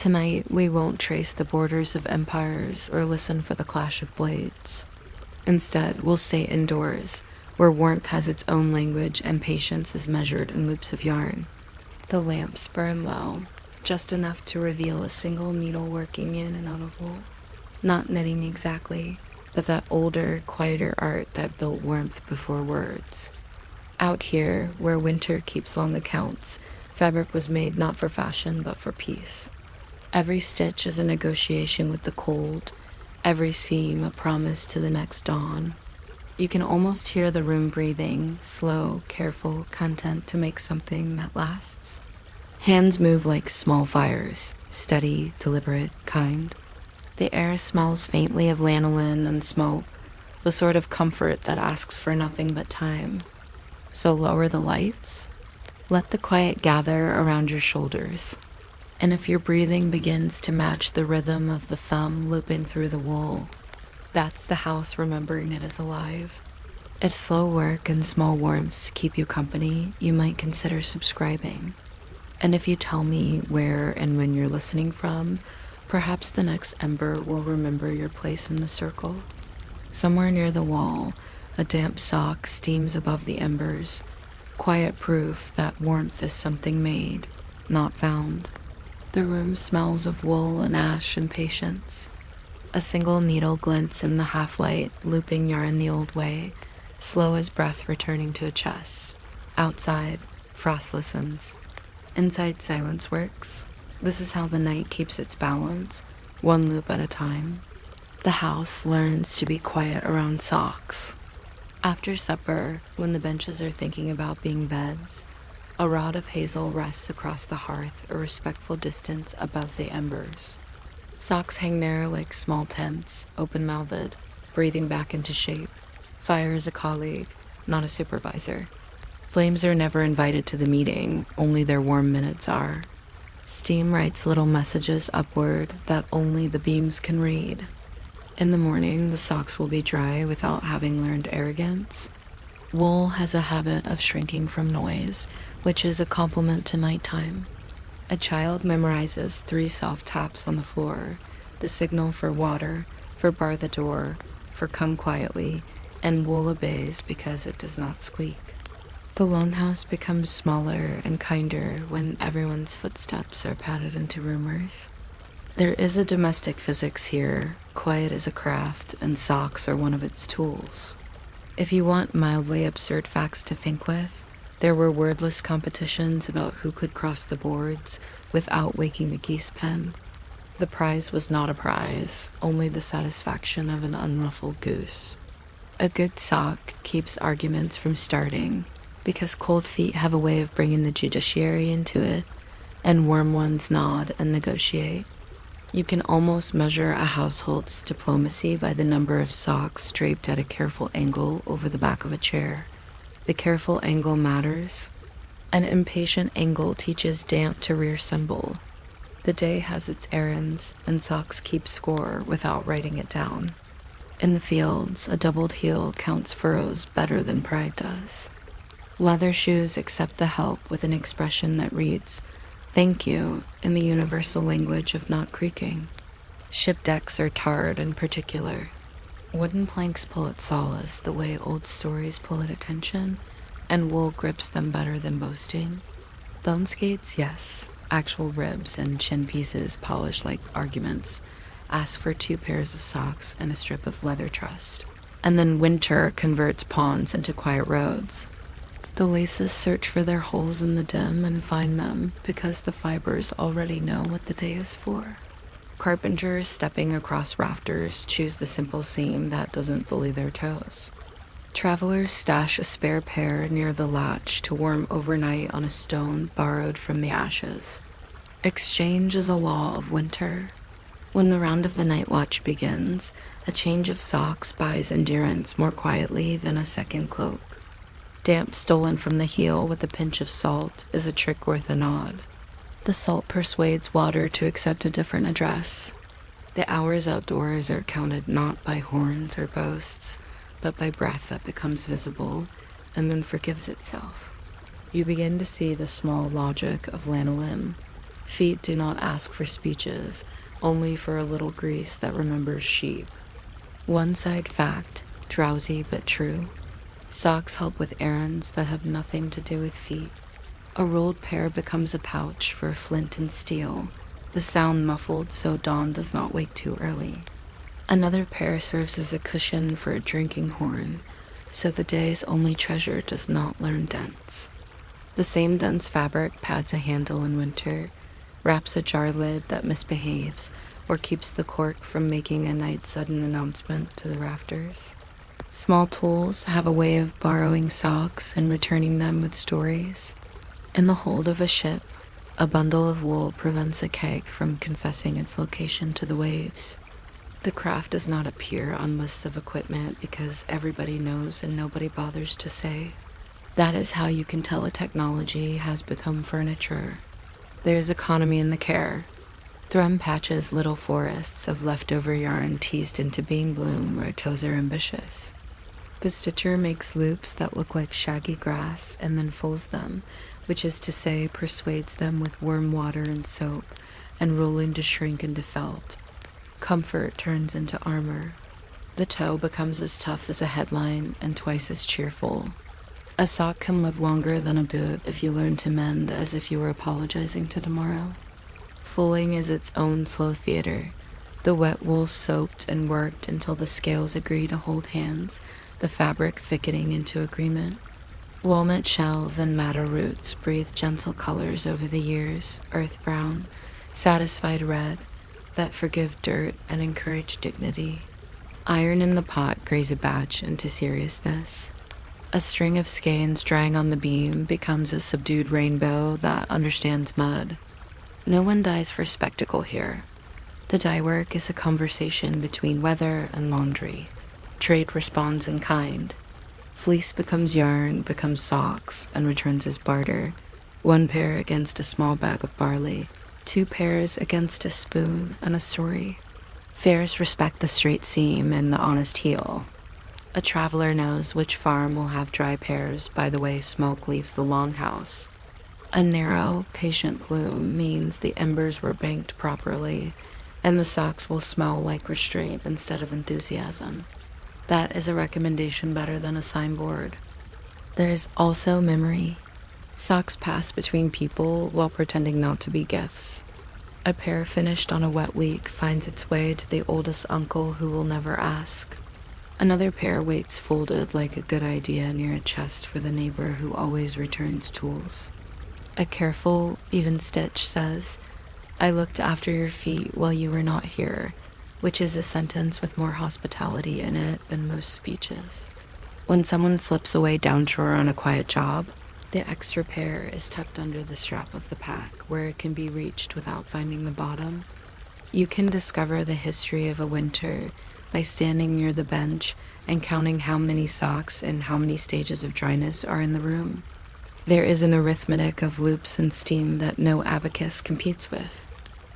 Tonight, we won't trace the borders of empires or listen for the clash of blades. Instead, we'll stay indoors, where warmth has its own language and patience is measured in loops of yarn. The lamps burn low, just enough to reveal a single needle working in and out of wool. Not knitting exactly, but that older, quieter art that built warmth before words. Out here, where winter keeps long accounts, fabric was made not for fashion but for peace. Every stitch is a negotiation with the cold, every seam a promise to the next dawn. You can almost hear the room breathing, slow, careful, content to make something that lasts. Hands move like small fires, steady, deliberate, kind. The air smells faintly of lanolin and smoke, the sort of comfort that asks for nothing but time. So lower the lights, let the quiet gather around your shoulders. And if your breathing begins to match the rhythm of the thumb looping through the wool, that's the house remembering it is alive. If slow work and small warmths keep you company, you might consider subscribing. And if you tell me where and when you're listening from, perhaps the next ember will remember your place in the circle. Somewhere near the wall, a damp sock steams above the embers, quiet proof that warmth is something made, not found. The room smells of wool and ash and patience. A single needle glints in the half-light, looping yarn the old way, slow as breath returning to a chest. Outside, frost listens. Inside, silence works. This is how the night keeps its balance, one loop at a time. The house learns to be quiet around socks. After supper, when the benches are thinking about being beds, a rod of hazel rests across the hearth, a respectful distance above the embers. Socks hang there like small tents, open-mouthed, breathing back into shape. Fire is a colleague, not a supervisor. Flames are never invited to the meeting, only their warm minutes are. Steam writes little messages upward that only the beams can read. In the morning, the socks will be dry without having learned arrogance. Wool has a habit of shrinking from noise, which is a compliment to nighttime. A child memorizes 3 soft taps on the floor, the signal for water, for bar the door, for come quietly, and wool obeys because it does not squeak. The lone house becomes smaller and kinder when everyone's footsteps are padded into rumors. There is a domestic physics here, quiet as a craft, and socks are one of its tools. If you want mildly absurd facts to think with, there were wordless competitions about who could cross the boards without waking the geese pen. The prize was not a prize, only the satisfaction of an unruffled goose. A good sock keeps arguments from starting, because cold feet have a way of bringing the judiciary into it, and warm ones nod and negotiate. You can almost measure a household's diplomacy by the number of socks draped at a careful angle over the back of a chair. The careful angle matters. An impatient angle teaches damp to reassemble. The day has its errands, and socks keep score without writing it down. In the fields, a doubled heel counts furrows better than pride does. Leather shoes accept the help with an expression that reads, "Thank you," in the universal language of not creaking. Ship decks are tarred in particular. Wooden planks pull at solace the way old stories pull at attention, and wool grips them better than boasting. Bone skates, yes, actual ribs and chin pieces polished like arguments. Ask for 2 pairs of socks and a strip of leather trust. And then winter converts ponds into quiet roads. The laces search for their holes in the dim and find them because the fibers already know what the day is for. Carpenters stepping across rafters choose the simple seam that doesn't bully their toes. Travelers stash a spare pair near the latch to warm overnight on a stone borrowed from the ashes. Exchange is a law of winter. When the round of the night watch begins, a change of socks buys endurance more quietly than a second cloak. Damp stolen from the heel with a pinch of salt is a trick worth a nod. The salt persuades water to accept a different address. The hours outdoors are counted not by horns or boasts, but by breath that becomes visible and then forgives itself. You begin to see the small logic of lanolin. Feet do not ask for speeches, only for a little grease that remembers sheep. One-side fact, drowsy but true. Socks help with errands that have nothing to do with feet. A rolled pair becomes a pouch for flint and steel, the sound muffled so dawn does not wake too early. Another pair serves as a cushion for a drinking horn, so the day's only treasure does not learn dents. The same dense fabric pads a handle in winter, wraps a jar lid that misbehaves, or keeps the cork from making a night's sudden announcement to the rafters. Small tools have a way of borrowing socks and returning them with stories. In the hold of a ship, a bundle of wool prevents a keg from confessing its location to the waves. The craft does not appear on lists of equipment because everybody knows and nobody bothers to say. That is how you can tell a technology has become furniture. There's economy in the care. Thrum patches little forests of leftover yarn teased into being bloom where toes are ambitious. The stitcher makes loops that look like shaggy grass and then folds them, which is to say persuades them with warm water and soap, and rolling to shrink into felt. Comfort turns into armor. The toe becomes as tough as a headline and twice as cheerful. A sock can live longer than a boot if you learn to mend as if you were apologizing to tomorrow. Fulling is its own slow theater, the wet wool soaked and worked until the scales agree to hold hands, the fabric thickening into agreement. Walnut shells and madder roots breathe gentle colors over the years, earth brown, satisfied red, that forgive dirt and encourage dignity. Iron in the pot graze a batch into seriousness. A string of skeins drying on the beam becomes a subdued rainbow that understands mud. No one dies for spectacle here. The dye work is a conversation between weather and laundry. Trade responds in kind. Fleece becomes yarn, becomes socks, and returns as barter. One pair against a small bag of barley. 2 pairs against a spoon and a story. Fairs respect the straight seam and the honest heel. A traveler knows which farm will have dry pears by the way smoke leaves the longhouse. A narrow, patient plume means the embers were banked properly, and the socks will smell like restraint instead of enthusiasm. That is a recommendation better than a signboard. There is also memory. Socks pass between people while pretending not to be gifts. A pair finished on a wet week finds its way to the oldest uncle who will never ask. Another pair waits folded like a good idea near a chest for the neighbor who always returns tools. A careful, even stitch says, "I looked after your feet while you were not here," which is a sentence with more hospitality in it than most speeches. When someone slips away downshore on a quiet job, the extra pair is tucked under the strap of the pack where it can be reached without finding the bottom. You can discover the history of a winter by standing near the bench and counting how many socks and how many stages of dryness are in the room. There is an arithmetic of loops and steam that no abacus competes with.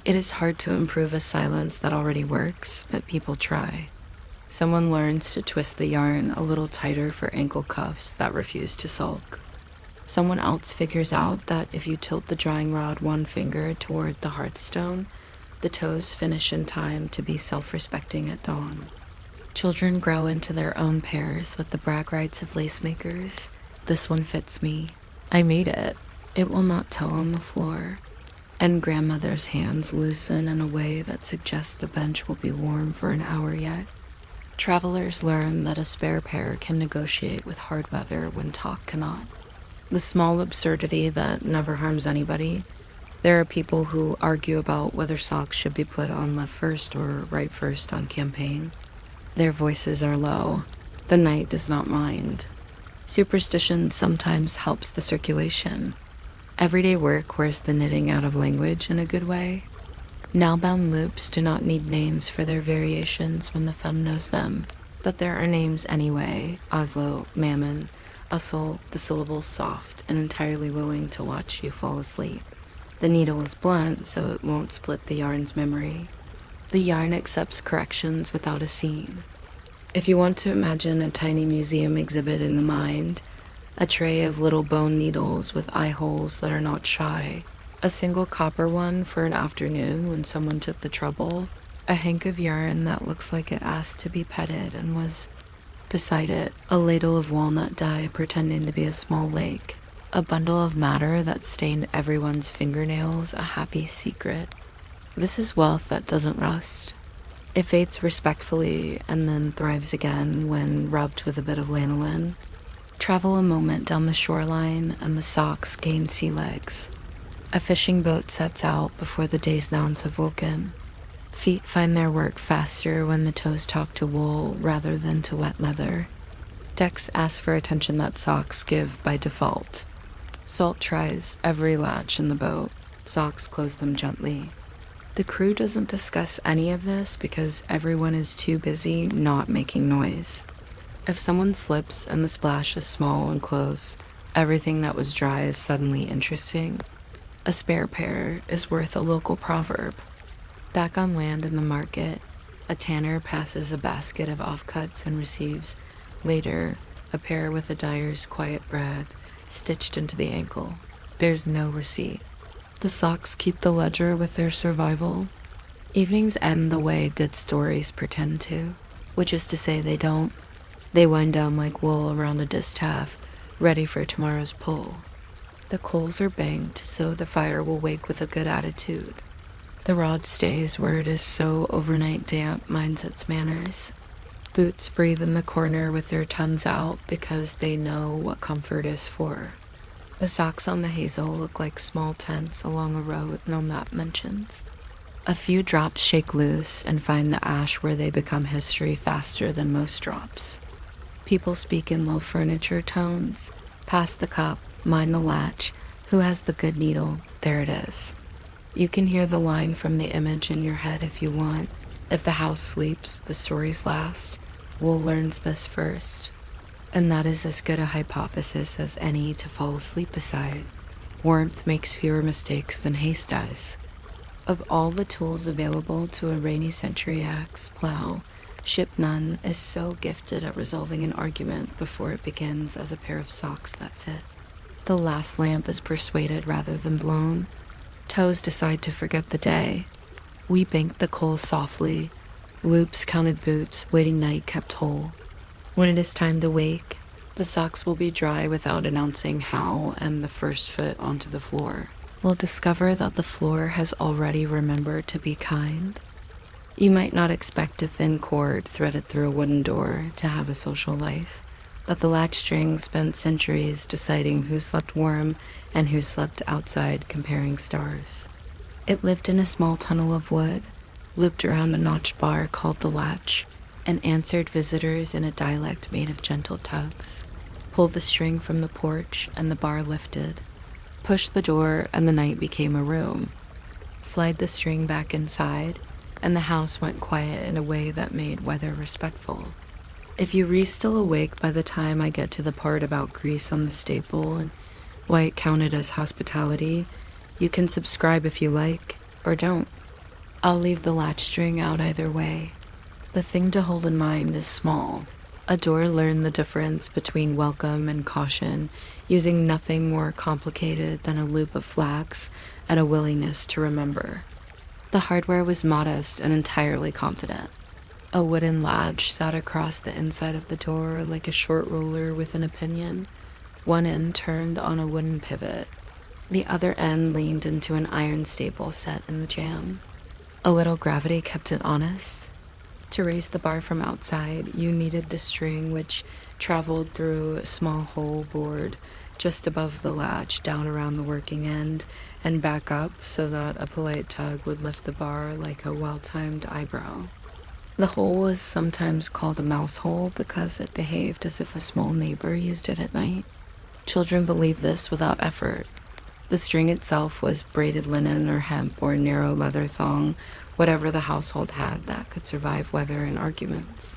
It is hard to improve a silence that already works, but people try. Someone learns to twist the yarn a little tighter for ankle cuffs that refuse to sulk. Someone else figures out that if you tilt the drying rod one finger toward the hearthstone, the toes finish in time to be self-respecting at dawn. Children grow into their own pairs with the brag rights of lace makers. This one fits me. I made it. It will not tell on the floor. And grandmother's hands loosen in a way that suggests the bench will be warm for an hour yet. Travelers learn that a spare pair can negotiate with hard weather when talk cannot. The small absurdity that never harms anybody. There are people who argue about whether socks should be put on left first or right first on campaign. Their voices are low. The night does not mind. Superstition sometimes helps the circulation. Everyday work wears the knitting out of language in a good way. Now-bound loops do not need names for their variations when the thumb knows them, but there are names anyway. Oslo, Mammon, Ussel, the syllables soft and entirely willing to watch you fall asleep. The needle is blunt, so it won't split the yarn's memory. The yarn accepts corrections without a scene. If you want to imagine a tiny museum exhibit in the mind, a tray of little bone needles with eye holes that are not shy, A single copper one for an afternoon when someone took the trouble, a hank of yarn that looks like it asked to be petted and was beside it, a ladle of walnut dye pretending to be a small lake, a bundle of matter that stained everyone's fingernails a happy secret. This is wealth that doesn't rust. It fades respectfully and then thrives again when rubbed with a bit of lanolin. Travel a moment down the shoreline and the socks gain sea legs. A fishing boat sets out before the day's nouns have woken. Feet find their work faster when the toes talk to wool rather than to wet leather. Decks ask for attention that socks give by default. Salt tries every latch in the boat. Socks close them gently. The crew doesn't discuss any of this because everyone is too busy not making noise. If someone slips and the splash is small and close, everything that was dry is suddenly interesting. A spare pair is worth a local proverb. Back on land in the market, a tanner passes a basket of offcuts and receives, later, a pair with a dyer's quiet brag stitched into the ankle. Bears no receipt. The socks keep the ledger with their survival. Evenings end the way good stories pretend to, which is to say they don't. They wind down like wool around a distaff, ready for tomorrow's pull. The coals are banked so the fire will wake with a good attitude. The rod stays where it is so overnight damp minds its manners. Boots breathe in the corner with their tongues out because they know what comfort is for. The socks on the hazel look like small tents along a road no map mentions. A few drops shake loose and find the ash where they become history faster than most drops. People speak in low furniture tones. Pass the cup, mind the latch. Who has the good needle? There it is. You can hear the line from the image in your head if you want. If the house sleeps, the stories last. Wool learns this first. And that is as good a hypothesis as any to fall asleep beside. Warmth makes fewer mistakes than haste does. Of all the tools available to a rainy century axe, plow, ship none is so gifted at resolving an argument before it begins as a pair of socks that fit. The last lamp is persuaded rather than blown. Toes decide to forget the day. We banked the coals softly. Loops counted boots, waiting night kept whole. When it is time to wake, the socks will be dry without announcing how and the first foot onto the floor. We'll discover that the floor has already remembered to be kind. You might not expect a thin cord threaded through a wooden door to have a social life, but the latch string spent centuries deciding who slept warm and who slept outside comparing stars. It lived in a small tunnel of wood, looped around a notched bar called the latch, and answered visitors in a dialect made of gentle tugs. Pull the string from the porch and the bar lifted. Push the door and the night became a room. Slide the string back inside and the house went quiet in a way that made weather respectful. If you're still awake by the time I get to the part about grease on the staple and why it counted as hospitality, you can subscribe if you like, or don't. I'll leave the latch string out either way. The thing to hold in mind is small. A door learned the difference between welcome and caution, using nothing more complicated than a loop of flax and a willingness to remember. The hardware was modest and entirely confident. A wooden latch sat across the inside of the door like a short ruler with an opinion. One end turned on a wooden pivot. The other end leaned into an iron staple set in the jamb. A little gravity kept it honest. To raise the bar from outside, you needed the string which traveled through a small hole bored just above the latch down around the working end and back up so that a polite tug would lift the bar like a well-timed eyebrow. The hole was sometimes called a mouse hole because it behaved as if a small neighbor used it at night. Children believed this without effort. The string itself was braided linen or hemp or narrow leather thong, whatever the household had that could survive weather and arguments.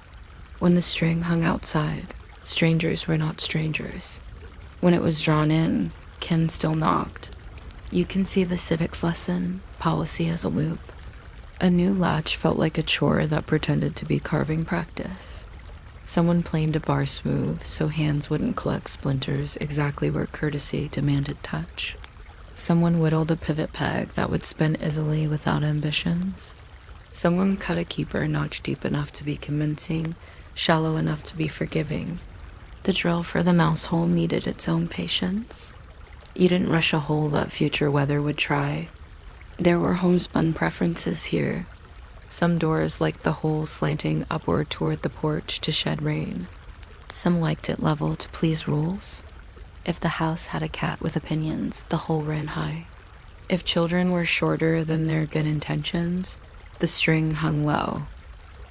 When the string hung outside, strangers were not strangers. When it was drawn in, kin still knocked. You can see the civics lesson, policy as a loop. A new latch felt like a chore that pretended to be carving practice. Someone planed a bar smooth so hands wouldn't collect splinters exactly where courtesy demanded touch. Someone whittled a pivot peg that would spin easily without ambitions. Someone cut a keeper notch deep enough to be convincing, shallow enough to be forgiving. The drill for the mouse hole needed its own patience. You didn't rush a hole that future weather would try. There were homespun preferences here. Some doors liked the hole slanting upward toward the porch to shed rain. Some liked it level to please rules. If the house had a cat with opinions, the hole ran high. If children were shorter than their good intentions, the string hung low.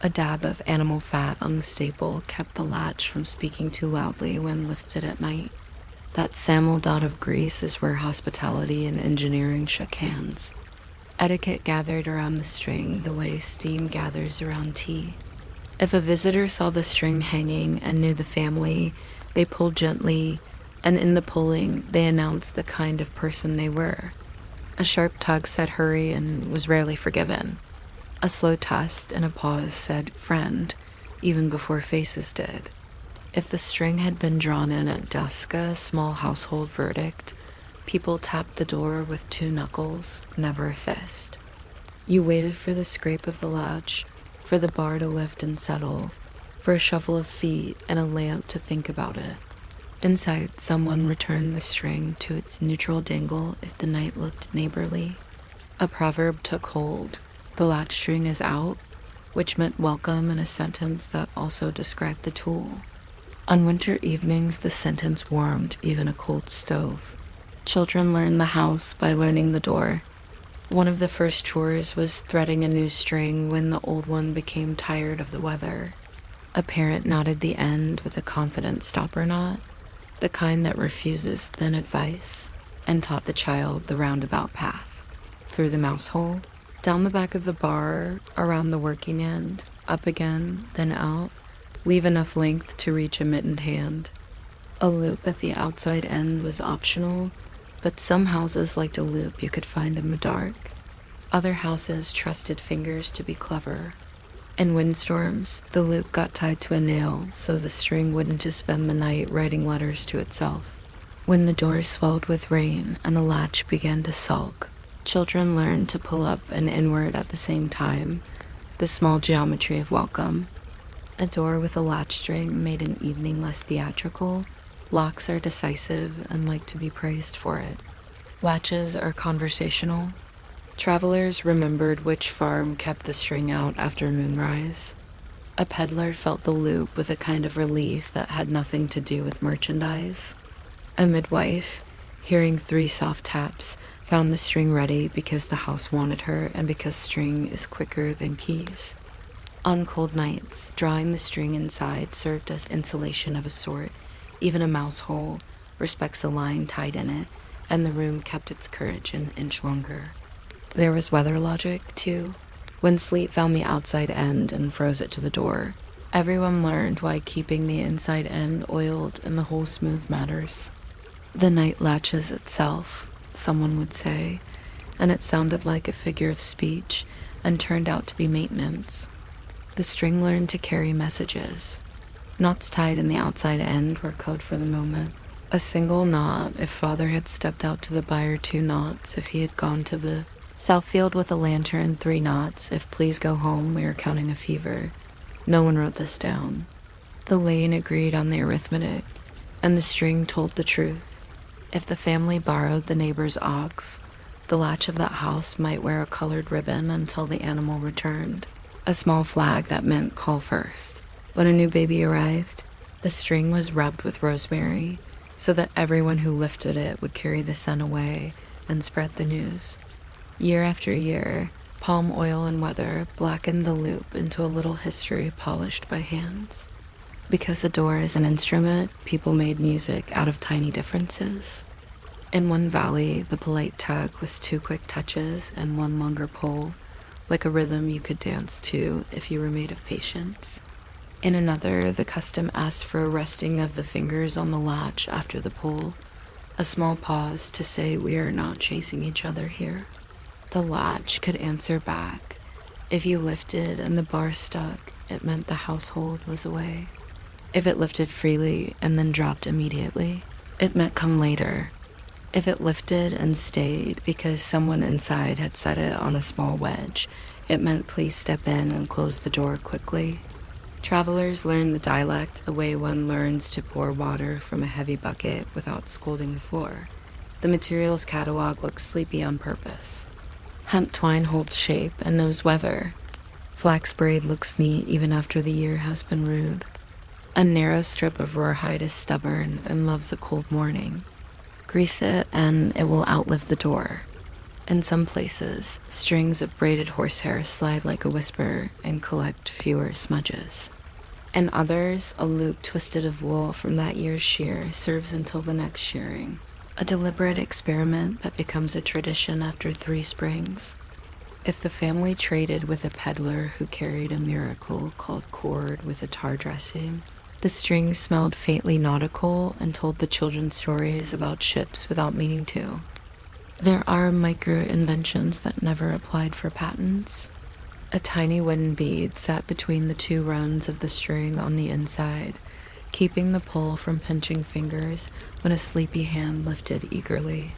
A dab of animal fat on the staple kept the latch from speaking too loudly when lifted at night. That sample dot of grease is where hospitality and engineering shook hands. Etiquette gathered around the string the way steam gathers around tea. If a visitor saw the string hanging and knew the family, they pulled gently, and in the pulling, they announced the kind of person they were. A sharp tug said hurry and was rarely forgiven. A slow tust and a pause said friend, even before faces did. If the string had been drawn in at dusk, a small household verdict, people tapped the door with 2 knuckles, never a fist. You waited for the scrape of the latch, for the bar to lift and settle, for a shuffle of feet and a lamp to think about it. Inside, someone returned the string to its neutral dangle if the night looked neighborly. A proverb took hold. The latch string is out, which meant welcome in a sentence that also described the tool. On winter evenings, the sentence warmed even a cold stove. Children learned the house by learning the door. One of the first chores was threading a new string when the old one became tired of the weather. A parent knotted the end with a confident stopper knot, the kind that refuses thin advice, and taught the child the roundabout path. Through the mouse hole, down the back of the bar, around the working end, up again, then out, leave enough length to reach a mittened hand. A loop at the outside end was optional, but some houses liked a loop you could find in the dark. Other houses trusted fingers to be clever. In windstorms, the loop got tied to a nail so the string wouldn't just spend the night writing letters to itself. When the door swelled with rain and the latch began to sulk, children learned to pull up and inward at the same time, the small geometry of welcome. A door with a latch string made an evening less theatrical. Locks are decisive and like to be praised for it. Latches are conversational. Travelers remembered which farm kept the string out after moonrise. A peddler felt the loop with a kind of relief that had nothing to do with merchandise. A midwife, hearing 3 soft taps, found the string ready because the house wanted her and because string is quicker than keys. On cold nights, drawing the string inside served as insulation of a sort. Even a mouse hole respects a line tied in it, and the room kept its courage an inch longer. There was weather logic, too. When sleet found the outside end and froze it to the door, everyone learned why keeping the inside end oiled and the hole smooth matters. The night latches itself, someone would say, and it sounded like a figure of speech and turned out to be maintenance. The string learned to carry messages. Knots tied in the outside end were code for the moment. A single knot if father had stepped out to the byre, 2 knots if he had gone to the Southfield with a lantern, 3 knots if please go home, we are counting a fever. No one wrote this down. The lane agreed on the arithmetic, and the string told the truth. If the family borrowed the neighbor's ox, the latch of that house might wear a colored ribbon until the animal returned, a small flag that meant call first. When a new baby arrived, the string was rubbed with rosemary so that everyone who lifted it would carry the scent away and spread the news. Year after year, palm oil and weather blackened the loop into a little history polished by hands. Because a door is an instrument, people made music out of tiny differences. In one valley, the polite tug was 2 quick touches and 1 longer pull, like a rhythm you could dance to if you were made of patience. In another, the custom asked for a resting of the fingers on the latch after the pull, a small pause to say we are not chasing each other here. The latch could answer back. If you lifted and the bar stuck, it meant the household was away. If it lifted freely and then dropped immediately, it meant come later. If it lifted and stayed because someone inside had set it on a small wedge, it meant please step in and close the door quickly. Travelers learn the dialect the way one learns to pour water from a heavy bucket without scolding the floor. The materials catalog looks sleepy on purpose. Hemp twine holds shape and knows weather. Flax braid looks neat even after the year has been rude. A narrow strip of rawhide is stubborn and loves a cold morning. Grease it and it will outlive the door. In some places, strings of braided horsehair slide like a whisper and collect fewer smudges. In others, a loop twisted of wool from that year's shear serves until the next shearing. A deliberate experiment that becomes a tradition after 3 springs. If the family traded with a peddler who carried a miracle called cord with a tar dressing, the strings smelled faintly nautical and told the children stories about ships without meaning to. There are micro-inventions that never applied for patents. A tiny wooden bead sat between the 2 runs of the string on the inside, keeping the pull from pinching fingers when a sleepy hand lifted eagerly.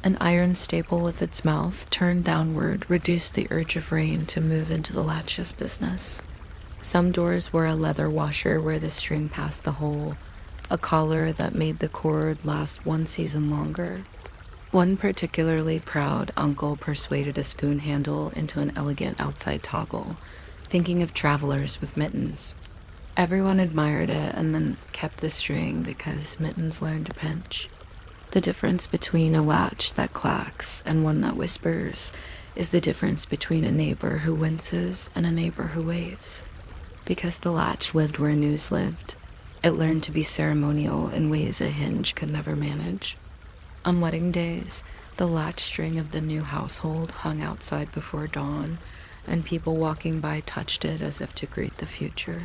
An iron staple with its mouth turned downward reduced the urge of rain to move into the latches business. Some doors wore a leather washer where the string passed the hole, a collar that made the cord last 1 season longer. One particularly proud uncle persuaded a spoon handle into an elegant outside toggle, thinking of travelers with mittens. Everyone admired it and then kept the string because mittens learned to pinch. The difference between a latch that clacks and one that whispers is the difference between a neighbor who winces and a neighbor who waves. Because the latch lived where news lived, it learned to be ceremonial in ways a hinge could never manage. On wedding days, the latch string of the new household hung outside before dawn, and people walking by touched it as if to greet the future.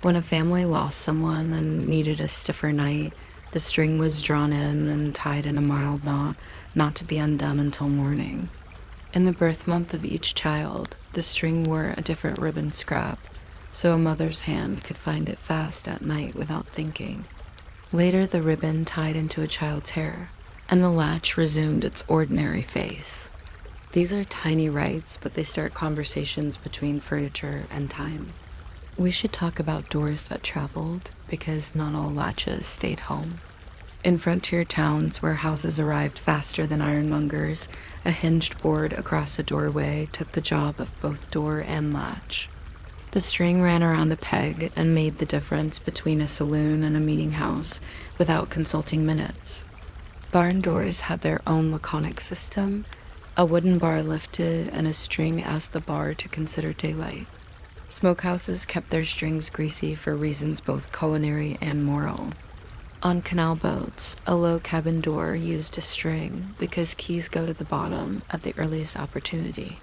When a family lost someone and needed a stiffer night, the string was drawn in and tied in a mild knot, not to be undone until morning. In the birth month of each child, the string wore a different ribbon scrap, so a mother's hand could find it fast at night without thinking. Later, the ribbon tied into a child's hair, and the latch resumed its ordinary face. These are tiny rites, but they start conversations between furniture and time. We should talk about doors that traveled, because not all latches stayed home. In frontier towns where houses arrived faster than ironmongers, a hinged board across a doorway took the job of both door and latch. The string ran around a peg and made the difference between a saloon and a meeting house without consulting minutes. Barn doors had their own laconic system. A wooden bar lifted and a string asked the bar to consider daylight. Smokehouses kept their strings greasy for reasons both culinary and moral. On canal boats, a low cabin door used a string because keys go to the bottom at the earliest opportunity.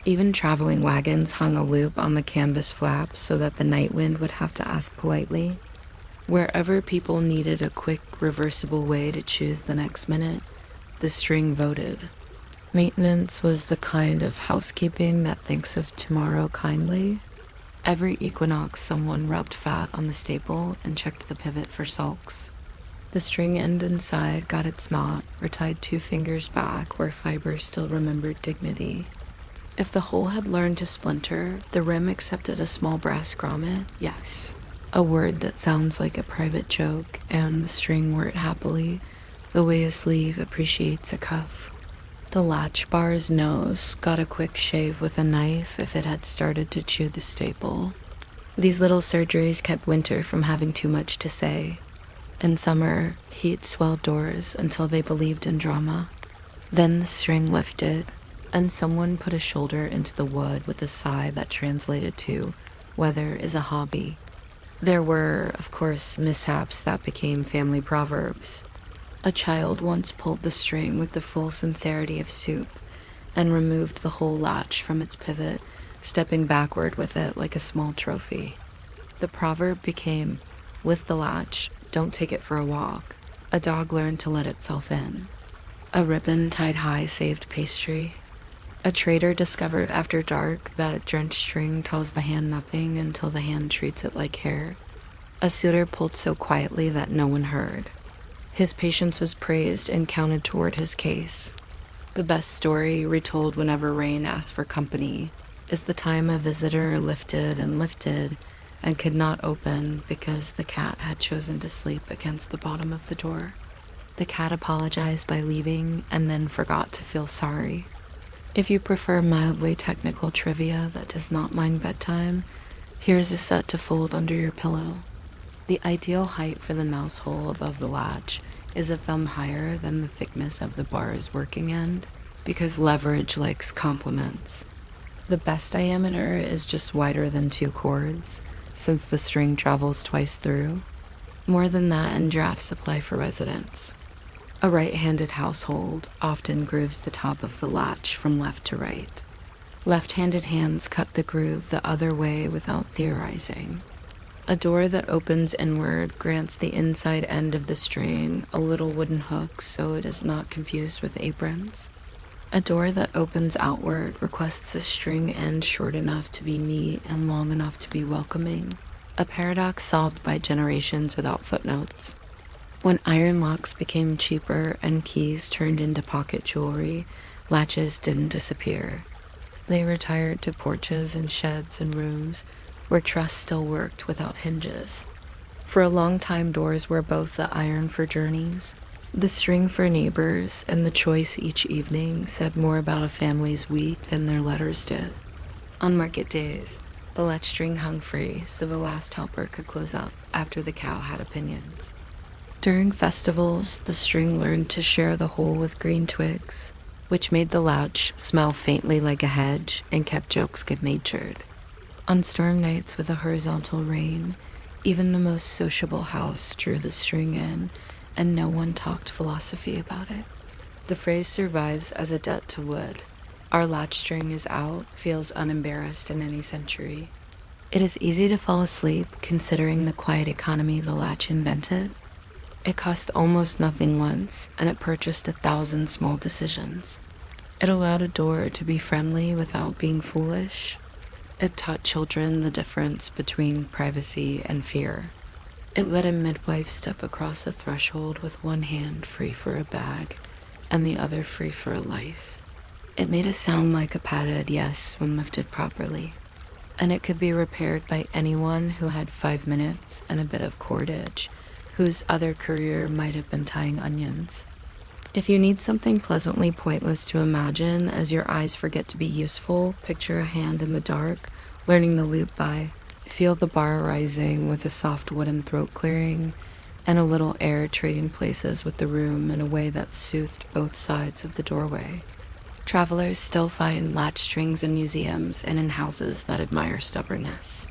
Even traveling wagons hung a loop on the canvas flap so that the night wind would have to ask politely. Wherever people needed a quick, reversible way to choose the next minute, the string voted. Maintenance was the kind of housekeeping that thinks of tomorrow kindly. Every equinox, someone rubbed fat on the staple and checked the pivot for sulks. The string end inside got its knot, or tied 2 fingers back where fibers still remembered dignity. If the hole had learned to splinter, the rim accepted a small brass grommet, yes. A word that sounds like a private joke, and the string wore it happily, the way a sleeve appreciates a cuff. The latch bar's nose got a quick shave with a knife if it had started to chew the staple. These little surgeries kept winter from having too much to say. In summer, heat swelled doors until they believed in drama. Then the string lifted, and someone put a shoulder into the wood with a sigh that translated to, "Weather is a hobby." There were, of course, mishaps that became family proverbs. A child once pulled the string with the full sincerity of soup and removed the whole latch from its pivot, stepping backward with it like a small trophy. The proverb became, "With the latch, don't take it for a walk." A dog learned to let itself in. A ribbon tied high saved pastry. A trader discovered after dark that a drenched string tells the hand nothing until the hand treats it like hair. A suitor pulled so quietly that no one heard. His patience was praised and counted toward his case. The best story, retold whenever Rain asked for company, is the time a visitor lifted and could not open because the cat had chosen to sleep against the bottom of the door. The cat apologized by leaving and then forgot to feel sorry. If you prefer mildly technical trivia that does not mind bedtime, here's a set to fold under your pillow. The ideal height for the mouse hole above the latch is a thumb higher than the thickness of the bar's working end, because leverage likes compliments. The best diameter is just wider than 2 cords, since the string travels twice through. More than that and drafts apply for residents. A right-handed household often grooves the top of the latch from left to right. Left-handed hands cut the groove the other way without theorizing. A door that opens inward grants the inside end of the string a little wooden hook so it is not confused with aprons. A door that opens outward requests a string end short enough to be neat and long enough to be welcoming, a paradox solved by generations without footnotes. When iron locks became cheaper and keys turned into pocket jewelry, latches didn't disappear. They retired to porches and sheds and rooms where trust still worked without hinges. For a long time, doors were both the iron for journeys, the string for neighbors, and the choice each evening said more about a family's week than their letters did. On market days, the latch string hung free so the last helper could close up after the cow had opinions. During festivals, the string learned to share the hole with green twigs, which made the latch smell faintly like a hedge and kept jokes good-natured. On storm nights with a horizontal rain, even the most sociable house drew the string in, and no one talked philosophy about it. The phrase survives as a debt to wood. Our latch string is out feels unembarrassed in any century. It is easy to fall asleep considering the quiet economy the latch invented. It cost almost nothing once, and it purchased 1,000 small decisions. It allowed a door to be friendly without being foolish. It taught children the difference between privacy and fear. It let a midwife step across the threshold with one hand free for a bag and the other free for a life. It made a sound like a padded yes when lifted properly, and it could be repaired by anyone who had 5 minutes and a bit of cordage, whose other career might have been tying onions. If you need something pleasantly pointless to imagine as your eyes forget to be useful, picture a hand in the dark, learning the loop by. Feel the bar rising with a soft wooden throat clearing, and a little air trading places with the room in a way that soothed both sides of the doorway. Travelers still find latch strings in museums and in houses that admire stubbornness.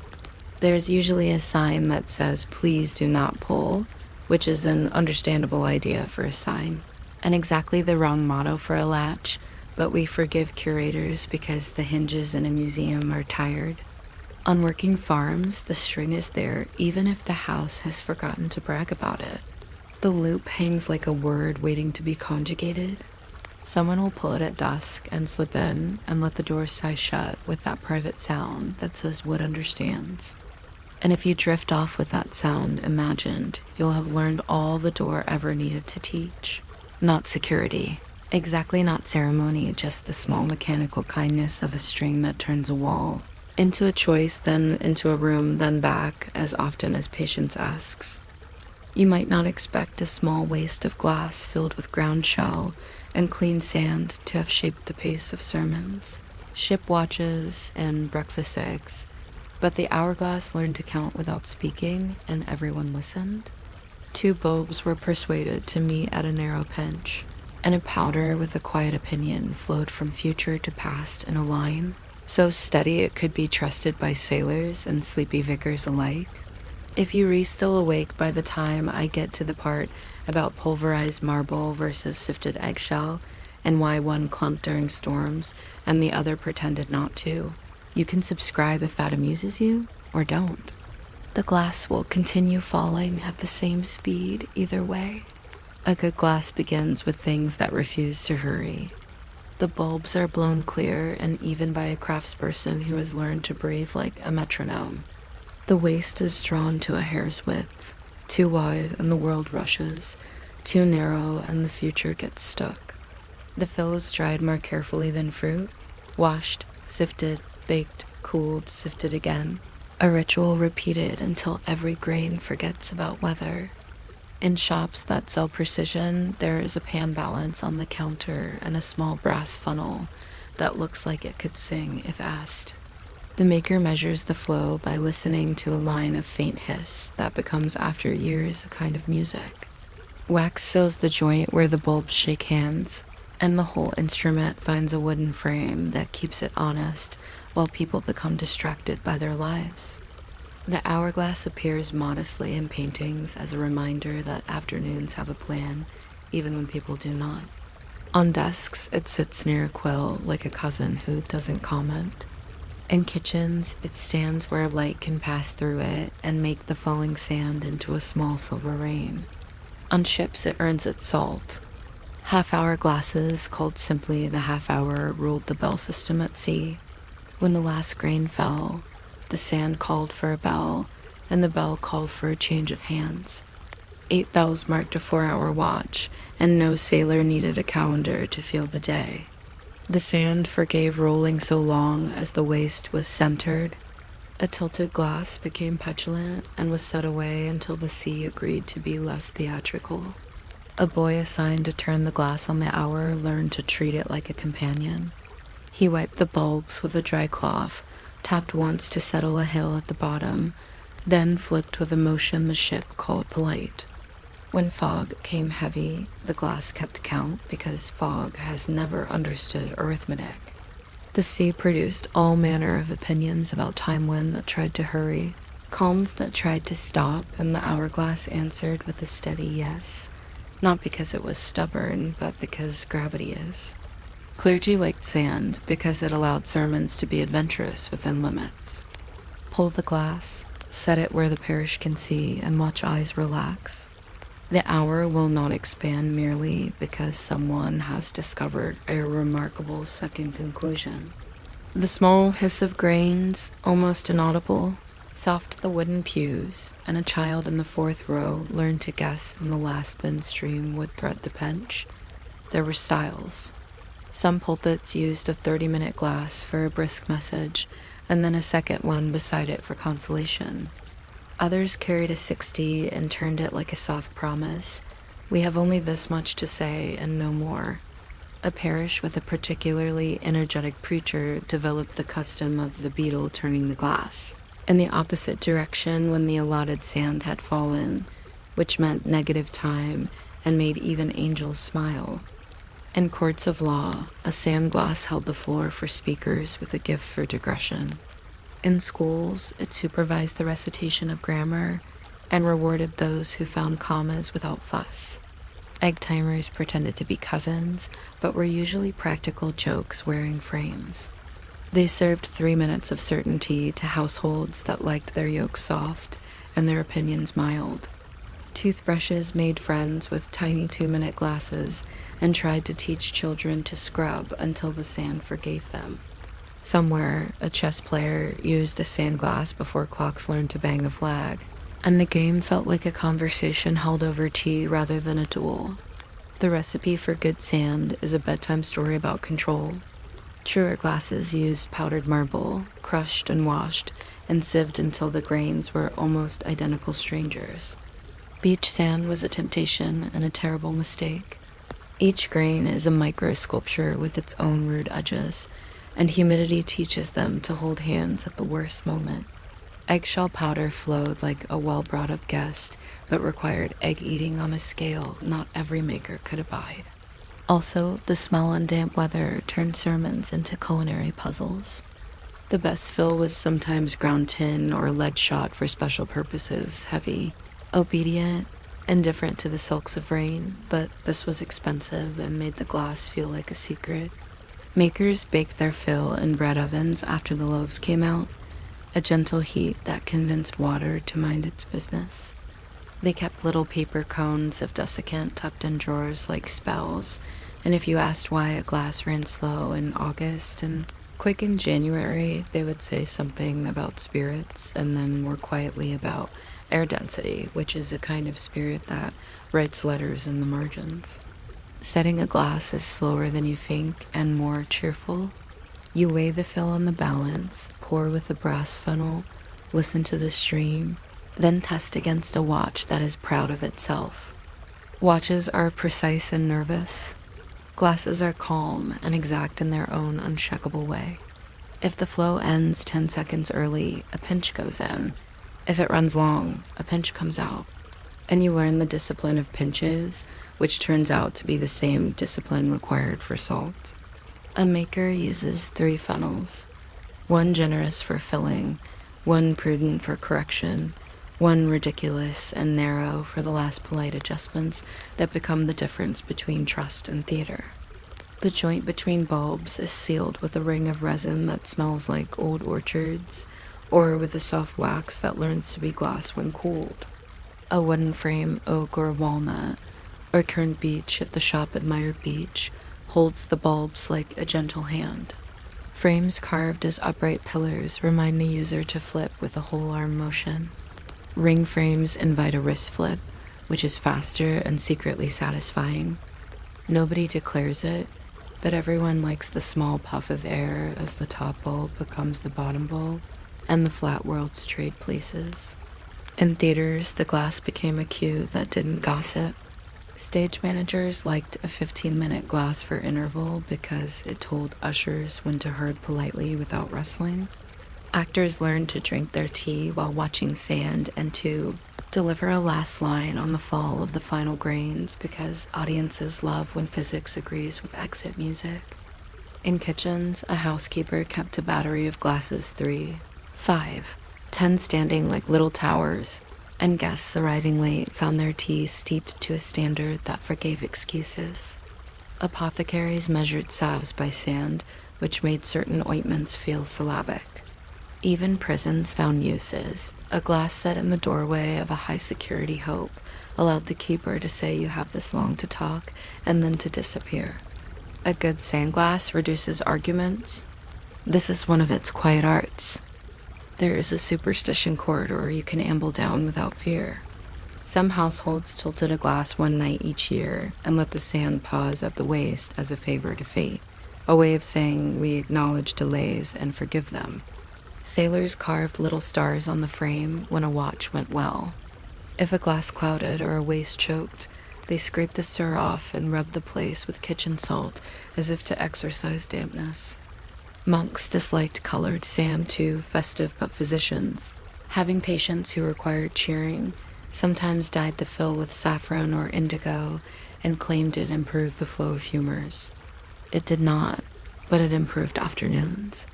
There's usually a sign that says, "Please do not pull," which is an understandable idea for a sign, and exactly the wrong motto for a latch, but we forgive curators because the hinges in a museum are tired. On working farms, the string is there even if the house has forgotten to brag about it. The loop hangs like a word waiting to be conjugated. Someone will pull it at dusk and slip in and let the door sigh shut with that private sound that says wood understands. And if you drift off with that sound imagined, you'll have learned all the door ever needed to teach. Not security. Exactly not ceremony, just the small mechanical kindness of a string that turns a wall into a choice, then into a room, then back, as often as patience asks. You might not expect a small waste of glass filled with ground shell and clean sand to have shaped the pace of sermons, ship watches, and breakfast eggs, but the hourglass learned to count without speaking, and everyone listened. 2 bulbs were persuaded to meet at a narrow pinch, and a powder with a quiet opinion flowed from future to past in a line, so steady it could be trusted by sailors and sleepy vicars alike. If you still awake by the time I get to the part about pulverized marble versus sifted eggshell, and why one clumped during storms and the other pretended not to, you can subscribe if that amuses you, or don't. The glass will continue falling at the same speed either way. A good glass begins with things that refuse to hurry. The bulbs are blown clear and even by a craftsperson who has learned to breathe like a metronome. The waist is drawn to a hair's width, too wide, and the world rushes too narrow and the future gets stuck. The fill is dried more carefully than fruit, washed, sifted, baked, cooled, sifted again. A ritual repeated until every grain forgets about weather. In shops that sell precision, there is a pan balance on the counter and a small brass funnel that looks like it could sing if asked. The maker measures the flow by listening to a line of faint hiss that becomes after years a kind of music. Wax seals the joint where the bulbs shake hands, and the whole instrument finds a wooden frame that keeps it honest while people become distracted by their lives. The hourglass appears modestly in paintings as a reminder that afternoons have a plan, even when people do not. On desks, it sits near a quill like a cousin who doesn't comment. In kitchens, it stands where light can pass through it and make the falling sand into a small silver rain. On ships, it earns its salt. Half-hour glasses, called simply the half-hour, ruled the bell system at sea. When the last grain fell, the sand called for a bell, and the bell called for a change of hands. 8 bells marked a 4-hour watch, and no sailor needed a calendar to feel the day. The sand forgave rolling so long as the waist was centered. A tilted glass became petulant and was set away until the sea agreed to be less theatrical. A boy assigned to turn the glass on the hour learned to treat it like a companion. He wiped the bulbs with a dry cloth, tapped once to settle a hill at the bottom, then flicked with a motion the ship called polite. When fog came heavy, the glass kept count because fog has never understood arithmetic. The sea produced all manner of opinions about time wind that tried to hurry, calms that tried to stop, and the hourglass answered with a steady yes, not because it was stubborn, but because gravity is. Clergy liked sand because it allowed sermons to be adventurous within limits. Pull the glass, set it where the parish can see, and watch eyes relax. The hour will not expand merely because someone has discovered a remarkable second conclusion. The small hiss of grains, almost inaudible, soft the wooden pews, and a child in the 4th row learned to guess when the last thin stream would thread the bench. There were styles. Some pulpits used a 30-minute glass for a brisk message, and then a second one beside it for consolation. Others carried a 60 and turned it like a soft promise. We have only this much to say and no more. A parish with a particularly energetic preacher developed the custom of the beetle turning the glass in the opposite direction when the allotted sand had fallen, which meant negative time and made even angels smile. In courts of law, a sand glass held the floor for speakers with a gift for digression. In schools, it supervised the recitation of grammar and rewarded those who found commas without fuss. Egg timers pretended to be cousins, but were usually practical jokes wearing frames. They served 3 minutes of certainty to households that liked their yolks soft and their opinions mild. Toothbrushes made friends with tiny 2-minute glasses and tried to teach children to scrub until the sand forgave them. Somewhere, a chess player used a sand glass before clocks learned to bang a flag, and the game felt like a conversation held over tea rather than a duel. The recipe for good sand is a bedtime story about control. Truer glasses used powdered marble, crushed and washed, and sieved until the grains were almost identical strangers. Beach sand was a temptation and a terrible mistake. Each grain is a micro-sculpture with its own rude edges, and humidity teaches them to hold hands at the worst moment. Eggshell powder flowed like a well-brought-up guest, but required egg-eating on a scale not every maker could abide. Also, the smell and damp weather turned sermons into culinary puzzles. The best fill was sometimes ground tin or lead shot for special purposes, heavy, obedient, indifferent to the sulks of rain, but this was expensive and made the glass feel like a secret. Makers baked their fill in bread ovens after the loaves came out, a gentle heat that convinced water to mind its business. They kept little paper cones of desiccant tucked in drawers like spells, and if you asked why a glass ran slow in August and quick in January, they would say something about spirits and then more quietly about air density, which is a kind of spirit that writes letters in the margins. Setting a glass is slower than you think and more cheerful. You weigh the fill on the balance, pour with a brass funnel, listen to the stream, then test against a watch that is proud of itself. Watches are precise and nervous. Glasses are calm and exact in their own unshakable way. If the flow ends 10 seconds early, a pinch goes in. If it runs long, a pinch comes out. And you learn the discipline of pinches, which turns out to be the same discipline required for salt. A maker uses 3 funnels, one generous for filling, one prudent for correction, one ridiculous and narrow for the last polite adjustments that become the difference between trust and theater. The joint between bulbs is sealed with a ring of resin that smells like old orchards, or with a soft wax that learns to be glass when cooled. A wooden frame, oak or walnut, or turned beech if the shop admired beech, holds the bulbs like a gentle hand. Frames carved as upright pillars remind the user to flip with a whole arm motion. Ring frames invite a wrist flip, which is faster and secretly satisfying. Nobody declares it, but everyone likes the small puff of air as the top bulb becomes the bottom bulb, and the flat worlds trade places. In theaters, the glass became a cue that didn't gossip. Stage managers liked a 15-minute glass for interval because it told ushers when to herd politely without rustling. Actors learned to drink their tea while watching sand and to deliver a last line on the fall of the final grains because audiences love when physics agrees with exit music. In kitchens, a housekeeper kept a battery of glasses 3, 5, 10 standing like little towers, and guests arriving late found their tea steeped to a standard that forgave excuses. Apothecaries measured salves by sand, which made certain ointments feel syllabic. Even prisons found uses. A glass set in the doorway of a high-security hope allowed the keeper to say you have this long to talk and then to disappear. A good sandglass reduces arguments. This is one of its quiet arts. There is a superstition corridor you can amble down without fear. Some households tilted a glass one night each year and let the sand pause at the waist as a favor to fate, a way of saying we acknowledge delays and forgive them. Sailors carved little stars on the frame when a watch went well. If a glass clouded or a waist choked, they scraped the stir off and rubbed the place with kitchen salt as if to exorcise dampness. Monks disliked colored sand too, festive but physicians. Having patients who required cheering, sometimes dyed the fill with saffron or indigo and claimed it improved the flow of humors. It did not, but it improved afternoons.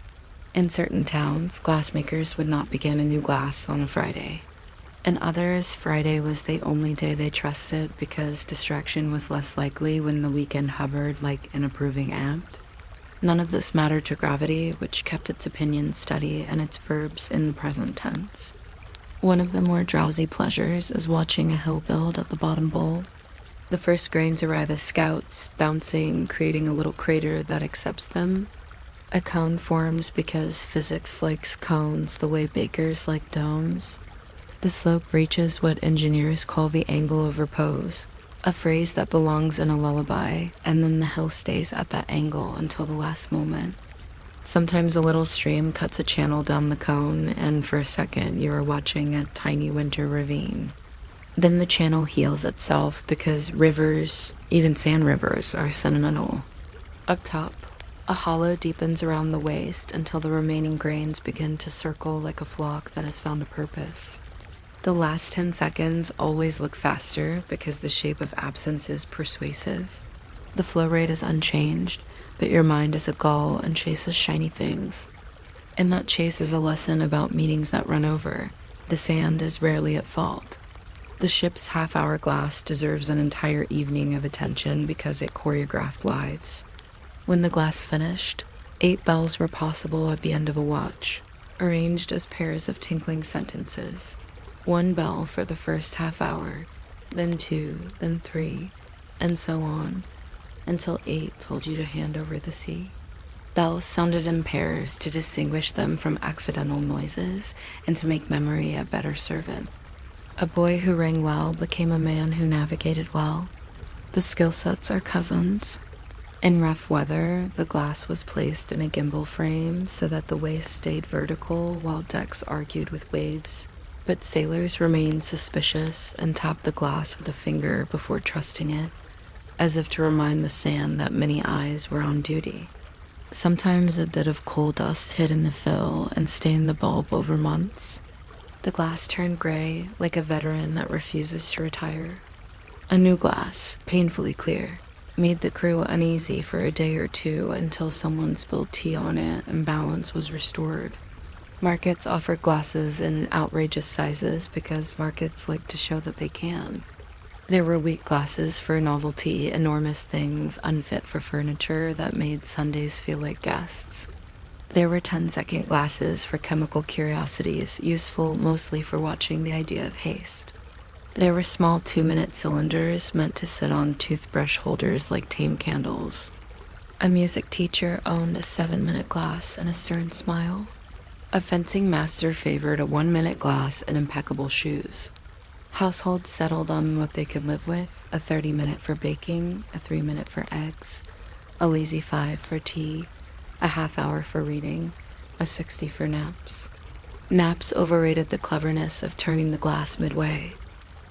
In certain towns, glassmakers would not begin a new glass on a Friday. In others, Friday was the only day they trusted because distraction was less likely when the weekend hovered like an approving ant. None of this mattered to gravity, which kept its opinions steady and its verbs in the present tense. One of the more drowsy pleasures is watching a hill build at the bottom bowl. The first grains arrive as scouts, bouncing, creating a little crater that accepts them. A cone forms because physics likes cones the way bakers like domes. The slope reaches what engineers call the angle of repose, a phrase that belongs in a lullaby, and then the hill stays at that angle until the last moment. Sometimes a little stream cuts a channel down the cone, and for a second you are watching a tiny winter ravine. Then the channel heals itself because rivers, even sand rivers, are sentimental. Up top, a hollow deepens around the waist until the remaining grains begin to circle like a flock that has found a purpose. The last 10 seconds always look faster because the shape of absence is persuasive. The flow rate is unchanged, but your mind is a gull and chases shiny things. And that chase is a lesson about meetings that run over. The sand is rarely at fault. The ship's half-hour glass deserves an entire evening of attention because it choreographed lives. When the glass finished, 8 bells were possible at the end of a watch, arranged as pairs of tinkling sentences. 1 bell for the first half hour, then 2, then 3, and so on, until 8 told you to hand over the sea. Bells sounded in pairs to distinguish them from accidental noises and to make memory a better servant. A boy who rang well became a man who navigated well. The skill sets are cousins. In rough weather, the glass was placed in a gimbal frame so that the waist stayed vertical while decks argued with waves. But sailors remained suspicious and tapped the glass with a finger before trusting it, as if to remind the sand that many eyes were on duty. Sometimes a bit of coal dust hid in the fill and stained the bulb over months. The glass turned gray, like a veteran that refuses to retire. A new glass, painfully clear, made the crew uneasy for a day or two until someone spilled tea on it and balance was restored. Markets offer glasses in outrageous sizes because markets like to show that they can. There were weak glasses for novelty, enormous things unfit for furniture that made Sundays feel like guests. There were 10-second glasses for chemical curiosities, useful mostly for watching the idea of haste. There were small 2-minute cylinders meant to sit on toothbrush holders like tame candles. A music teacher owned a 7-minute glass and a stern smile. A fencing master favored a 1-minute glass and impeccable shoes. Households settled on what they could live with, a 30-minute for baking, a 3-minute for eggs, a lazy 5 for tea, a half-hour for reading, a 60 for naps. Naps overrated the cleverness of turning the glass midway.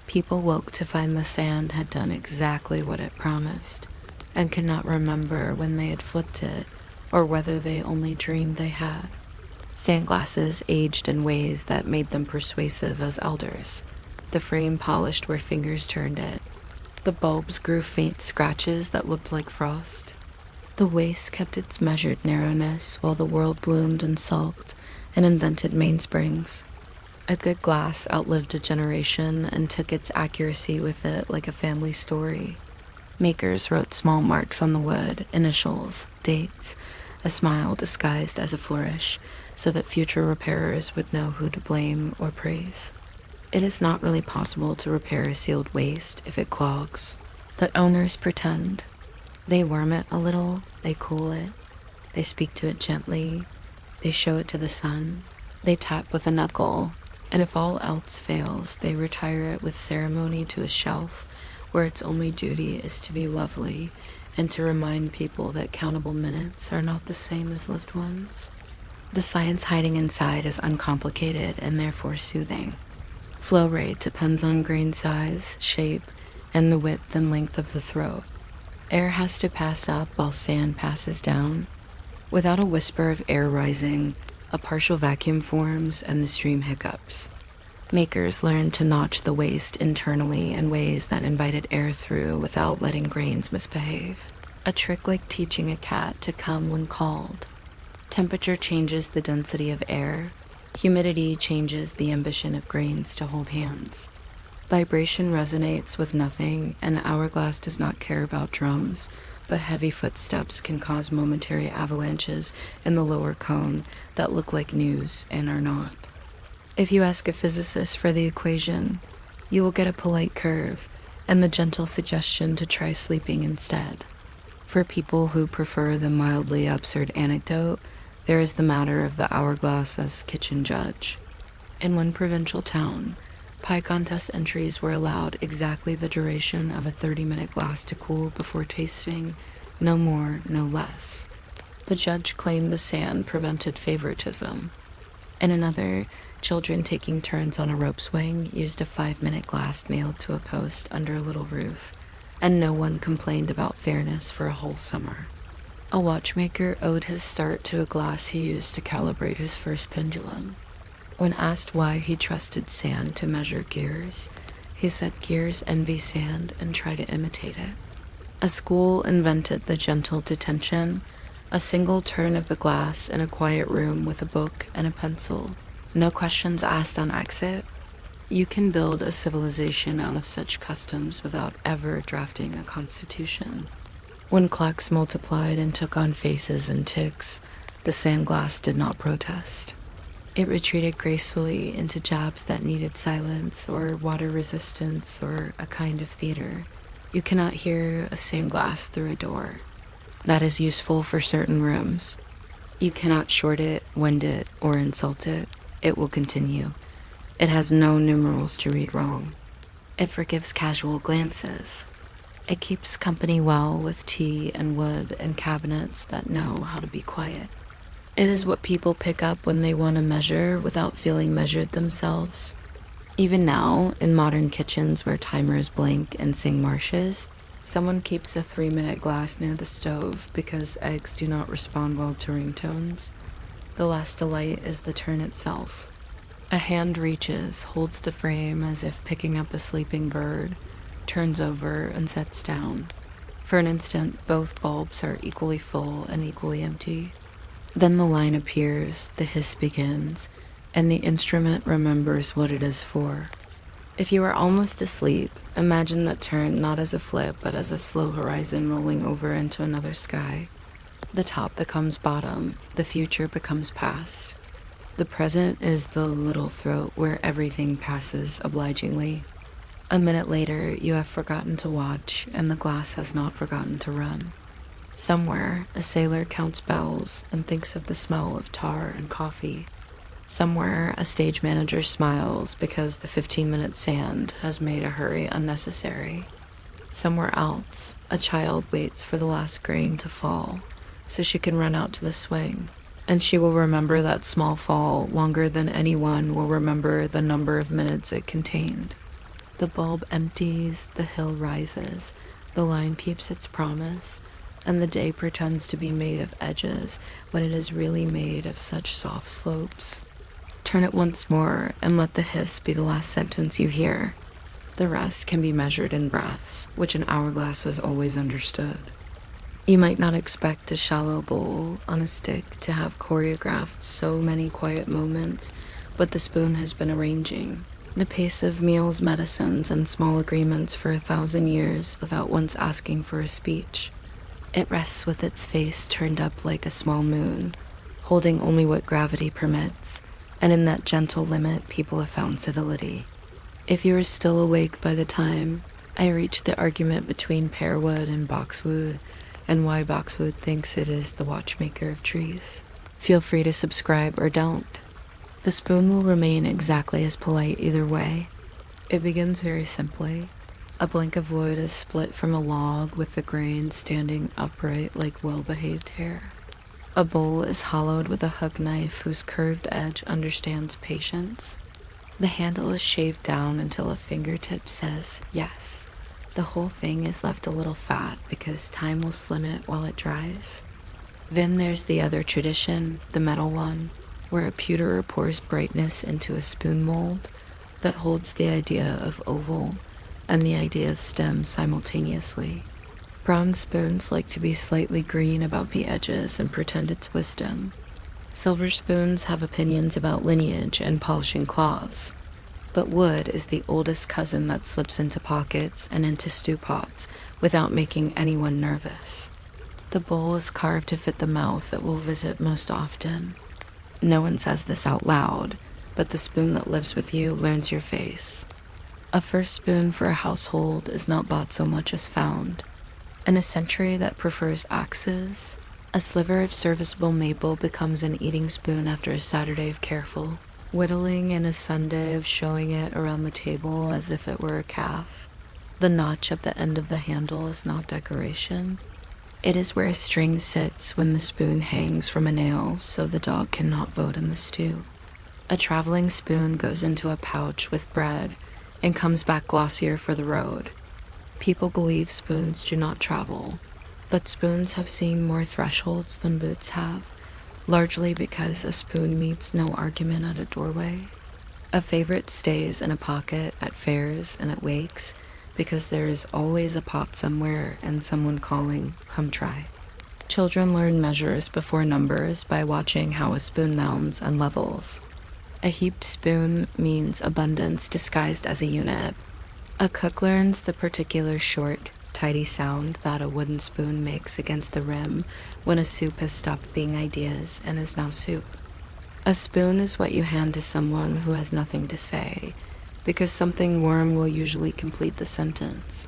People woke to find the sand had done exactly what it promised, and could not remember when they had flipped it, or whether they only dreamed they had. Sandglasses aged in ways that made them persuasive as elders. The frame polished where fingers turned it. The bulbs grew faint scratches that looked like frost. The waist kept its measured narrowness while the world bloomed and sulked and invented mainsprings. A good glass outlived a generation and took its accuracy with it like a family story. Makers wrote small marks on the wood, initials, dates, a smile disguised as a flourish, so that future repairers would know who to blame or praise. It is not really possible to repair a sealed waist if it clogs. The owners pretend. They worm it a little, they cool it, they speak to it gently, they show it to the sun, they tap with a knuckle, and if all else fails, they retire it with ceremony to a shelf where its only duty is to be lovely and to remind people that countable minutes are not the same as lived ones. The science hiding inside is uncomplicated and therefore soothing. Flow rate depends on grain size, shape, and the width and length of the throat. Air has to pass up while sand passes down. Without a whisper of air rising, a partial vacuum forms and the stream hiccups. Makers learned to notch the waist internally in ways that invited air through without letting grains misbehave. A trick like teaching a cat to come when called. Temperature changes the density of air. Humidity changes the ambition of grains to hold hands. Vibration resonates with nothing, and hourglass does not care about drums, but heavy footsteps can cause momentary avalanches in the lower cone that look like news and are not. If you ask a physicist for the equation, you will get a polite curve and the gentle suggestion to try sleeping instead. For people who prefer the mildly absurd anecdote, there is the matter of the hourglass as kitchen judge. In one provincial town, pie contest entries were allowed exactly the duration of a 30-minute glass to cool before tasting, no more, no less. The judge claimed the sand prevented favoritism. In another, children taking turns on a rope swing used a 5-minute glass nailed to a post under a little roof, and no one complained about fairness for a whole summer. A watchmaker owed his start to a glass he used to calibrate his first pendulum. When asked why he trusted sand to measure gears, he said gears envy sand and try to imitate it. A school invented the gentle detention, a single turn of the glass in a quiet room with a book and a pencil. No questions asked on exit. You can build a civilization out of such customs without ever drafting a constitution. When clocks multiplied and took on faces and ticks, the sandglass did not protest. It retreated gracefully into jobs that needed silence or water resistance or a kind of theater. You cannot hear a sandglass through a door. That is useful for certain rooms. You cannot short it, wind it, or insult it. It will continue. It has no numerals to read wrong. It forgives casual glances. It keeps company well with tea and wood and cabinets that know how to be quiet. It is what people pick up when they want to measure without feeling measured themselves. Even now, in modern kitchens where timers blink and sing marshes, someone keeps a 3-minute glass near the stove because eggs do not respond well to ringtones. The last delight is the turn itself. A hand reaches, holds the frame as if picking up a sleeping bird, turns over and sets down. For an instant, both bulbs are equally full and equally empty. Then the line appears, the hiss begins, and the instrument remembers what it is for. If you are almost asleep, imagine that turn not as a flip, but as a slow horizon rolling over into another sky. The top becomes bottom, the future becomes past. The present is the little throat where everything passes obligingly. A minute later, you have forgotten to watch, and the glass has not forgotten to run. Somewhere, a sailor counts bells and thinks of the smell of tar and coffee. Somewhere, a stage manager smiles because the 15-minute sand has made a hurry unnecessary. Somewhere else, a child waits for the last grain to fall so she can run out to the swing, and she will remember that small fall longer than anyone will remember the number of minutes it contained. The bulb empties, the hill rises, the line keeps its promise, and the day pretends to be made of edges when it is really made of such soft slopes. Turn it once more and let the hiss be the last sentence you hear. The rest can be measured in breaths, which an hourglass has always understood. You might not expect a shallow bowl on a stick to have choreographed so many quiet moments, but the spoon has been arranging the pace of meals, medicines, and small agreements for 1,000 years without once asking for a speech. It rests with its face turned up like a small moon, holding only what gravity permits, and in that gentle limit people have found civility. If you are still awake by the time I reach the argument between pearwood and boxwood, and why boxwood thinks it is the watchmaker of trees, feel free to subscribe or don't. The spoon will remain exactly as polite either way. It begins very simply. A plank of wood is split from a log with the grain standing upright like well-behaved hair. A bowl is hollowed with a hook knife whose curved edge understands patience. The handle is shaved down until a fingertip says yes. The whole thing is left a little fat because time will slim it while it dries. Then there's the other tradition, the metal one, where a pewterer pours brightness into a spoon mold that holds the idea of oval and the idea of stem simultaneously. Brown spoons like to be slightly green about the edges and pretend it's wisdom. Silver spoons have opinions about lineage and polishing claws. But wood is the oldest cousin that slips into pockets and into stew pots without making anyone nervous. The bowl is carved to fit the mouth it will visit most often. No one says this out loud, but the spoon that lives with you learns your face. A first spoon for a household is not bought so much as found. In a century that prefers axes, a sliver of serviceable maple becomes an eating spoon after a Saturday of careful whittling and a Sunday of showing it around the table as if it were a calf. The notch at the end of the handle is not decoration. It is where a string sits when the spoon hangs from a nail so the dog cannot vote in the stew. A traveling spoon goes into a pouch with bread and comes back glossier for the road. People believe spoons do not travel, but spoons have seen more thresholds than boots have, largely because a spoon meets no argument at a doorway. A favorite stays in a pocket at fairs and at wakes because there is always a pot somewhere and someone calling, "Come try." Children learn measures before numbers by watching how a spoon mounds and levels. A heaped spoon means abundance disguised as a unit. A cook learns the particular short, tidy sound that a wooden spoon makes against the rim when a soup has stopped being ideas and is now soup. A spoon is what you hand to someone who has nothing to say, because something warm will usually complete the sentence.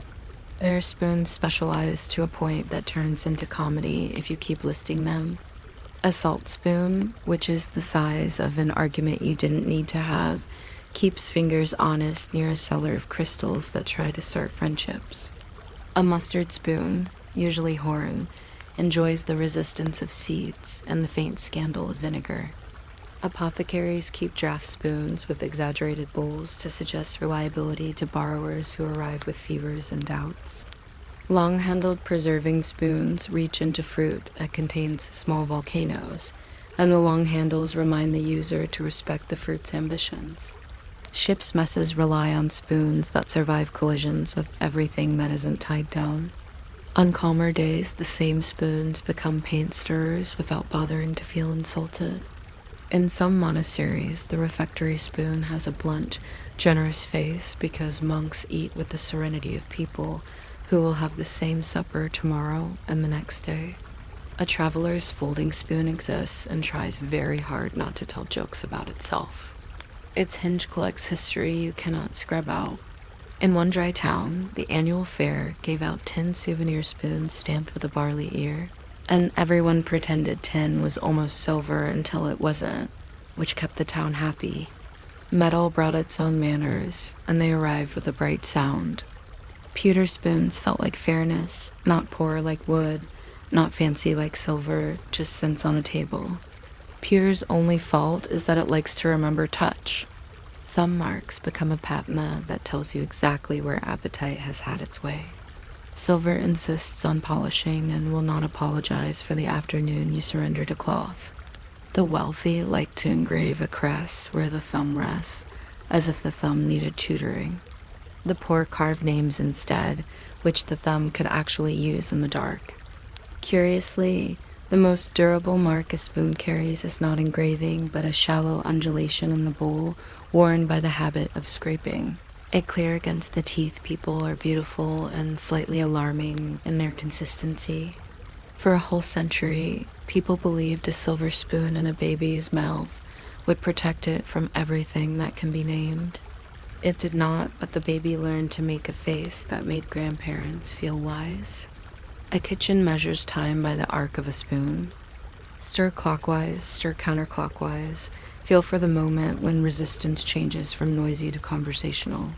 There are spoons specialized to a point that turns into comedy if you keep listing them. A salt spoon, which is the size of an argument you didn't need to have, keeps fingers honest near a cellar of crystals that try to start friendships. A mustard spoon, usually horn, enjoys the resistance of seeds and the faint scandal of vinegar. Apothecaries keep draft spoons with exaggerated bowls to suggest reliability to borrowers who arrive with fevers and doubts. Long-handled preserving spoons reach into fruit that contains small volcanoes, and the long handles remind the user to respect the fruit's ambitions. Ship's messes rely on spoons that survive collisions with everything that isn't tied down. On calmer days, the same spoons become paint stirrers without bothering to feel insulted. In some monasteries, the refectory spoon has a blunt, generous face because monks eat with the serenity of people who will have the same supper tomorrow and the next day. A traveler's folding spoon exists and tries very hard not to tell jokes about itself. Its hinge collects history you cannot scrub out. In one dry town, the annual fair gave out 10 souvenir spoons stamped with a barley ear, and everyone pretended tin was almost silver until it wasn't, which kept the town happy. Metal brought its own manners, and they arrived with a bright sound. Pewter spoons felt like fairness, not poor like wood, not fancy like silver, just cents on a table. Pewter's only fault is that it likes to remember touch. Thumb marks become a patma that tells you exactly where appetite has had its way. Silver insists on polishing and will not apologize for the afternoon you surrender to cloth. The wealthy like to engrave a crest where the thumb rests, as if the thumb needed tutoring. The poor carve names instead, which the thumb could actually use in the dark. Curiously, the most durable mark a spoon carries is not engraving, but a shallow undulation in the bowl worn by the habit of scraping. It clear against the teeth people are beautiful and slightly alarming in their consistency. For a whole century, people believed a silver spoon in a baby's mouth would protect it from everything that can be named. It did not, but the baby learned to make a face that made grandparents feel wise. A kitchen measures time by the arc of a spoon. Stir clockwise, stir counterclockwise. Feel for the moment when resistance changes from noisy to conversational.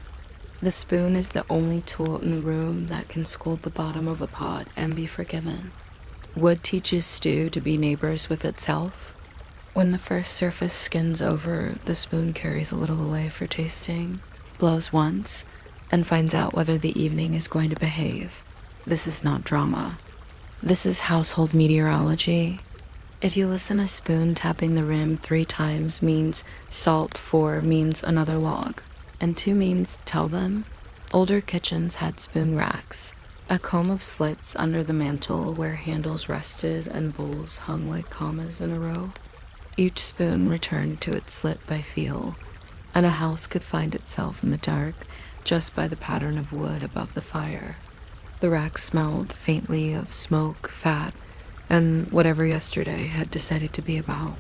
The spoon is the only tool in the room that can scold the bottom of a pot and be forgiven. Wood teaches stew to be neighbors with itself. When the first surface skins over, the spoon carries a little away for tasting, blows once, and finds out whether the evening is going to behave. This is not drama. This is household meteorology. If you listen, a spoon tapping the rim 3 times means salt, 4 means another log, and 2 means tell them. Older kitchens had spoon racks, a comb of slits under the mantel where handles rested and bowls hung like commas in a row. Each spoon returned to its slit by feel, and a house could find itself in the dark just by the pattern of wood above the fire. The rack smelled faintly of smoke, fat, and whatever yesterday had decided to be about.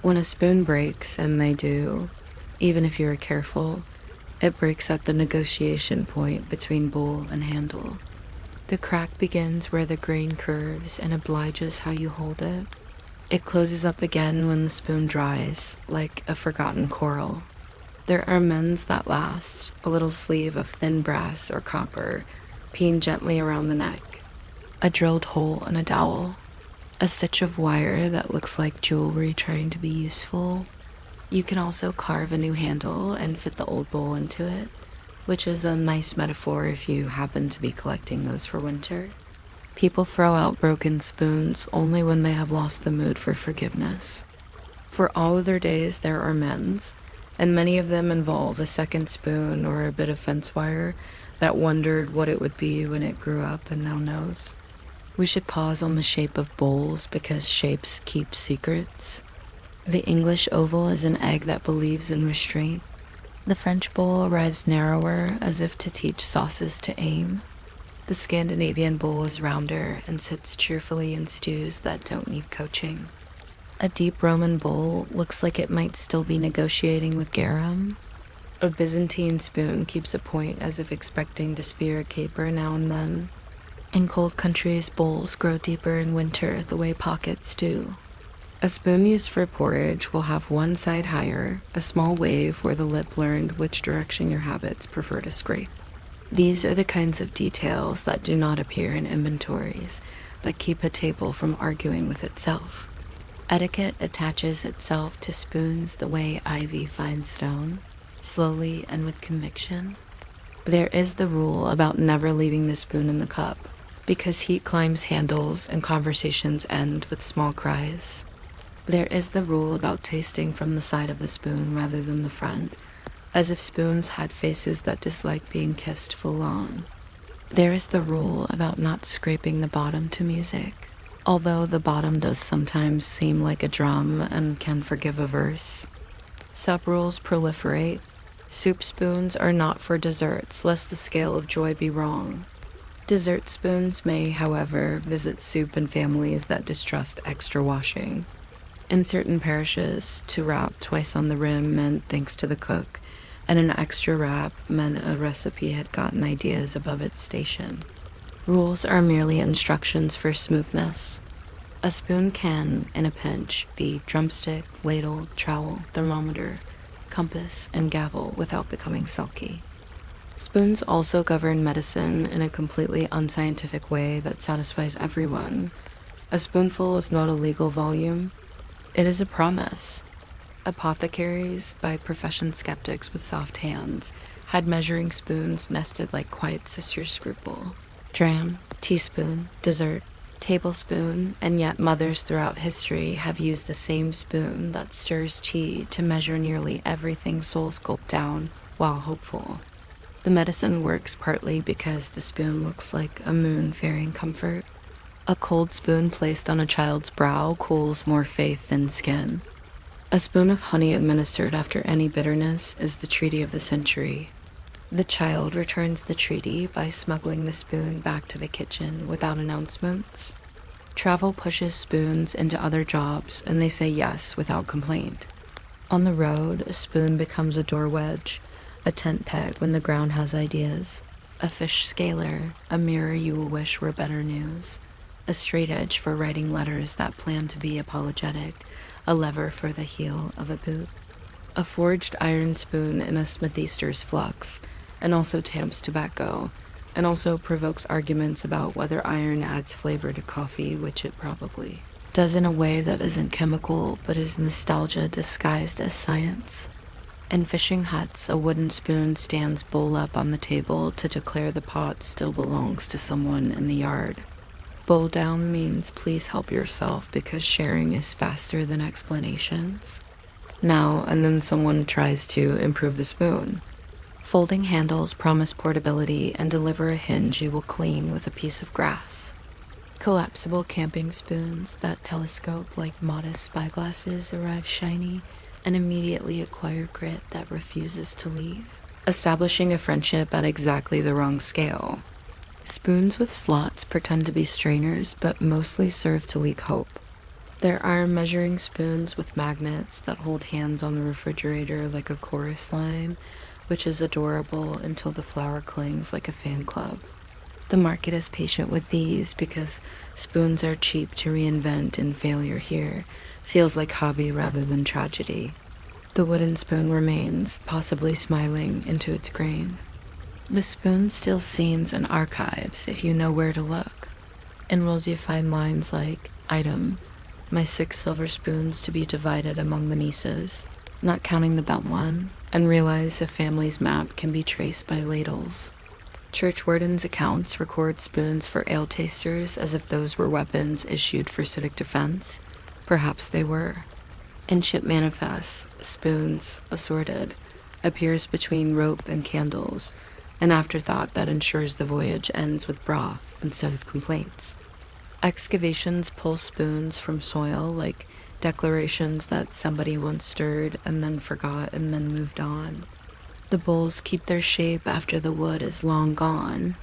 When a spoon breaks, and they do, even if you're careful, it breaks at the negotiation point between bowl and handle. The crack begins where the grain curves and obliges how you hold it. It closes up again when the spoon dries, like a forgotten coral. There are mends that last, a little sleeve of thin brass or copper, pinned gently around the neck, a drilled hole in a dowel, a stitch of wire that looks like jewelry trying to be useful. You can also carve a new handle and fit the old bowl into it, which is a nice metaphor if you happen to be collecting those for winter. People throw out broken spoons only when they have lost the mood for forgiveness. For all of their days, there are mends, and many of them involve a second spoon or a bit of fence wire that wondered what it would be when it grew up and now knows. We should pause on the shape of bowls because shapes keep secrets. The English oval is an egg that believes in restraint. The French bowl arrives narrower as if to teach sauces to aim. The Scandinavian bowl is rounder and sits cheerfully in stews that don't need coaching. A deep Roman bowl looks like it might still be negotiating with garum. A Byzantine spoon keeps a point as if expecting to spear a caper now and then. In cold countries, bowls grow deeper in winter the way pockets do. A spoon used for porridge will have one side higher, a small wave where the lip learned which direction your habits prefer to scrape. These are the kinds of details that do not appear in inventories, but keep a table from arguing with itself. Etiquette attaches itself to spoons the way ivy finds stone, slowly and with conviction. There is the rule about never leaving the spoon in the cup, because heat climbs handles and conversations end with small cries. There is the rule about tasting from the side of the spoon rather than the front, as if spoons had faces that dislike being kissed full on. There is the rule about not scraping the bottom to music, although the bottom does sometimes seem like a drum and can forgive a verse. Sub-rules proliferate. Soup spoons are not for desserts, lest the scale of joy be wrong. Dessert spoons may, however, visit soup and families that distrust extra washing. In certain parishes, to rap twice on the rim meant thanks to the cook, and an extra rap meant a recipe had gotten ideas above its station. Rules are merely instructions for smoothness. A spoon can, in a pinch, be drumstick, ladle, trowel, thermometer, compass, and gavel without becoming sulky. Spoons also govern medicine in a completely unscientific way that satisfies everyone. A spoonful is not a legal volume. It is a promise. Apothecaries, by profession skeptics with soft hands, had measuring spoons nested like quiet sister's scruple. Dram, teaspoon, dessert, tablespoon, and yet mothers throughout history have used the same spoon that stirs tea to measure nearly everything souls gulp down while hopeful. The medicine works partly because the spoon looks like a moon ferrying comfort. A cold spoon placed on a child's brow cools more faith than skin. A spoon of honey administered after any bitterness is the treaty of the century. The child returns the treaty by smuggling the spoon back to the kitchen without announcements. Travel pushes spoons into other jobs, and they say yes without complaint. On the road, a spoon becomes a door wedge, a tent peg when the ground has ideas, a fish scaler, a mirror you will wish were better news, a straight edge for writing letters that plan to be apologetic, a lever for the heel of a boot, a forged iron spoon in a smithiester's flux, and also tamps tobacco, and also provokes arguments about whether iron adds flavor to coffee, which it probably does in a way that isn't chemical, but is nostalgia disguised as science. In fishing huts, a wooden spoon stands bowl up on the table to declare the pot still belongs to someone in the yard. Bowl down means please help yourself because sharing is faster than explanations. Now and then someone tries to improve the spoon. Folding handles promise portability and deliver a hinge you will clean with a piece of grass. Collapsible camping spoons that telescope like modest spyglasses arrive shiny and immediately acquire grit that refuses to leave, establishing a friendship at exactly the wrong scale. Spoons with slots pretend to be strainers, but mostly serve to leak hope. There are measuring spoons with magnets that hold hands on the refrigerator like a chorus line, which is adorable until the flower clings like a fan club. The market is patient with these because spoons are cheap to reinvent, and failure here feels like hobby rather than tragedy. The wooden spoon remains, possibly smiling into its grain. The spoon steals scenes and archives if you know where to look. In rules you find lines like, item, my 6 silver spoons to be divided among the nieces, not counting the bent one, and realize a family's map can be traced by ladles. Church wardens' accounts record spoons for ale tasters as if those were weapons issued for civic defense. Perhaps they were. In ship manifests, spoons, assorted, appears between rope and candles, an afterthought that ensures the voyage ends with broth instead of complaints. Excavations pull spoons from soil like declarations that somebody once stirred and then forgot and then moved on. The bowls keep their shape after the wood is long gone,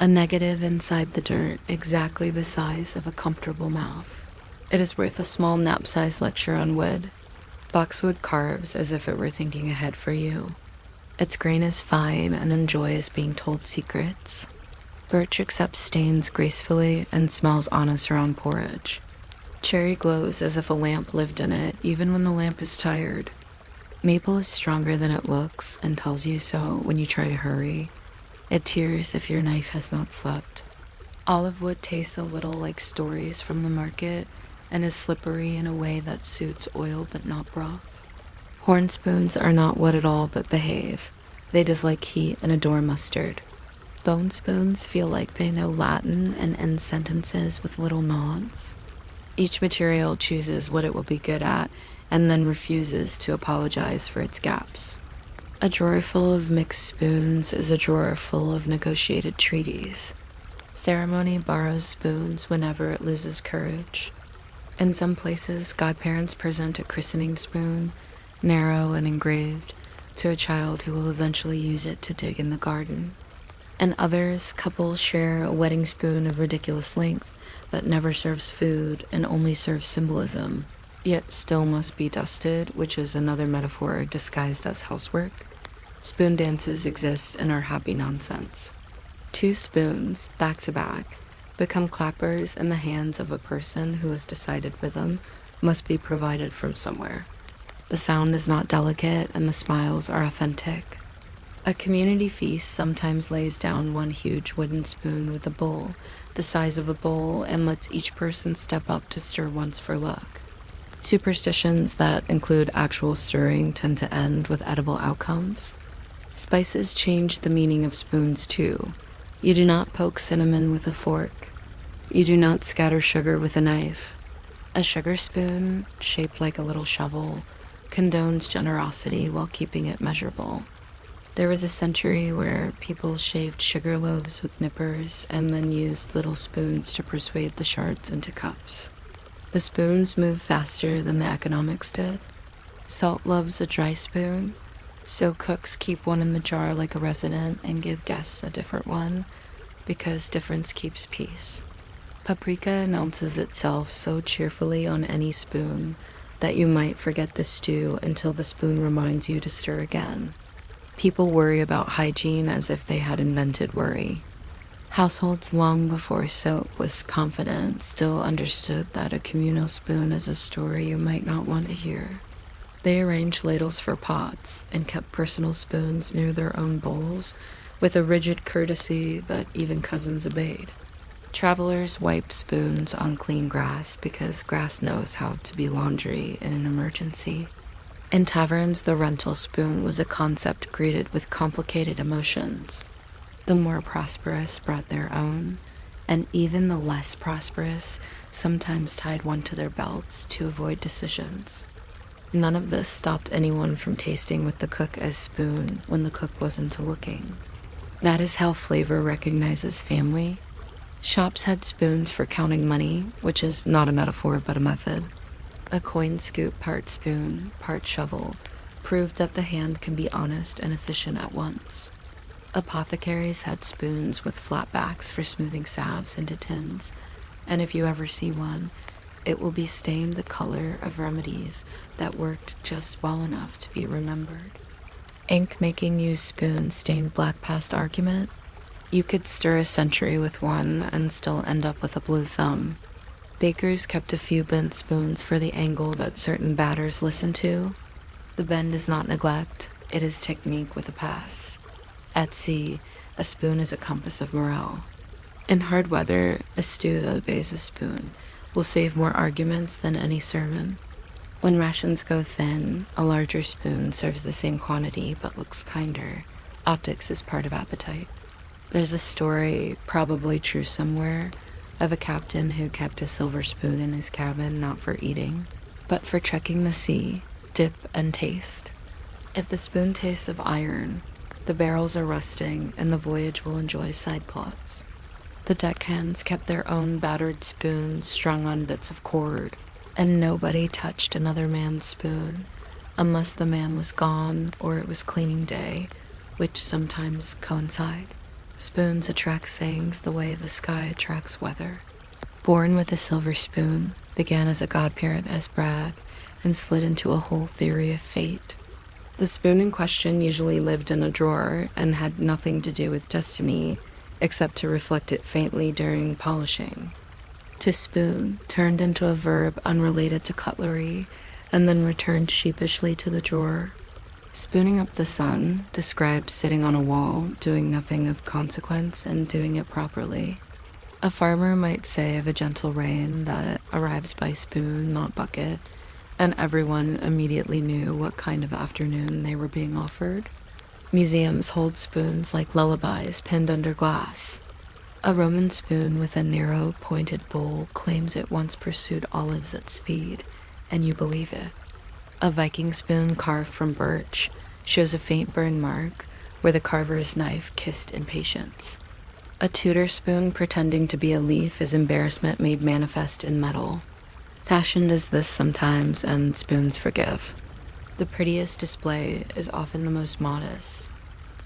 a negative inside the dirt exactly the size of a comfortable mouth. It is worth a small nap-sized lecture on wood. Boxwood carves as if it were thinking ahead for you. Its grain is fine and enjoys being told secrets. Birch accepts stains gracefully and smells honest around porridge. Cherry glows as if a lamp lived in it, even when the lamp is tired. Maple is stronger than it looks and tells you so when you try to hurry. It tears if your knife has not slept. Olive wood tastes a little like stories from the market and is slippery in a way that suits oil but not broth. Horn spoons are not wood at all but behave. They dislike heat and adore mustard. Bone spoons feel like they know Latin and end sentences with little nods. Each material chooses what it will be good at and then refuses to apologize for its gaps. A drawer full of mixed spoons is a drawer full of negotiated treaties. Ceremony borrows spoons whenever it loses courage. In some places, godparents present a christening spoon, narrow and engraved, to a child who will eventually use it to dig in the garden. In others, couples share a wedding spoon of ridiculous length that never serves food and only serves symbolism, yet still must be dusted, which is another metaphor disguised as housework. Spoon dances exist and are happy nonsense. Two spoons, back to back, become clappers in the hands of a person who has decided rhythm must be provided from somewhere. The sound is not delicate and the smiles are authentic. A community feast sometimes lays down one huge wooden spoon with a bowl the size of a bowl and lets each person step up to stir once for luck. Superstitions that include actual stirring tend to end with edible outcomes. Spices change the meaning of spoons too. You do not poke cinnamon with a fork. You do not scatter sugar with a knife. A sugar spoon, shaped like a little shovel, condones generosity while keeping it measurable. There was a century where people shaved sugar loaves with nippers and then used little spoons to persuade the shards into cups. The spoons moved faster than the economics did. Salt loves a dry spoon, so cooks keep one in the jar like a resident and give guests a different one, because difference keeps peace. Paprika announces itself so cheerfully on any spoon that you might forget the stew until the spoon reminds you to stir again. People worry about hygiene as if they had invented worry. Households long before soap was confident still understood that a communal spoon is a story you might not want to hear. They arranged ladles for pots and kept personal spoons near their own bowls with a rigid courtesy that even cousins obeyed. Travelers wiped spoons on clean grass because grass knows how to be laundry in an emergency. In taverns, the rental spoon was a concept greeted with complicated emotions. The more prosperous brought their own, and even the less prosperous sometimes tied one to their belts to avoid decisions. None of this stopped anyone from tasting with the cook as spoon when the cook wasn't looking. That is how flavor recognizes family. Shops had spoons for counting money, which is not a metaphor but a method. A coin scoop, part spoon, part shovel, proved that the hand can be honest and efficient at once. Apothecaries had spoons with flat backs for smoothing salves into tins, and if you ever see one, it will be stained the color of remedies that worked just well enough to be remembered. Ink-making used spoons stained black past argument. You could stir a century with one and still end up with a blue thumb. Bakers kept a few bent spoons for the angle that certain batters listened to. The bend is not neglect, it is technique with a past. At sea, a spoon is a compass of morale. In hard weather, a stew that obeys a spoon will save more arguments than any sermon. When rations go thin, a larger spoon serves the same quantity but looks kinder. Optics is part of appetite. There's a story, probably true somewhere, of a captain who kept a silver spoon in his cabin not for eating, but for checking the sea, dip, and taste. If the spoon tastes of iron, the barrels are rusting and the voyage will enjoy side plots. The deckhands kept their own battered spoons strung on bits of cord, and nobody touched another man's spoon, unless the man was gone or it was cleaning day, which sometimes coincide. Spoons attract sayings the way the sky attracts weather. Born with a silver spoon, began as a godparent as brag, and slid into a whole theory of fate. The spoon in question usually lived in a drawer and had nothing to do with destiny, except to reflect it faintly during polishing. To spoon turned into a verb unrelated to cutlery, and then returned sheepishly to the drawer. Spooning up the sun describes sitting on a wall, doing nothing of consequence, and doing it properly. A farmer might say of a gentle rain that it arrives by spoon, not bucket, and everyone immediately knew what kind of afternoon they were being offered. Museums hold spoons like lullabies pinned under glass. A Roman spoon with a narrow, pointed bowl claims it once pursued olives at speed, and you believe it. A Viking spoon carved from birch shows a faint burn mark where the carver's knife kissed impatience. A Tudor spoon pretending to be a leaf is embarrassment made manifest in metal. Fashion does this sometimes, and spoons forgive. The prettiest display is often the most modest.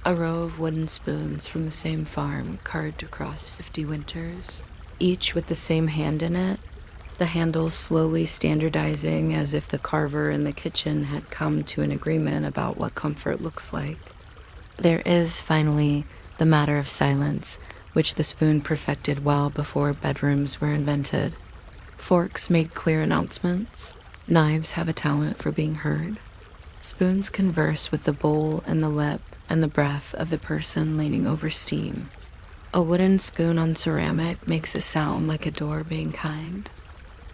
A row of wooden spoons from the same farm carved across 50 winters, each with the same hand in it, the handles slowly standardizing as if the carver in the kitchen had come to an agreement about what comfort looks like. There is, finally, the matter of silence, which the spoon perfected well before bedrooms were invented. Forks make clear announcements. Knives have a talent for being heard. Spoons converse with the bowl and the lip and the breath of the person leaning over steam. A wooden spoon on ceramic makes a sound like a door being kind.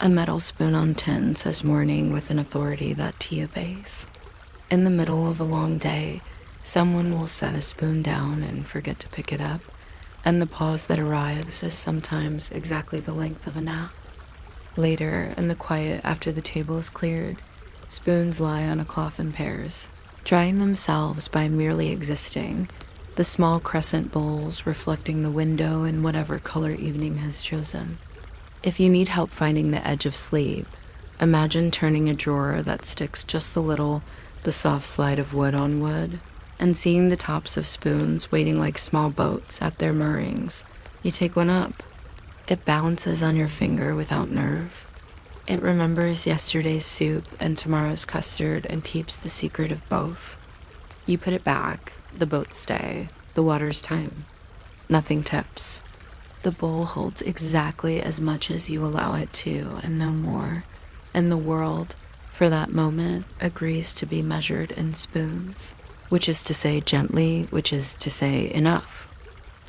A metal spoon on tin says morning with an authority that tea obeys. In the middle of a long day, someone will set a spoon down and forget to pick it up, and the pause that arrives is sometimes exactly the length of a nap. Later, in the quiet after the table is cleared, spoons lie on a cloth in pairs, drying themselves by merely existing, the small crescent bowls reflecting the window in whatever color evening has chosen. If you need help finding the edge of sleep, imagine turning a drawer that sticks just a little, the soft slide of wood on wood, and seeing the tops of spoons waiting like small boats at their moorings. You take one up. It balances on your finger without nerve. It remembers yesterday's soup and tomorrow's custard and keeps the secret of both. You put it back, the boats stay, the water's time. Nothing tips. The bowl holds exactly as much as you allow it to, and no more. And the world, for that moment, agrees to be measured in spoons, which is to say gently, which is to say enough.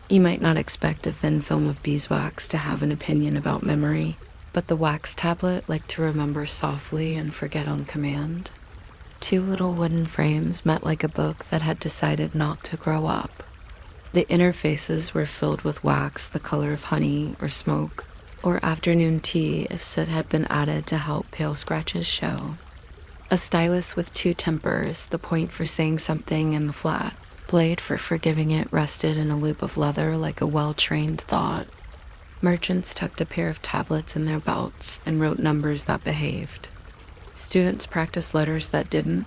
You might not expect a thin film of beeswax to have an opinion about memory, but the wax tablet liked to remember softly and forget on command. Two little wooden frames met like a book that had decided not to grow up. The interfaces were filled with wax the color of honey or smoke, or afternoon tea if soot had been added to help pale scratches show. A stylus with two tempers, the point for saying something and the flat blade for forgiving it, rested in a loop of leather like a well-trained thought. Merchants tucked a pair of tablets in their belts and wrote numbers that behaved. Students practiced letters that didn't.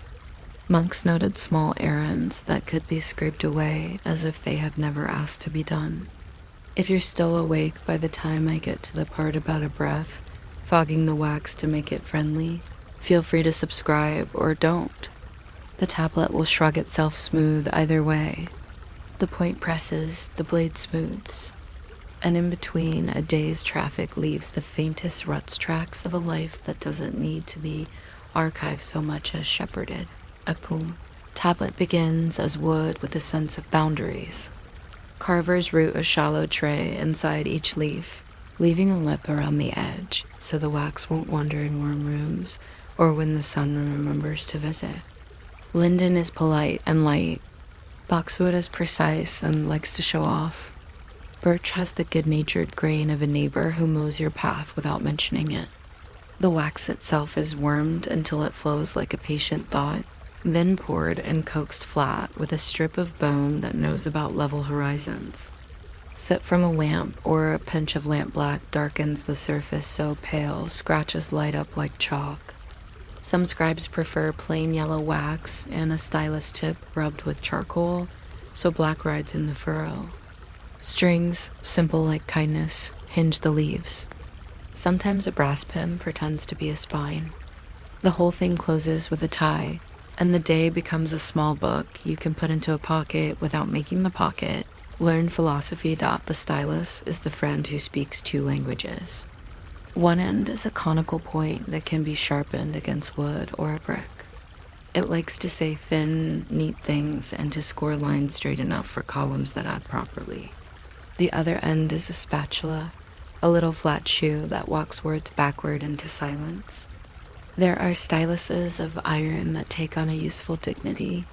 Monks noted small errands that could be scraped away as if they had never asked to be done. If you're still awake by the time I get to the part about a breath, fogging the wax to make it friendly, feel free to subscribe or don't. The tablet will shrug itself smooth either way. The point presses, the blade smooths. And in between, a day's traffic leaves the faintest ruts tracks of a life that doesn't need to be archived so much as shepherded. A cool tablet begins as wood with a sense of boundaries. Carvers root a shallow tray inside each leaf, leaving a lip around the edge so the wax won't wander in warm rooms or when the sun remembers to visit. Linden is polite and light. Boxwood is precise and likes to show off. Birch has the good-natured grain of a neighbor who mows your path without mentioning it. The wax itself is wormed until it flows like a patient thought, then poured and coaxed flat with a strip of bone that knows about level horizons. Soot from a lamp or a pinch of lampblack darkens the surface so pale scratches light up like chalk. Some scribes prefer plain yellow wax and a stylus tip rubbed with charcoal, so black rides in the furrow. Strings, simple like kindness, hinge the leaves. Sometimes a brass pin pretends to be a spine. The whole thing closes with a tie, and the day becomes a small book you can put into a pocket without making the pocket. Learn philosophy. The stylus is the friend who speaks two languages. One end is a conical point that can be sharpened against wood or a brick. It likes to say thin, neat things and to score lines straight enough for columns that add properly. The other end is a spatula, a little flat shoe that walks words backward into silence. There are styluses of iron that take on a useful dignity,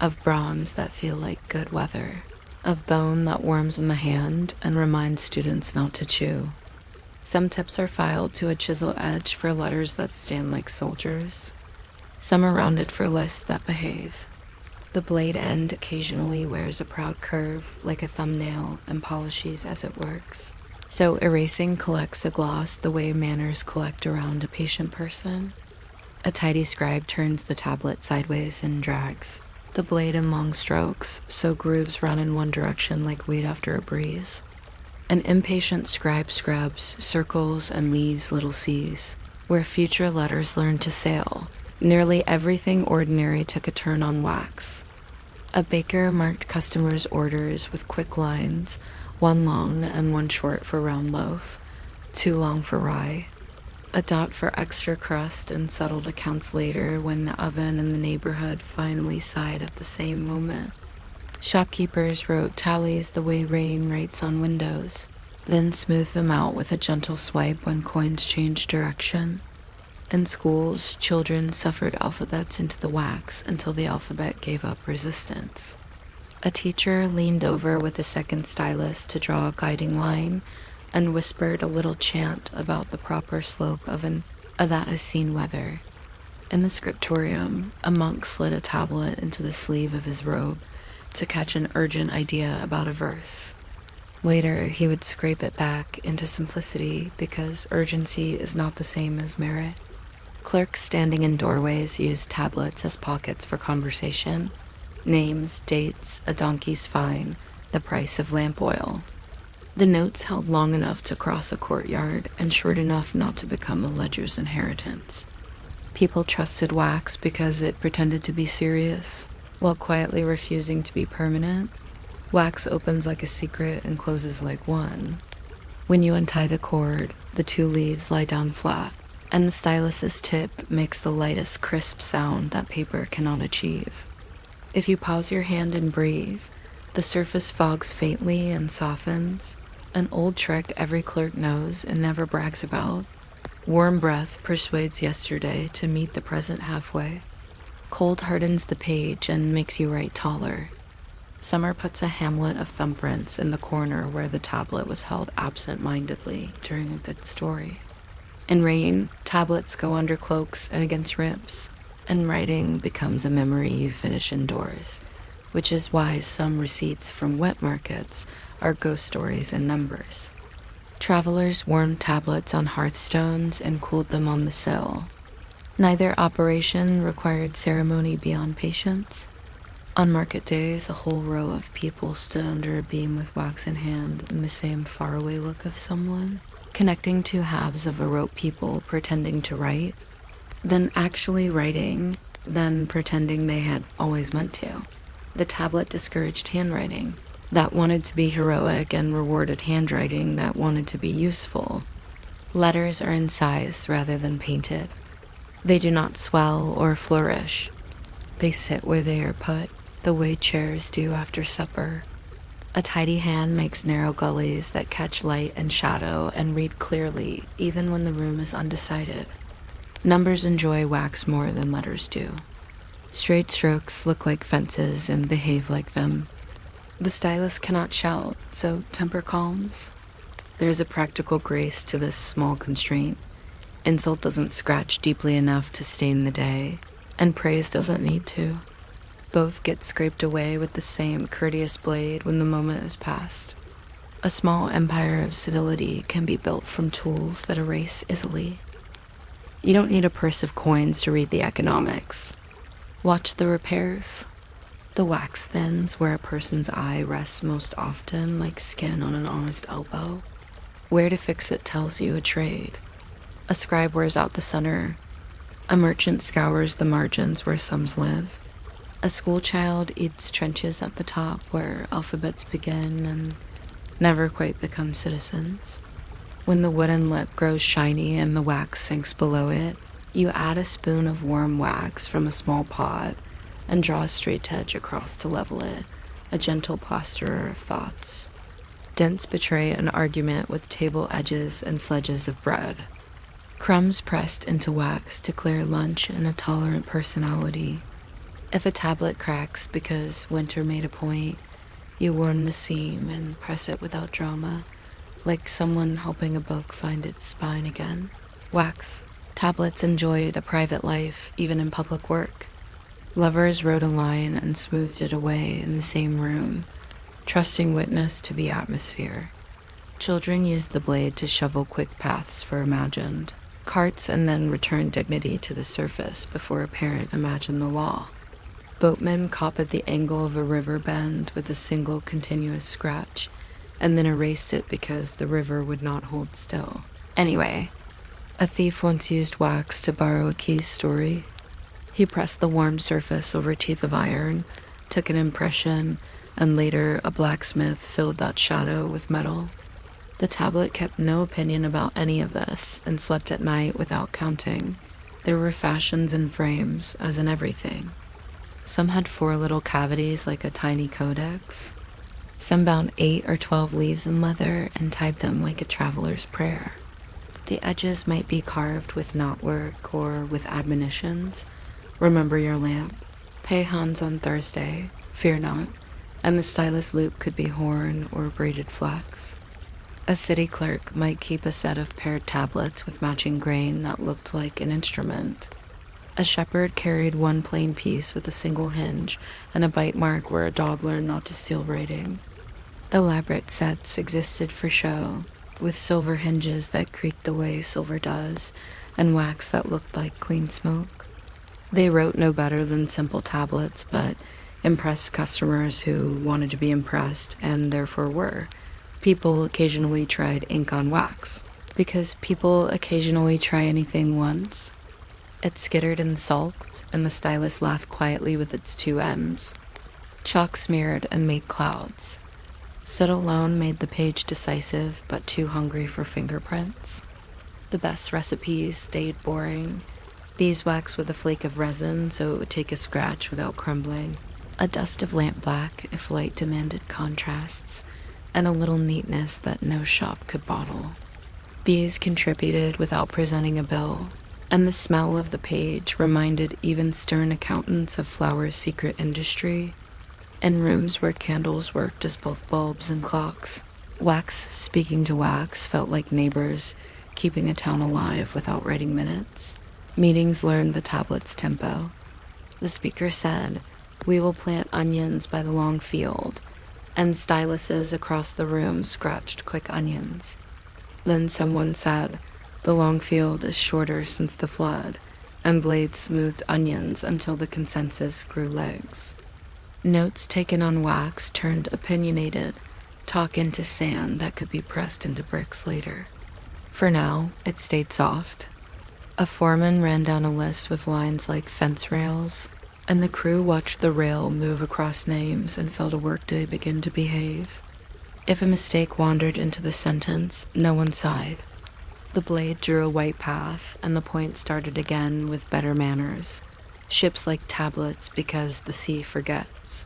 of bronze that feel like good weather, of bone that warms in the hand and reminds students not to chew. Some tips are filed to a chisel edge for letters that stand like soldiers. Some are rounded for lists that behave. The blade end occasionally wears a proud curve like a thumbnail and polishes as it works. So erasing collects a gloss the way manners collect around a patient person. A tidy scribe turns the tablet sideways and drags the blade in long strokes, so grooves run in one direction like weed after a breeze. An impatient scribe scrubs, circles, and leaves little C's, where future letters learn to sail. Nearly everything ordinary took a turn on wax. A baker marked customers' orders with quick lines, one long and one short for round loaf, too long for rye. A dot for extra crust and settled accounts later when the oven and the neighborhood finally sighed at the same moment. Shopkeepers wrote tallies the way rain writes on windows, then smoothed them out with a gentle swipe when coins changed direction. In schools, children suffered alphabets into the wax until the alphabet gave up resistance. A teacher leaned over with a second stylus to draw a guiding line and whispered a little chant about the proper slope of that is seen weather. In the scriptorium, a monk slid a tablet into the sleeve of his robe to catch an urgent idea about a verse. Later, he would scrape it back into simplicity because urgency is not the same as merit. Clerks standing in doorways used tablets as pockets for conversation. Names, dates, a donkey's fine, the price of lamp oil. The notes held long enough to cross a courtyard and short enough not to become a ledger's inheritance. People trusted wax because it pretended to be serious, while quietly refusing to be permanent. Wax opens like a secret and closes like one. When you untie the cord, the two leaves lie down flat, and the stylus's tip makes the lightest crisp sound that paper cannot achieve. If you pause your hand and breathe, the surface fogs faintly and softens, an old trick every clerk knows and never brags about. Warm breath persuades yesterday to meet the present halfway. Cold hardens the page and makes you write taller. Summer puts a hamlet of thumbprints in the corner where the tablet was held absent-mindedly during a good story. In rain, tablets go under cloaks and against ribs, and writing becomes a memory you finish indoors, which is why some receipts from wet markets are ghost stories in numbers. Travelers warmed tablets on hearthstones and cooled them on the sill. Neither operation required ceremony beyond patience. On market days, a whole row of people stood under a beam with wax in hand in the same faraway look of someone, connecting two halves of a rope people pretending to write, then actually writing, then pretending they had always meant to. The tablet discouraged handwriting that wanted to be heroic and rewarded handwriting that wanted to be useful. Letters are incised rather than painted. They do not swell or flourish. They sit where they are put, the way chairs do after supper. A tidy hand makes narrow gullies that catch light and shadow and read clearly even when the room is undecided. Numbers enjoy wax more than letters do. Straight strokes look like fences and behave like them. The stylus cannot shout, so temper calms. There is a practical grace to this small constraint. Insult doesn't scratch deeply enough to stain the day, and praise doesn't need to. Both get scraped away with the same courteous blade when the moment is past. A small empire of civility can be built from tools that erase easily. You don't need a purse of coins to read the economics. Watch the repairs. The wax thins where a person's eye rests most often, like skin on an honest elbow. Where to fix it tells you a trade. A scribe wears out the center. A merchant scours the margins where sums live. A schoolchild eats trenches at the top where alphabets begin and never quite become citizens. When the wooden lip grows shiny and the wax sinks below it, you add a spoon of warm wax from a small pot and draw a straight edge across to level it, a gentle plasterer of thoughts. Dents betray an argument with table edges and sledges of bread. Crumbs pressed into wax declare lunch and a tolerant personality. If a tablet cracks because winter made a point, you warm the seam and press it without drama, like someone helping a book find its spine again. Wax. Tablets enjoyed a private life, even in public work. Lovers wrote a line and smoothed it away in the same room, trusting witness to be atmosphere. Children used the blade to shovel quick paths for imagined carts and then return dignity to the surface before a parent imagined the law. Boatmen copied the angle of a river bend with a single continuous scratch and then erased it because the river would not hold still. Anyway, a thief once used wax to borrow a key's story. He pressed the warm surface over teeth of iron, took an impression, and later a blacksmith filled that shadow with metal. The tablet kept no opinion about any of this and slept at night without counting. There were fashions and frames, as in everything. Some had 4 little cavities like a tiny codex. Some bound 8 or 12 leaves in leather and tied them like a traveler's prayer. The edges might be carved with knotwork or with admonitions. Remember your lamp. Pay Hans on Thursday. Fear not. And the stylus loop could be horn or braided flax. A city clerk might keep a set of paired tablets with matching grain that looked like an instrument. A shepherd carried one plain piece with a single hinge and a bite mark where a dog learned not to steal writing. Elaborate sets existed for show, with silver hinges that creaked the way silver does, and wax that looked like clean smoke. They wrote no better than simple tablets, but impressed customers who wanted to be impressed and therefore were. People occasionally tried ink on wax, because people occasionally try anything once. It skittered and sulked, and the stylus laughed quietly with its 2 M's. Chalk smeared and made clouds. Soot alone made the page decisive, but too hungry for fingerprints. The best recipes stayed boring. Beeswax with a flake of resin so it would take a scratch without crumbling. A dust of lamp black if light demanded contrasts, and a little neatness that no shop could bottle. Bees contributed without presenting a bill, and the smell of the page reminded even stern accountants of Flower's secret industry. In rooms where candles worked as both bulbs and clocks, wax speaking to wax felt like neighbors keeping a town alive without writing minutes. Meetings learned the tablet's tempo. The speaker said, "We will plant onions by the long field," and styluses across the room scratched quick onions. Then someone said, "The long field is shorter since the flood," and blades smoothed onions until the consensus grew legs. Notes taken on wax turned opinionated, talk into sand that could be pressed into bricks later. For now, it stayed soft. A foreman ran down a list with lines like fence rails, and the crew watched the rail move across names and felt a workday begin to behave. If a mistake wandered into the sentence, no one sighed. The blade drew a white path, and the point started again with better manners. Ships like tablets because the sea forgets.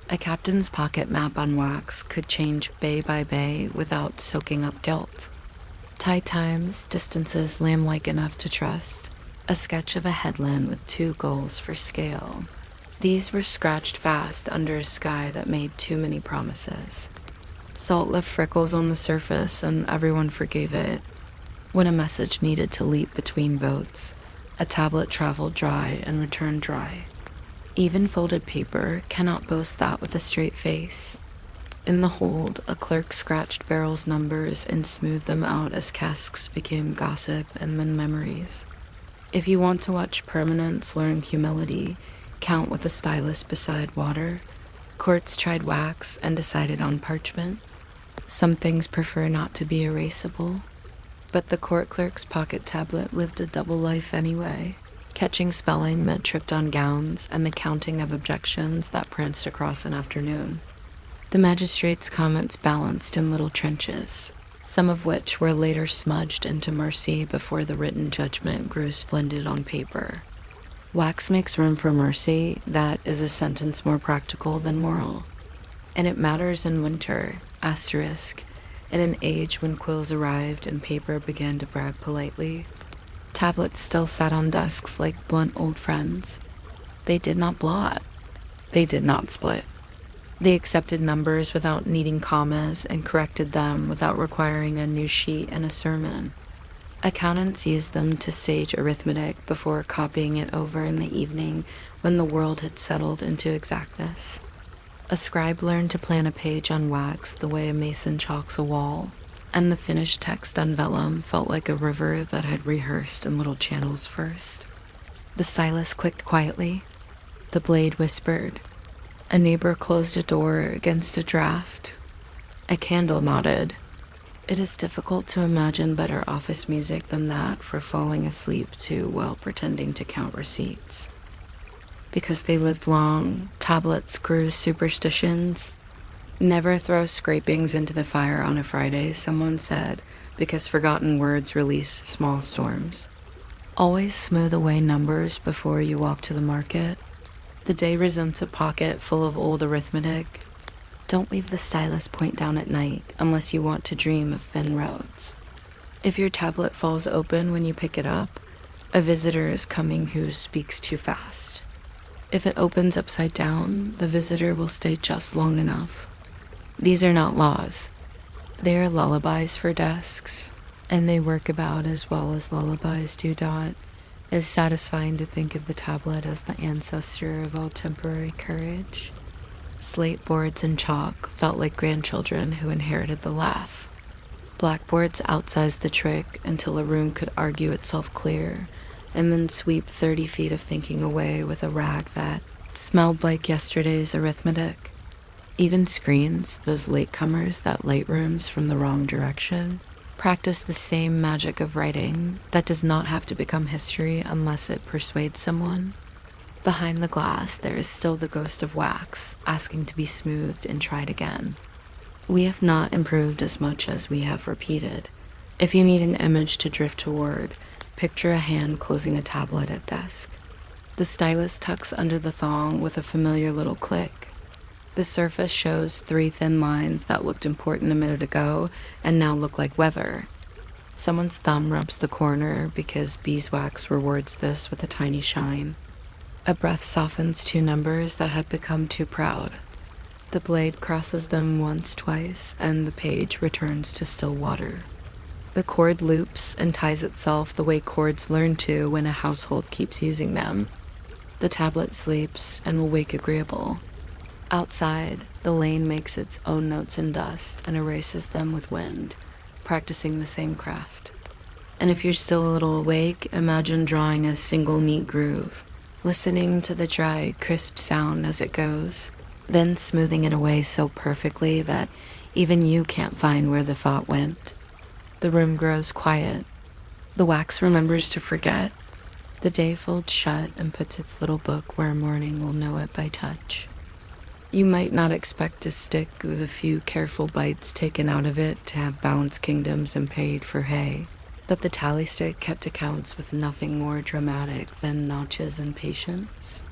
A captain's pocket map on wax could change bay by bay without soaking up guilt. Tide times, distances lamb-like enough to trust. A sketch of a headland with 2 goals for scale. These were scratched fast under a sky that made too many promises. Salt left freckles on the surface and everyone forgave it. When a message needed to leap between boats, a tablet traveled dry and returned dry. Even folded paper cannot boast that with a straight face. In the hold, a clerk scratched barrels' numbers and smoothed them out as casks became gossip and then memories. If you want to watch permanence learn humility, count with a stylus beside water. Courts tried wax and decided on parchment. Some things prefer not to be erasable. But the court clerk's pocket tablet lived a double life anyway. Catching spelling meant tripped on gowns and the counting of objections that pranced across an afternoon. The magistrate's comments balanced in little trenches. some of which were later smudged into mercy before the written judgment grew splendid on paper. Wax makes room for mercy, that is a sentence more practical than moral. And it matters in winter, asterisk, in an age when quills arrived and paper began to brag politely. Tablets still sat on desks like blunt old friends. They did not blot. They did not split. They accepted numbers without needing commas and corrected them without requiring a new sheet and a sermon. Accountants used them to stage arithmetic before copying it over in the evening when the world had settled into exactness. A scribe learned to plan a page on wax the way a mason chalks a wall, and the finished text on vellum felt like a river that had rehearsed in little channels first. The stylus clicked quietly. The blade whispered. A neighbor closed a door against a draft. A candle nodded. It is difficult to imagine better office music than that for falling asleep to while pretending to count receipts. Because they lived long, tablets grew superstitions. Never throw scrapings into the fire on a Friday, someone said, because forgotten words release small storms. Always smooth away numbers before you walk to the market. The day resents a pocket full of old arithmetic. Don't leave the stylus point down at night unless you want to dream of thin roads. If your tablet falls open when you pick it up, a visitor is coming who speaks too fast. If it opens upside down, the visitor will stay just long enough. These are not laws. They are lullabies for desks, and they work about as well as lullabies do. It's satisfying to think of the tablet as the ancestor of all temporary courage. Slate boards and chalk felt like grandchildren who inherited the laugh. Blackboards outsized the trick until a room could argue itself clear, and then sweep 30 feet of thinking away with a rag that smelled like yesterday's arithmetic. Even screens, those latecomers that light rooms from the wrong direction, practice the same magic of writing that does not have to become history unless it persuades someone. Behind the glass, there is still the ghost of wax, asking to be smoothed and tried again. We have not improved as much as we have repeated. If you need an image to drift toward, picture a hand closing a tablet at desk. The stylus tucks under the thong with a familiar little click. The surface shows 3 thin lines that looked important a minute ago and now look like weather. Someone's thumb rubs the corner because beeswax rewards this with a tiny shine. A breath softens 2 numbers that had become too proud. The blade crosses them once, twice, and the page returns to still water. The cord loops and ties itself the way cords learn to when a household keeps using them. The tablet sleeps and will wake agreeable. Outside, the lane makes its own notes in dust and erases them with wind, practicing the same craft. And if you're still a little awake, imagine drawing a single neat groove, listening to the dry, crisp sound as it goes, then smoothing it away so perfectly that even you can't find where the thought went. The room grows quiet. The wax remembers to forget. The day folds shut and puts its little book where morning will know it by touch. You might not expect a stick with a few careful bites taken out of it to have balanced kingdoms and paid for hay, but the tally stick kept accounts with nothing more dramatic than notches and patience.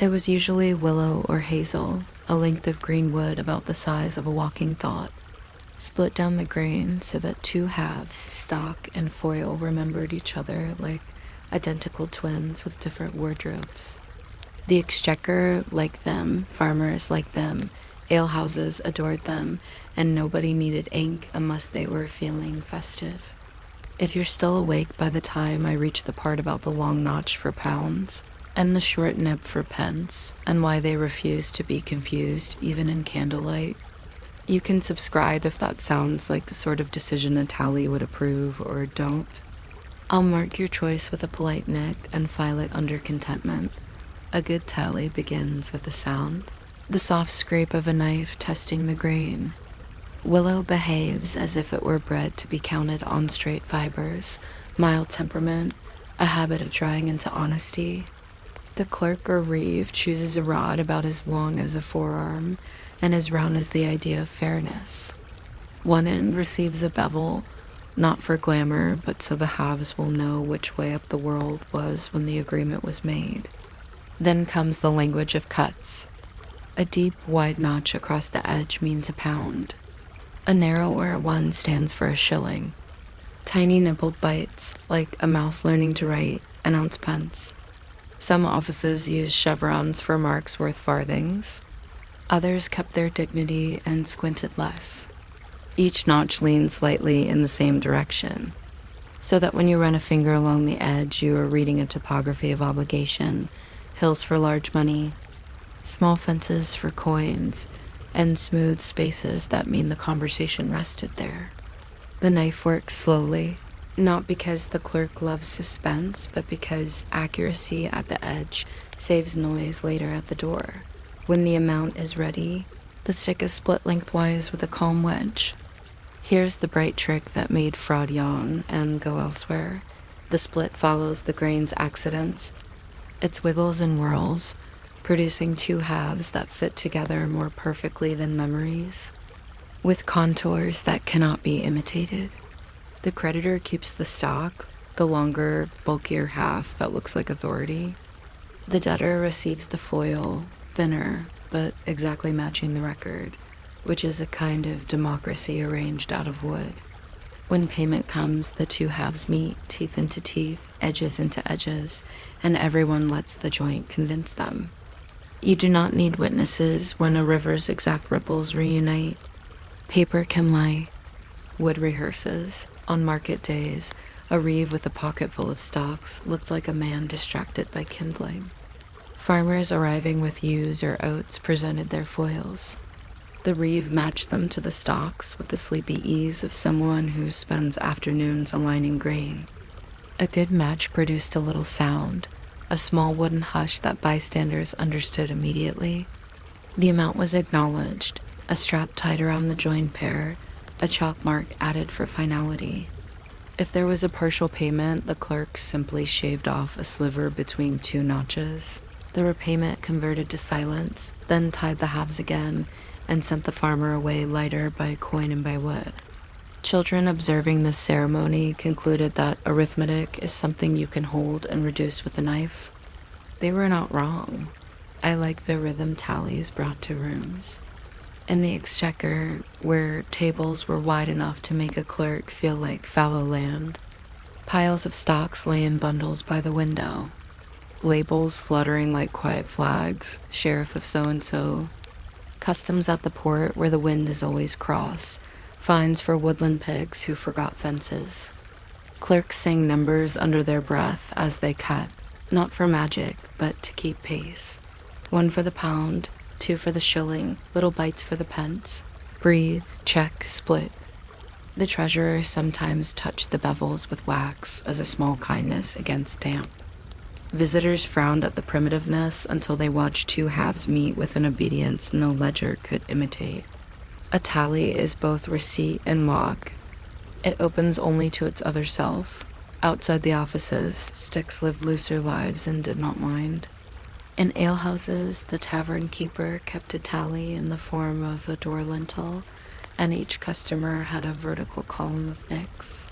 It was usually willow or hazel, a length of green wood about the size of a walking thought, split down the grain so that 2 halves, stock and foil, remembered each other like identical twins with different wardrobes. The exchequer liked them, farmers liked them, alehouses adored them, and nobody needed ink unless they were feeling festive. If you're still awake by the time I reach the part about the long notch for pounds, and the short nib for pence, and why they refuse to be confused even in candlelight, you can subscribe if that sounds like the sort of decision a tally would approve or don't. I'll mark your choice with a polite nick and file it under contentment. A good tally begins with a sound, the soft scrape of a knife testing the grain. Willow behaves as if it were bred to be counted on straight fibers, mild temperament, a habit of drying into honesty. The clerk or reeve chooses a rod about as long as a forearm and as round as the idea of fairness. One end receives a bevel, not for glamour, but so the halves will know which way up the world was when the agreement was made. Then comes the language of cuts. A deep, wide notch across the edge means a pound. A narrower one stands for a shilling. Tiny nibbled bites, like a mouse learning to write, an ounce pence. Some offices used chevrons for marks worth farthings. Others kept their dignity and squinted less. Each notch leaned slightly in the same direction, so that when you run a finger along the edge, you are reading a topography of obligation, hills for large money, small fences for coins, and smooth spaces that mean the conversation rested there. The knife works slowly, not because the clerk loves suspense, but because accuracy at the edge saves noise later at the door. When the amount is ready, the stick is split lengthwise with a calm wedge. Here's the bright trick that made fraud yawn and go elsewhere. The split follows the grain's accidents. It wiggles and whirls, producing two halves that fit together more perfectly than memories, with contours that cannot be imitated. The creditor keeps the stock, the longer, bulkier half that looks like authority. The debtor receives the foil, thinner, but exactly matching the record, which is a kind of democracy arranged out of wood. When payment comes, the two halves meet, teeth into teeth, edges into edges, and everyone lets the joint convince them. You do not need witnesses when a river's exact ripples reunite. Paper can lie. Wood rehearses. On market days, a reeve with a pocket full of stalks looked like a man distracted by kindling. Farmers arriving with ewes or oats presented their foils. The reeve matched them to the stalks with the sleepy ease of someone who spends afternoons aligning grain. A good match produced a little sound, a small wooden hush that bystanders understood immediately. The amount was acknowledged, a strap tied around the joined pair, a chalk mark added for finality. If there was a partial payment, the clerk simply shaved off a sliver between two notches. The repayment converted to silence, then tied the halves again, and sent the farmer away lighter by coin and by wood. Children observing this ceremony concluded that arithmetic is something you can hold and reduce with a knife. They were not wrong. I like the rhythm tallies brought to rooms. In the exchequer, where tables were wide enough to make a clerk feel like fallow land, piles of stocks lay in bundles by the window, labels fluttering like quiet flags, sheriff of so-and-so, customs at the port where the wind is always cross, fines for woodland pigs who forgot fences. Clerks sang numbers under their breath as they cut, not for magic, but to keep pace. 1 for the pound, 2 for the shilling, little bites for the pence. Breathe, check, split. The treasurer sometimes touched the bevels with wax as a small kindness against damp. Visitors frowned at the primitiveness until they watched two halves meet with an obedience no ledger could imitate. A tally is both receipt and log. It opens only to its other self. Outside the offices, sticks lived looser lives and did not mind. In alehouses, the tavern keeper kept a tally in the form of a door lintel, and each customer had a vertical column of nicks.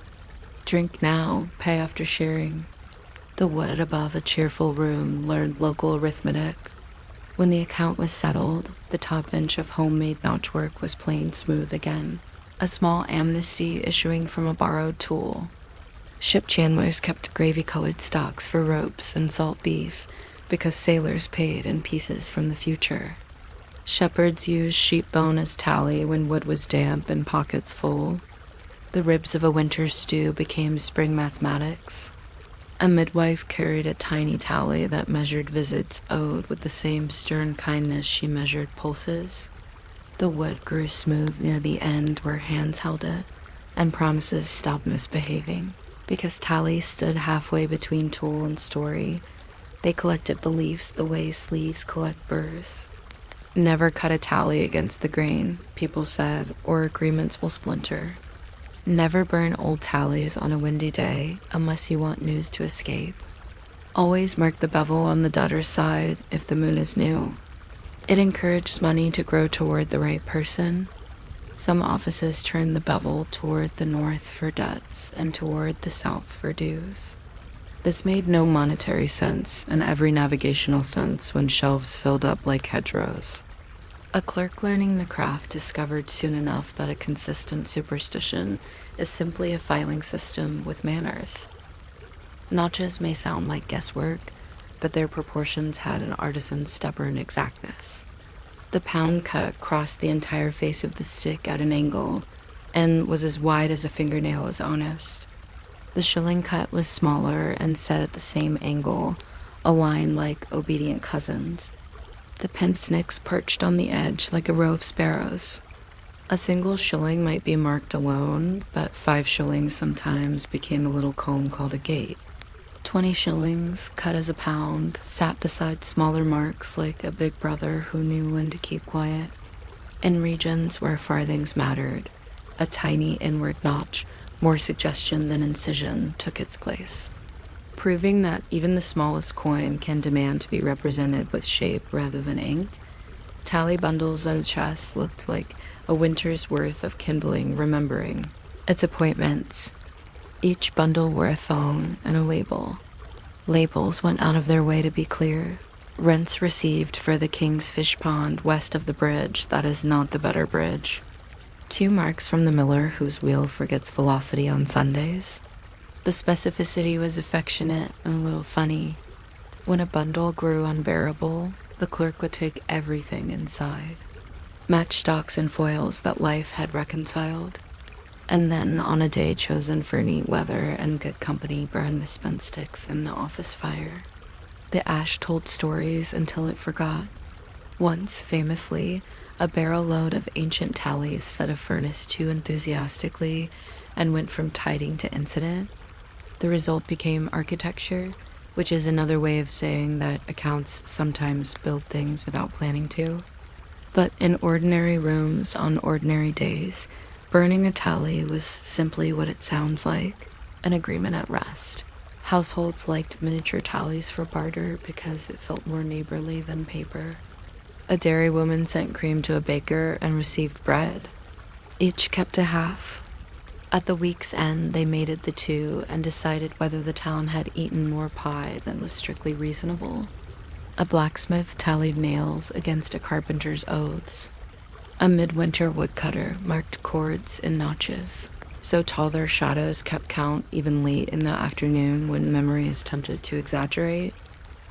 Drink now, pay after sharing. The wood above a cheerful room learned local arithmetic. When the account was settled, the top inch of homemade notchwork was planed smooth again, a small amnesty issuing from a borrowed tool. Ship chandlers kept gravy-colored stocks for ropes and salt beef, because sailors paid in pieces from the future. Shepherds used sheep bone as tally when wood was damp and pockets full. The ribs of a winter's stew became spring mathematics. A midwife carried a tiny tally that measured visits owed with the same stern kindness she measured pulses. The wood grew smooth near the end where hands held it, and promises stopped misbehaving. Because tallies stood halfway between tool and story, they collected beliefs the way sleeves collect burrs. Never cut a tally against the grain, people said, or agreements will splinter. Never burn old tallies on a windy day unless you want news to escape. Always mark the bevel on the debtor's side if the moon is new. It encouraged money to grow toward the right person. Some offices turned the bevel toward the north for debts and toward the south for dues. This made no monetary sense and every navigational sense when shelves filled up like hedgerows. A clerk learning the craft discovered soon enough that a consistent superstition is simply a filing system with manners. Notches may sound like guesswork, but their proportions had an artisan's stubborn exactness. The pound cut crossed the entire face of the stick at an angle and was as wide as a fingernail is honest. The shilling cut was smaller and set at the same angle, aligned like obedient cousins. The pence nicks perched on the edge like a row of sparrows. A single shilling might be marked alone, but 5 shillings sometimes became a little comb called a gate. 20 shillings, cut as a pound, sat beside smaller marks like a big brother who knew when to keep quiet. In regions where farthings mattered, a tiny inward notch, more suggestion than incision, took its place, proving that even the smallest coin can demand to be represented with shape rather than ink. Tally bundles on a chest looked like a winter's worth of kindling remembering its appointments. Each bundle wore a thong and a label. Labels went out of their way to be clear. Rents received for the King's Fish Pond west of the bridge that is not the better bridge. 2 marks from the miller whose wheel forgets velocity on Sundays. The specificity was affectionate and a little funny. When a bundle grew unbearable, the clerk would take everything inside. Matchstocks and foils that life had reconciled. And then, on a day chosen for neat weather and good company, burn the spent sticks in the office fire. The ash told stories until it forgot. Once, famously, a barrel load of ancient tallies fed a furnace too enthusiastically and went from tiding to incident. The result became architecture, which is another way of saying that accounts sometimes build things without planning to. But in ordinary rooms on ordinary days, burning a tally was simply what it sounds like, an agreement at rest. Households liked miniature tallies for barter because it felt more neighborly than paper. A dairy woman sent cream to a baker and received bread. Each kept a half. At the week's end, they mated the 2 and decided whether the town had eaten more pie than was strictly reasonable. A blacksmith tallied nails against a carpenter's oaths. A midwinter woodcutter marked cords in notches, so tall their shadows kept count even late in the afternoon when memory is tempted to exaggerate.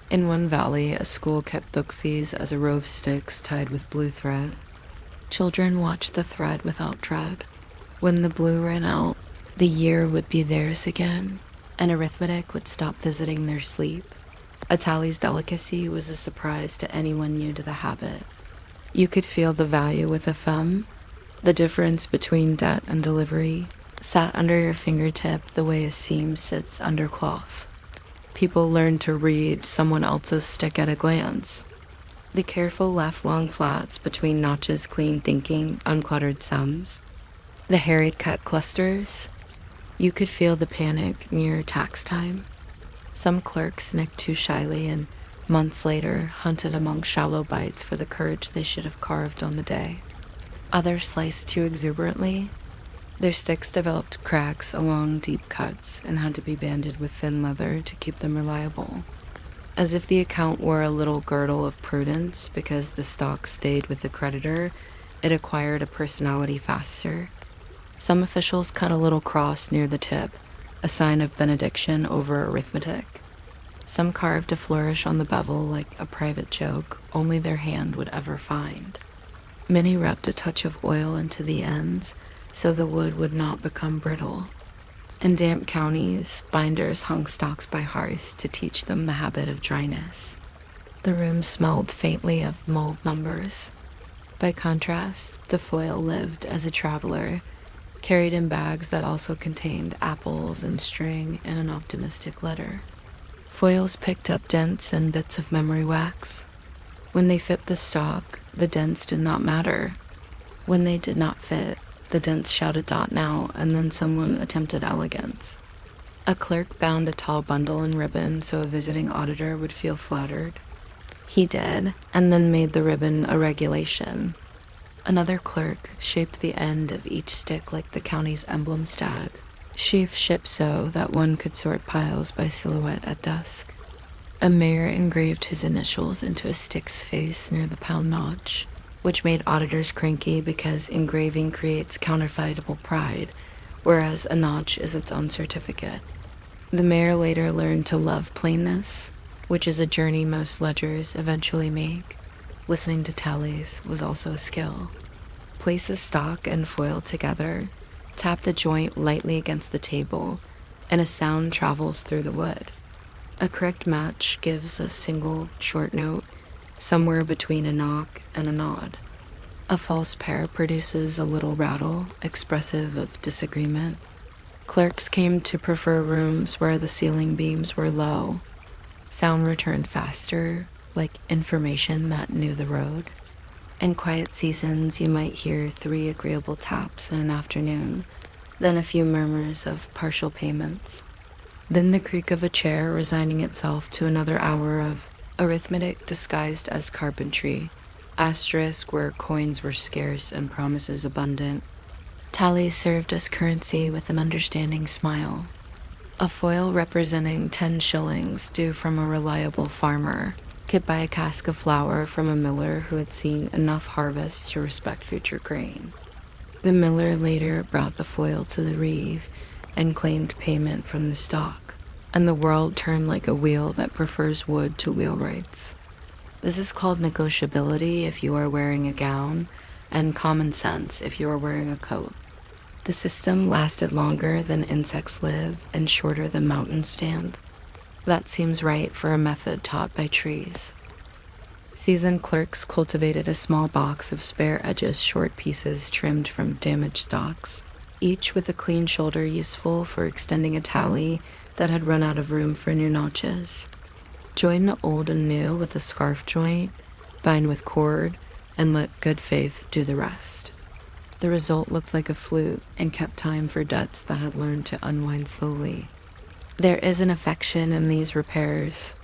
In one valley, a school kept book fees as a row of sticks tied with blue thread. Children watched the thread without dread. When the blue ran out, the year would be theirs again, and arithmetic would stop visiting their sleep. A tally's delicacy was a surprise to anyone new to the habit. You could feel the value with a thumb. The difference between debt and delivery sat under your fingertip the way a seam sits under cloth. People learned to read someone else's stick at a glance. The careful left-long flats between notches clean thinking, uncluttered sums. The harried cut clusters. You could feel the panic near tax time. Some clerks nicked too shyly and months later hunted among shallow bites for the courage they should have carved on the day. Others sliced too exuberantly. Their sticks developed cracks along deep cuts and had to be banded with thin leather to keep them reliable. As if the account wore a little girdle of prudence because the stock stayed with the creditor, it acquired a personality faster. Some officials cut a little cross near the tip, a sign of benediction over arithmetic. Some carved a flourish on the bevel like a private joke only their hand would ever find. Many rubbed a touch of oil into the ends so the wood would not become brittle. In damp counties, binders hung stocks by hearths to teach them the habit of dryness. The room smelled faintly of mulled numbers. By contrast, the foil lived as a traveler, carried in bags that also contained apples and string and an optimistic letter. Foils picked up dents and bits of memory wax. When they fit the stock, the dents did not matter. When they did not fit, the dents shouted "dot now," and then someone attempted elegance. A clerk bound a tall bundle in ribbon so a visiting auditor would feel flattered. He did, and then made the ribbon a regulation. Another clerk shaped the end of each stick like the county's emblem stag, sheaf shipped so that one could sort piles by silhouette at dusk. A mayor engraved his initials into a stick's face near the pound notch, which made auditors cranky because engraving creates counterfeitable pride, whereas a notch is its own certificate. The mayor later learned to love plainness, which is a journey most ledgers eventually make. Listening to tallies was also a skill. Place a stock and foil together, tap the joint lightly against the table, and a sound travels through the wood. A correct match gives a single short note, somewhere between a knock and a nod. A false pair produces a little rattle, expressive of disagreement. Clerks came to prefer rooms where the ceiling beams were low. Sound returned faster, like information that knew the road. In quiet seasons, you might hear 3 agreeable taps in an afternoon, then a few murmurs of partial payments. Then the creak of a chair resigning itself to another hour of arithmetic disguised as carpentry, asterisk where coins were scarce and promises abundant. Tallies served as currency with an understanding smile. A foil representing 10 shillings due from a reliable farmer could buy a cask of flour from a miller who had seen enough harvest to respect future grain. The miller later brought the foil to the reeve and claimed payment from the stock, and the world turned like a wheel that prefers wood to wheelwrights. This is called negotiability if you are wearing a gown, and common sense if you are wearing a coat. The system lasted longer than insects live and shorter than mountains stand. That seems right for a method taught by trees. Seasoned clerks cultivated a small box of spare edges short pieces trimmed from damaged stalks, each with a clean shoulder useful for extending a tally that had run out of room for new notches. Join the old and new with a scarf joint, bind with cord, and let good faith do the rest. The result looked like a flute and kept time for debts that had learned to unwind slowly. There is an affection in these repairs,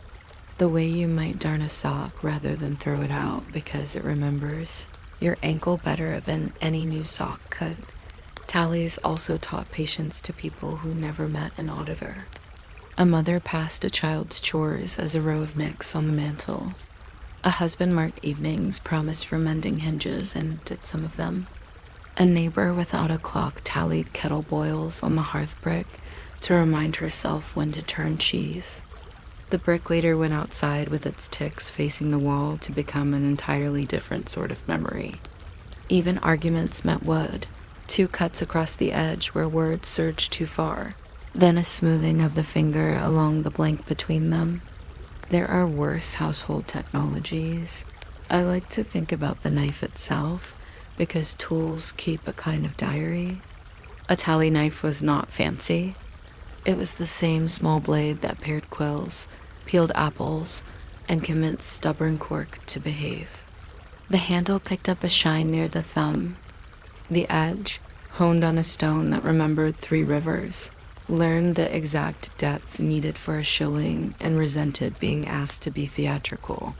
the way you might darn a sock rather than throw it out because it remembers your ankle better than any new sock could. Tallies also taught patience to people who never met an auditor. A mother passed a child's chores as a row of nicks on the mantel. A husband marked evenings promised for mending hinges and did some of them. A neighbor without a clock tallied kettle boils on the hearth brick to remind herself when to turn cheese. The brick later went outside with its ticks facing the wall to become an entirely different sort of memory. Even arguments met wood, 2 cuts across the edge where words surged too far, then a smoothing of the finger along the blank between them. There are worse household technologies. I like to think about the knife itself, because tools keep a kind of diary. A tally knife was not fancy. It was the same small blade that pared quills, peeled apples, and convinced stubborn cork to behave. The handle picked up a shine near the thumb. The edge, honed on a stone that remembered 3 rivers, learned the exact depth needed for a shilling and resented being asked to be theatrical.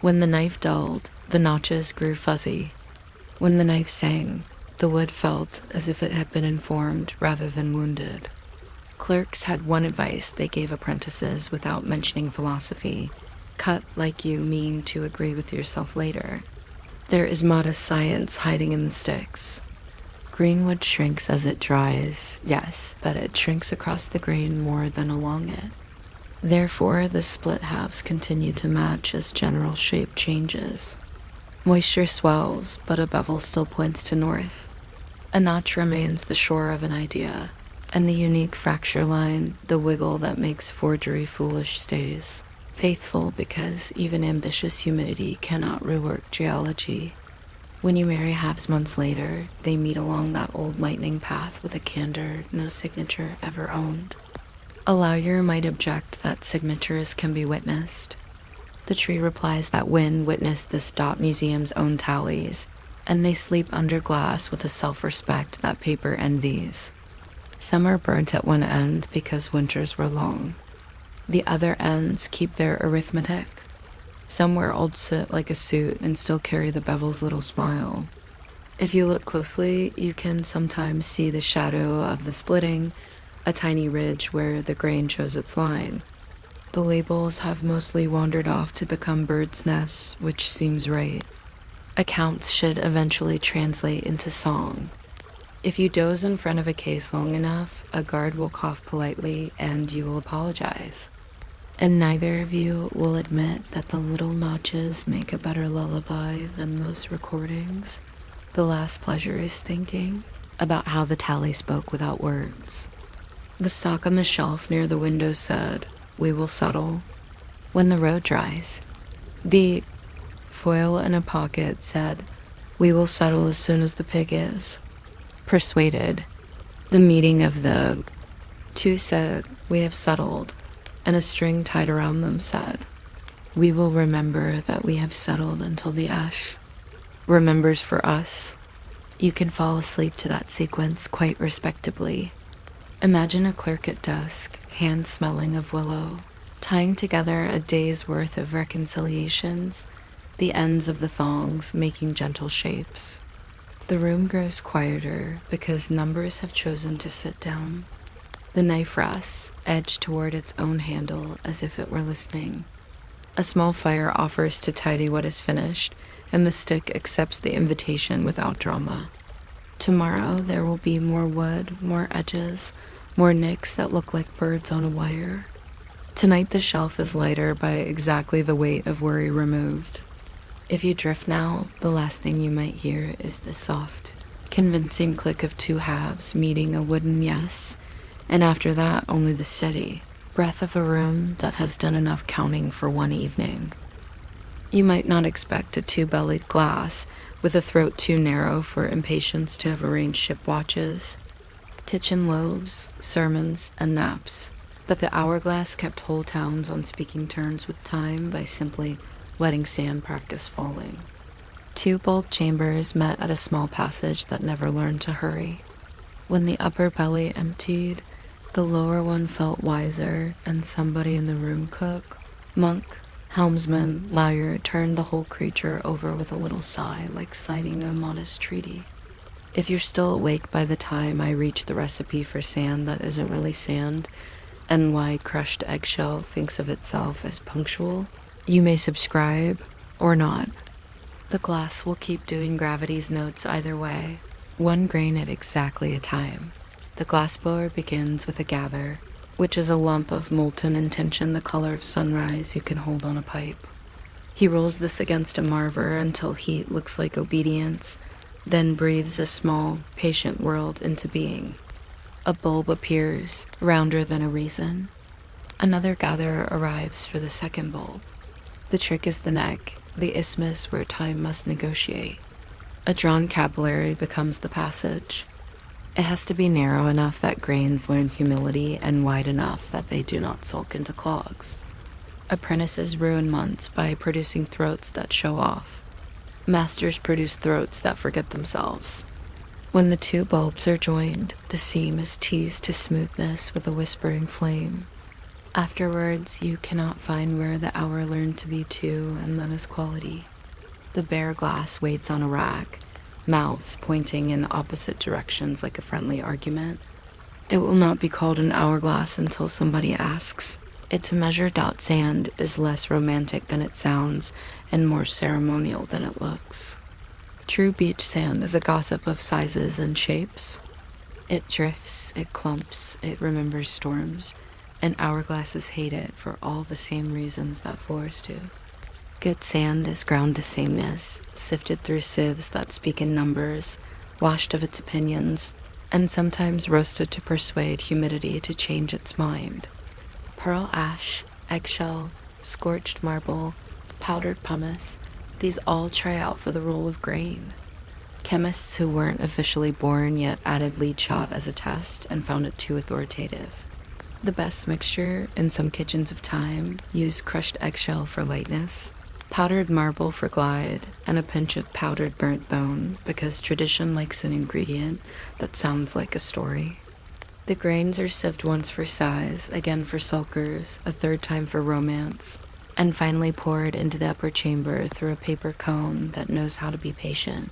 When the knife dulled, the notches grew fuzzy. When the knife sang, the wood felt as if it had been informed rather than wounded. Clerks had one advice they gave apprentices without mentioning philosophy: cut like you mean to agree with yourself later. There is modest science hiding in the sticks. Greenwood shrinks as it dries, yes, but it shrinks across the grain more than along it. Therefore, the split halves continue to match as general shape changes. Moisture swells, but a bevel still points to north. A notch remains the shore of an idea, and the unique fracture line, the wiggle that makes forgery foolish, stays. Faithful because even ambitious humidity cannot rework geology. When you marry halves months later, they meet along that old lightning path with a candor no signature ever owned. A lawyer might object that signatures can be witnessed. The tree replies that wind witnessed this dot museum's own tallies, and they sleep under glass with a self-respect that paper envies. Some are burnt at one end because winters were long. The other ends keep their arithmetic. Some wear old soot like a suit and still carry the bevel's little smile. If you look closely, you can sometimes see the shadow of the splitting, a tiny ridge where the grain shows its line. The labels have mostly wandered off to become birds' nests, which seems right. Accounts should eventually translate into song. If you doze in front of a case long enough, a guard will cough politely and you will apologize. And neither of you will admit that the little notches make a better lullaby than most recordings. The last pleasure is thinking about how the tally spoke without words. The stock on the shelf near the window said, "We will settle when the road dries." The foil in a pocket said, "We will settle as soon as the pig is." Persuaded, the meeting of the two said, "We have settled," and a string tied around them said, "We will remember that we have settled until the ash remembers for us." You can fall asleep to that sequence quite respectably. Imagine a clerk at desk, hand smelling of willow, tying together a day's worth of reconciliations, the ends of the thongs making gentle shapes. The room grows quieter because numbers have chosen to sit down. The knife rests, edged toward its own handle as if it were listening. A small fire offers to tidy what is finished, and the stick accepts the invitation without drama. Tomorrow there will be more wood, more edges, more nicks that look like birds on a wire. Tonight the shelf is lighter by exactly the weight of worry removed. If you drift now, the last thing you might hear is the soft, convincing click of two halves meeting a wooden yes, and after that only the steady breath of a room that has done enough counting for one evening. You might not expect a two-bellied glass with a throat too narrow for impatience to have arranged ship watches, kitchen loaves, sermons, and naps, but the hourglass kept whole towns on speaking terms with time by simply letting sand practice falling. Two bulb chambers met at a small passage that never learned to hurry. When the upper belly emptied, the lower one felt wiser, and somebody in the room, cook, monk, helmsman, lawyer, turned the whole creature over with a little sigh, like signing a modest treaty. If you're still awake by the time I reach the recipe for sand that isn't really sand, and why crushed eggshell thinks of itself as punctual, you may subscribe or not. The glass will keep doing gravity's notes either way, one grain at exactly a time. The glassblower begins with a gather, which is a lump of molten intention the color of sunrise you can hold on a pipe. He rolls this against a marver until heat looks like obedience, then breathes a small, patient world into being. A bulb appears, rounder than a reason. Another gatherer arrives for the second bulb. The trick is the neck, the isthmus where time must negotiate. A drawn capillary becomes the passage. It has to be narrow enough that grains learn humility and wide enough that they do not sulk into clogs. Apprentices ruin months by producing throats that show off. Masters produce throats that forget themselves. When the two bulbs are joined, the seam is teased to smoothness with a whispering flame. Afterwards, you cannot find where the hour learned to be two and then is quality. The bare glass waits on a rack, mouths pointing in opposite directions like a friendly argument. It will not be called an hourglass until somebody asks. It to measure sand is less romantic than it sounds and more ceremonial than it looks. True beach sand is a gossip of sizes and shapes. It drifts, it clumps, it remembers storms, and hourglasses hate it for all the same reasons that floors do. Good sand is ground to sameness, sifted through sieves that speak in numbers, washed of its opinions, and sometimes roasted to persuade humidity to change its mind. Pearl ash, eggshell, scorched marble, powdered pumice, these all try out for the role of grain. Chemists who weren't officially born yet added lead shot as a test and found it too authoritative. The best mixture, in some kitchens of time, used crushed eggshell for lightness, powdered marble for glide, and a pinch of powdered burnt bone, because tradition likes an ingredient that sounds like a story. The grains are sieved once for size, again for sulkers, a third time for romance, and finally poured into the upper chamber through a paper cone that knows how to be patient.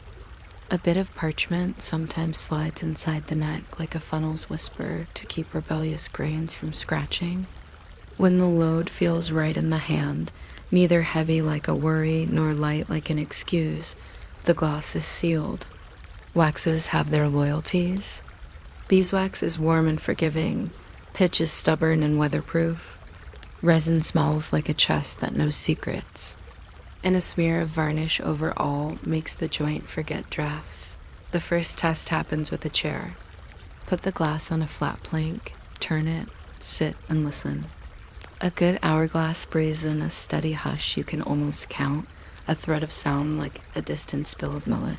A bit of parchment sometimes slides inside the neck like a funnel's whisper to keep rebellious grains from scratching. When the load feels right in the hand, neither heavy like a worry nor light like an excuse, the glass is sealed. Waxes have their loyalties. Beeswax is warm and forgiving. Pitch is stubborn and weatherproof. Resin smells like a chest that knows secrets. And a smear of varnish over all makes the joint forget drafts. The first test happens with a chair. Put the glass on a flat plank, turn it, sit and listen. A good hourglass breathes in a steady hush you can almost count, a thread of sound like a distant spill of millet.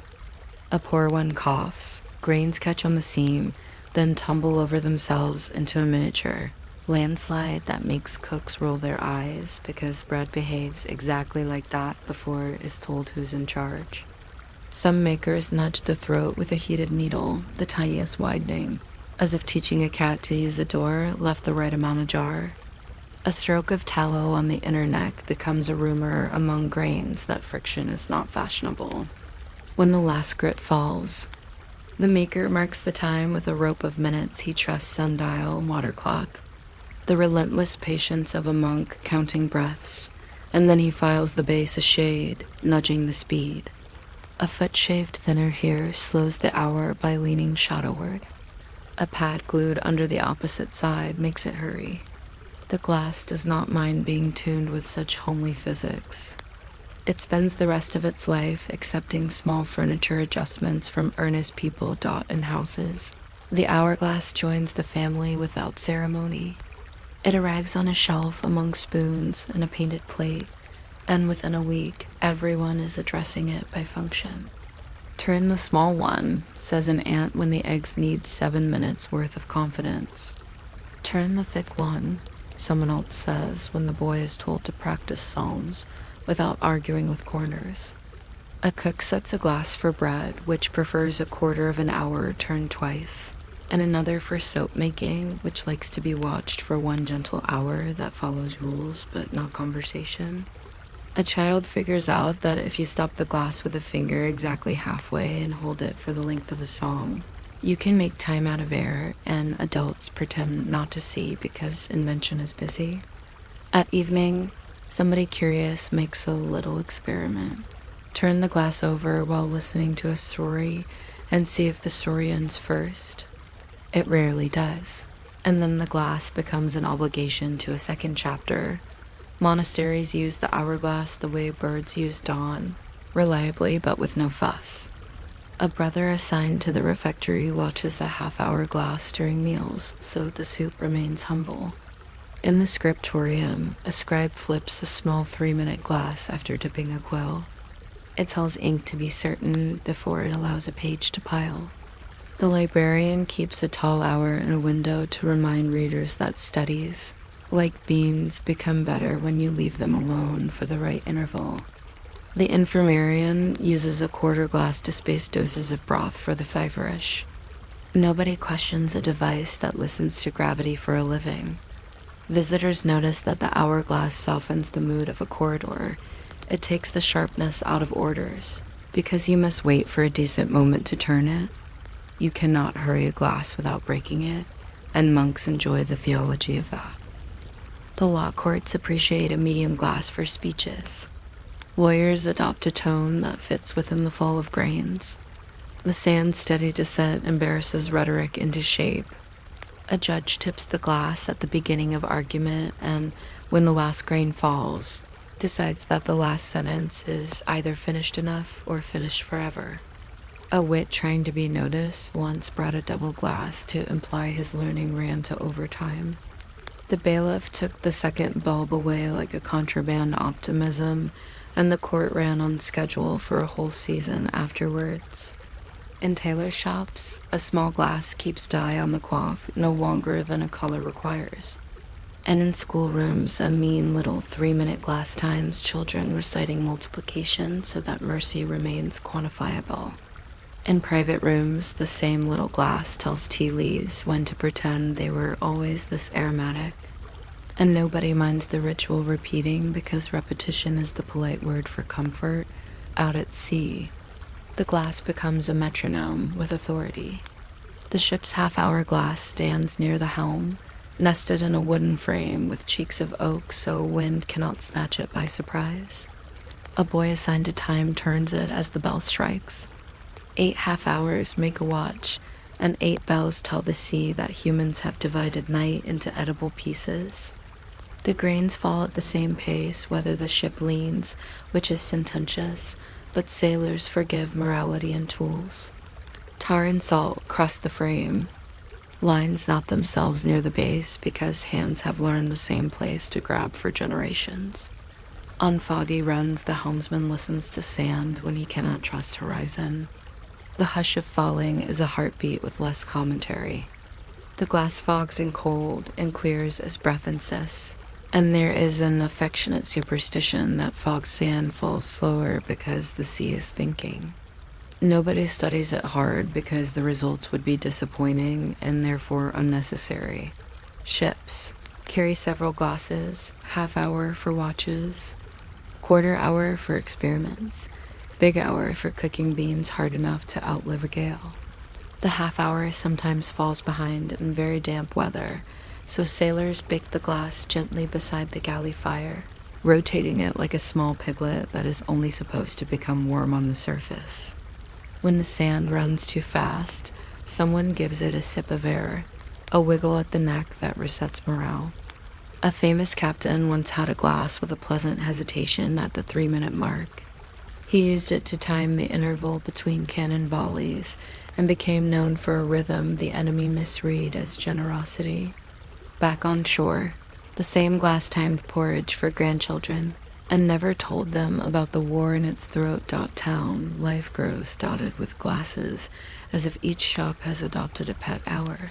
A poor one coughs, grains catch on the seam, then tumble over themselves into a miniature landslide that makes cooks roll their eyes because bread behaves exactly like that before it is told who's in charge. Some makers nudge the throat with a heated needle, the tiniest widening, as if teaching a cat to use a door left the right amount ajar. A stroke of tallow on the inner neck becomes a rumor among grains that friction is not fashionable. When the last grit falls, the maker marks the time with a rope of minutes he trusts sundial and water clock, the relentless patience of a monk counting breaths, and then he files the base a shade, nudging the speed. A foot shaved thinner here slows the hour by leaning shadowward. A pad glued under the opposite side makes it hurry. The glass does not mind being tuned with such homely physics. It spends the rest of its life accepting small furniture adjustments from earnest people in houses. The hourglass joins the family without ceremony. It arrives on a shelf among spoons and a painted plate, and within a week, everyone is addressing it by function. Turn the small one, says an aunt when the eggs need 7 minutes worth of confidence. Turn the thick one, someone else says when the boy is told to practice psalms without arguing with corners. A cook sets a glass for bread, which prefers a quarter of an hour turned twice, and another for soap making, which likes to be watched for 1 gentle hour that follows rules but not conversation. A child figures out that if you stop the glass with a finger exactly halfway and hold it for the length of a song, you can make time out of air, and adults pretend not to see because invention is busy. At evening, somebody curious makes a little experiment. Turn the glass over while listening to a story and see if the story ends first. It rarely does, and then the glass becomes an obligation to a second chapter. Monasteries use the hourglass the way birds use dawn, reliably but with no fuss. A brother assigned to the refectory watches a half-hour glass during meals, so the soup remains humble. In the scriptorium, a scribe flips a small 3-minute glass after dipping a quill. It tells ink to be certain before it allows a page to pile. The librarian keeps a tall hour in a window to remind readers that studies, like beans, become better when you leave them alone for the right interval. The infirmarian uses a quarter glass to space doses of broth for the feverish. Nobody questions a device that listens to gravity for a living. Visitors notice that the hourglass softens the mood of a corridor. It takes the sharpness out of orders, because you must wait for a decent moment to turn it. You cannot hurry a glass without breaking it, and monks enjoy the theology of that. The law courts appreciate a medium glass for speeches. Lawyers adopt a tone that fits within the fall of grains. The sand's steady descent embarrasses rhetoric into shape. A judge tips the glass at the beginning of argument and, when the last grain falls, decides that the last sentence is either finished enough or finished forever. A wit trying to be noticed once brought a double glass to imply his learning ran to overtime. The bailiff took the second bulb away like a contraband optimism, and the court ran on schedule for a whole season afterwards. In tailor shops, a small glass keeps dye on the cloth no longer than a color requires. And in schoolrooms, a mean little 3-minute glass times children reciting multiplication so that mercy remains quantifiable. In private rooms, the same little glass tells tea leaves when to pretend they were always this aromatic. And nobody minds the ritual repeating because repetition is the polite word for comfort out at sea. The glass becomes a metronome with authority. The ship's half-hour glass stands near the helm, nested in a wooden frame with cheeks of oak so wind cannot snatch it by surprise. A boy assigned to time turns it as the bell strikes. 8 half-hours make a watch, and 8 bells tell the sea that humans have divided night into edible pieces. The grains fall at the same pace whether the ship leans, which is sententious, but sailors forgive morality and tools. Tar and salt cross the frame. Lines knot themselves near the base because hands have learned the same place to grab for generations. On foggy runs, the helmsman listens to sand when he cannot trust horizon. The hush of falling is a heartbeat with less commentary. The glass fogs in cold and clears as breath insists, and there is an affectionate superstition that fog sand falls slower because the sea is thinking. Nobody studies it hard because the results would be disappointing and therefore unnecessary. Ships carry several glasses, half hour for watches, quarter hour for experiments, big hour for cooking beans hard enough to outlive a gale. The half hour sometimes falls behind in very damp weather, so sailors bake the glass gently beside the galley fire, rotating it like a small piglet that is only supposed to become warm on the surface. When the sand runs too fast, someone gives it a sip of air, a wiggle at the neck that resets morale. A famous captain once had a glass with a pleasant hesitation at the 3-minute mark. He used it to time the interval between cannon volleys and became known for a rhythm the enemy misread as generosity. Back on shore, the same glass timed porridge for grandchildren, and never told them about the war in its throat. Town life grows dotted with glasses, as if each shop has adopted a pet hour.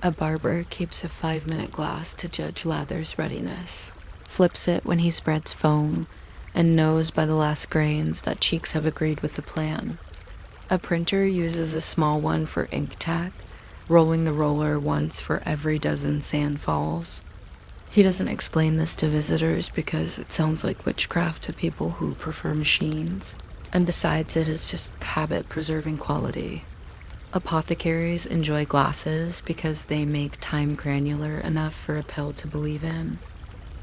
A barber keeps a 5-minute glass to judge lather's readiness, flips it when he spreads foam, and knows by the last grains that cheeks have agreed with the plan. A printer uses a small one for ink tack, rolling the roller once for every dozen sand falls. He doesn't explain this to visitors because it sounds like witchcraft to people who prefer machines, and besides it is just habit-preserving quality. Apothecaries enjoy glasses because they make time granular enough for a pill to believe in.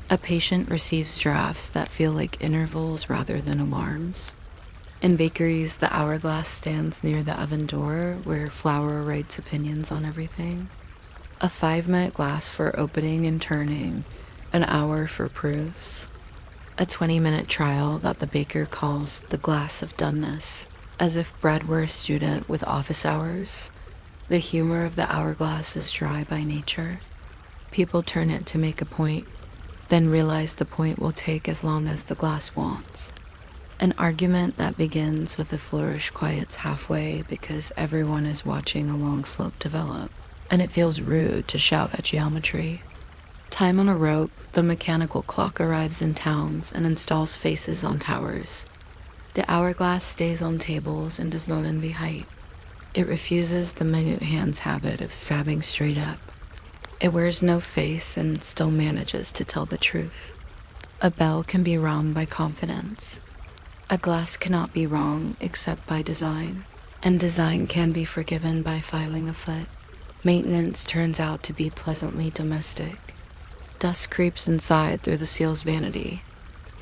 A patient receives drafts that feel like intervals rather than alarms. In bakeries, the hourglass stands near the oven door where flour writes opinions on everything. A 5-minute glass for opening and turning, an hour for proofs. A 20-minute trial that the baker calls the glass of doneness, as if bread were a student with office hours. The humor of the hourglass is dry by nature. People turn it to make a point, then realize the point will take as long as the glass wants. An argument that begins with a flourish quiets halfway because everyone is watching a long slope develop, and it feels rude to shout at geometry. Time on a rope, the mechanical clock arrives in towns and installs faces on towers. The hourglass stays on tables and does not envy height. It refuses the minute hand's habit of stabbing straight up. It wears no face and still manages to tell the truth. A bell can be rung by confidence. A glass cannot be wrong except by design, and design can be forgiven by filing a foot. Maintenance turns out to be pleasantly domestic. Dust creeps inside through the seal's vanity.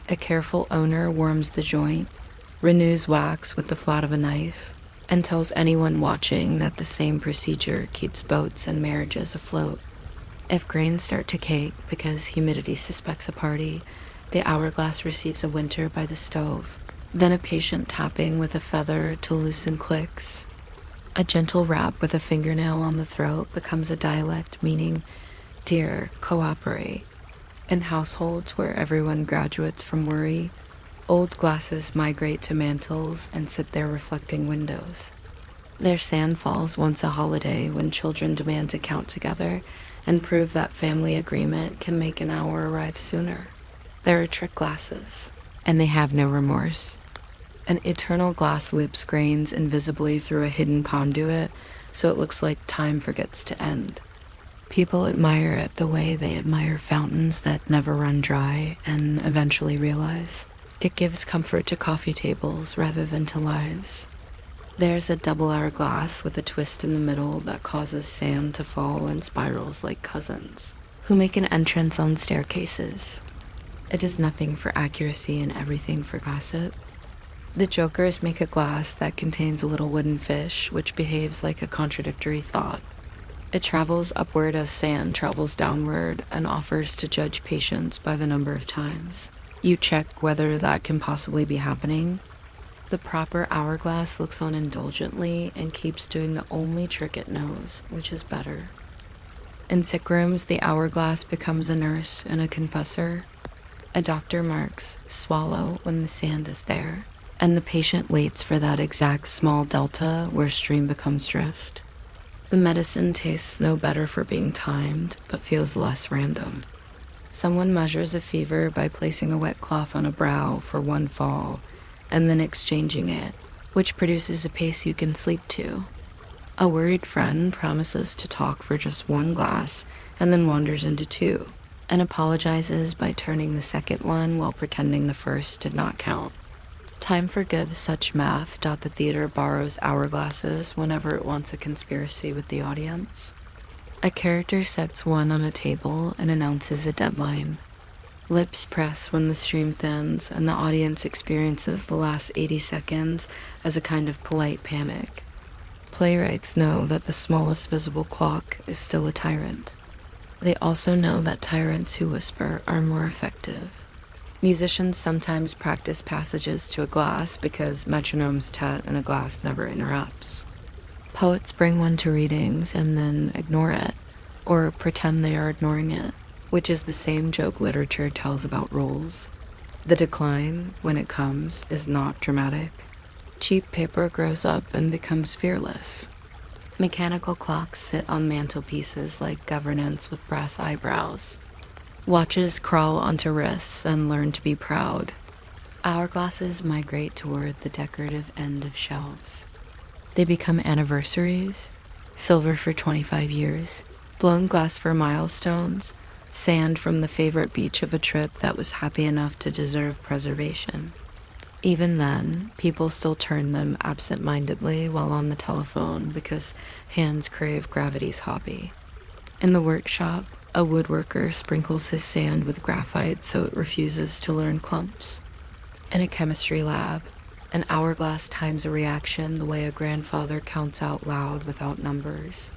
A careful owner warms the joint, renews wax with the flat of a knife, and tells anyone watching that the same procedure keeps boats and marriages afloat. If grains start to cake because humidity suspects a party, the hourglass receives a winter by the stove, then a patient tapping with a feather to loosen clicks. A gentle rap with a fingernail on the throat becomes a dialect meaning, dear, cooperate. In households where everyone graduates from worry, old glasses migrate to mantles and sit there reflecting windows. Their sand falls once a holiday when children demand to count together and prove that family agreement can make an hour arrive sooner. There are trick glasses, and they have no remorse. An eternal glass loops grains invisibly through a hidden conduit, so it looks like time forgets to end. People admire it the way they admire fountains that never run dry and eventually realize it gives comfort to coffee tables rather than to lives. There's a double hourglass with a twist in the middle that causes sand to fall in spirals like cousins, who make an entrance on staircases. It is nothing for accuracy and everything for gossip. The jokers make a glass that contains a little wooden fish, which behaves like a contradictory thought. It travels upward as sand travels downward and offers to judge patience by the number of times you check whether that can possibly be happening. The proper hourglass looks on indulgently and keeps doing the only trick it knows, which is better. In sick rooms, the hourglass becomes a nurse and a confessor. A doctor marks swallow when the sand is there, and the patient waits for that exact small delta where stream becomes drift. The medicine tastes no better for being timed, but feels less random. Someone measures a fever by placing a wet cloth on a brow for one fall, and then exchanging it, which produces a pace you can sleep to. A worried friend promises to talk for just one glass, and then wanders into two, and apologizes by turning the second one while pretending the first did not count. Time forgives such math. The theater borrows hourglasses whenever it wants a conspiracy with the audience. A character sets one on a table and announces a deadline. Lips press when the stream thins, and the audience experiences the last 80 seconds as a kind of polite panic. Playwrights know that the smallest visible clock is still a tyrant. They also know that tyrants who whisper are more effective. Musicians sometimes practice passages to a glass because metronomes tet and a glass never interrupts. Poets bring one to readings and then ignore it, or pretend they are ignoring it, which is the same joke literature tells about roles. The decline, when it comes, is not dramatic. Cheap paper grows up and becomes fearless. Mechanical clocks sit on mantelpieces like governance with brass eyebrows. Watches crawl onto wrists and learn to be proud. Hourglasses migrate toward the decorative end of shelves. They become anniversaries, silver for 25 years, blown glass for milestones, sand from the favorite beach of a trip that was happy enough to deserve preservation. Even then, people still turn them absent-mindedly while on the telephone because hands crave gravity's hobby. In the workshop, a woodworker sprinkles his sand with graphite so it refuses to learn clumps. In a chemistry lab, an hourglass times a reaction the way a grandfather counts out loud without numbers.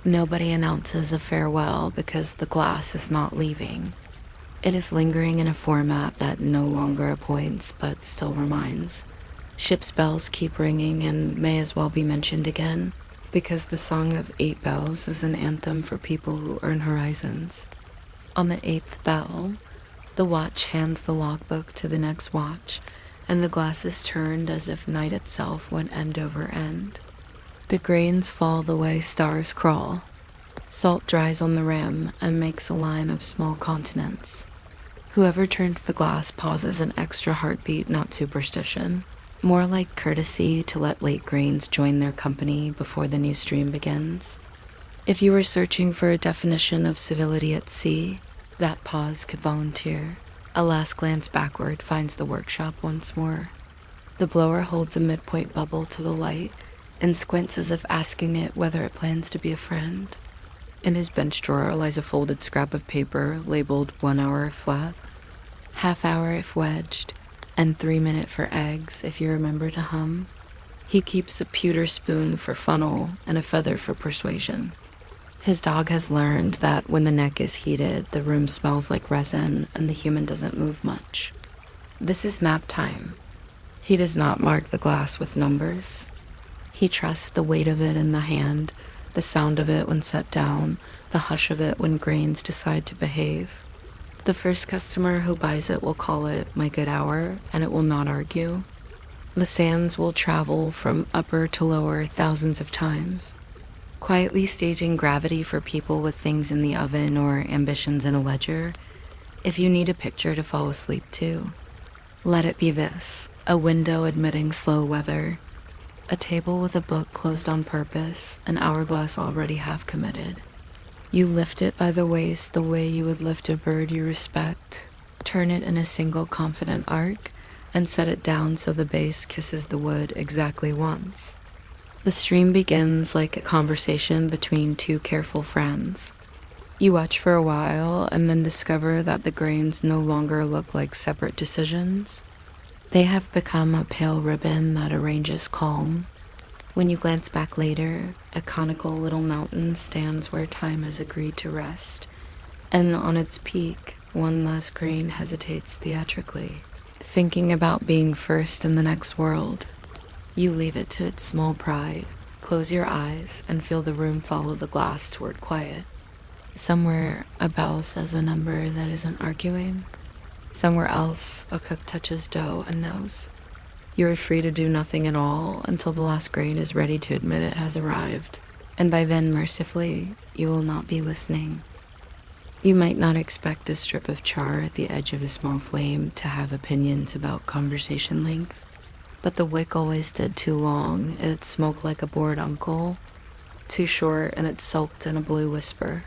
Nobody announces a farewell because the glass is not leaving. It is lingering in a format that no longer appoints but still reminds. Ship's bells keep ringing and may as well be mentioned again, because the Song of 8 Bells is an anthem for people who earn horizons. On the 8th bell, the watch hands the logbook to the next watch, and the glass is turned as if night itself went end over end. The grains fall the way stars crawl. Salt dries on the rim and makes a line of small continents. Whoever turns the glass pauses an extra heartbeat, not superstition. More like courtesy to let late grains join their company before the new stream begins. If you were searching for a definition of civility at sea, that pause could volunteer. A last glance backward finds the workshop once more. The blower holds a midpoint bubble to the light and squints as if asking it whether it plans to be a friend. In his bench drawer lies a folded scrap of paper labeled 1 hour flat, half hour if wedged, and 3 minute for eggs if you remember to hum. He keeps a pewter spoon for funnel and a feather for persuasion. His dog has learned that when the neck is heated, the room smells like resin and the human doesn't move much. This is nap time. He does not mark the glass with numbers. He trusts the weight of it in the hand, the sound of it when set down, the hush of it when grains decide to behave. The first customer who buys it will call it my good hour, and it will not argue. The sands will travel from upper to lower thousands of times, quietly staging gravity for people with things in the oven or ambitions in a ledger. If you need a picture to fall asleep to, let it be this: a window admitting slow weather, a table with a book closed on purpose, an hourglass already half committed. You lift it by the waist the way you would lift a bird you respect, turn it in a single confident arc, and set it down so the base kisses the wood exactly once. The stream begins like a conversation between two careful friends. You watch for a while and then discover that the grains no longer look like separate decisions. They have become a pale ribbon that arranges calm. When you glance back later, a conical little mountain stands where time has agreed to rest, and on its peak, one last grain hesitates theatrically, thinking about being first in the next world. You leave it to its small pride, close your eyes, and feel the room follow the glass toward quiet. Somewhere, a bell says a number that isn't arguing. Somewhere else, a cook touches dough and knows. You are free to do nothing at all until the last grain is ready to admit it has arrived, and by then, mercifully, you will not be listening. You might not expect a strip of char at the edge of a small flame to have opinions about conversation length, but the wick always did too long, and it smoked like a bored uncle, too short, and it sulked in a blue whisper.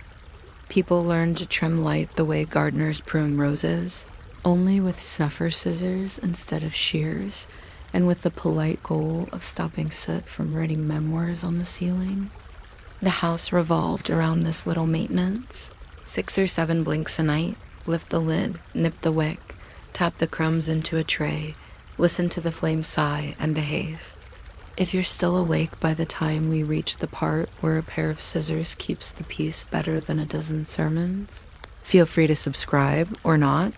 People learned to trim light the way gardeners prune roses, only with snuffer scissors instead of shears, and with the polite goal of stopping soot from writing memoirs on the ceiling. The house revolved around this little maintenance. 6 or 7 blinks a night, lift the lid, nip the wick, tap the crumbs into a tray, listen to the flame sigh, and behave. If you're still awake by the time we reach the part where a pair of scissors keeps the peace better than a dozen sermons, feel free to subscribe or not.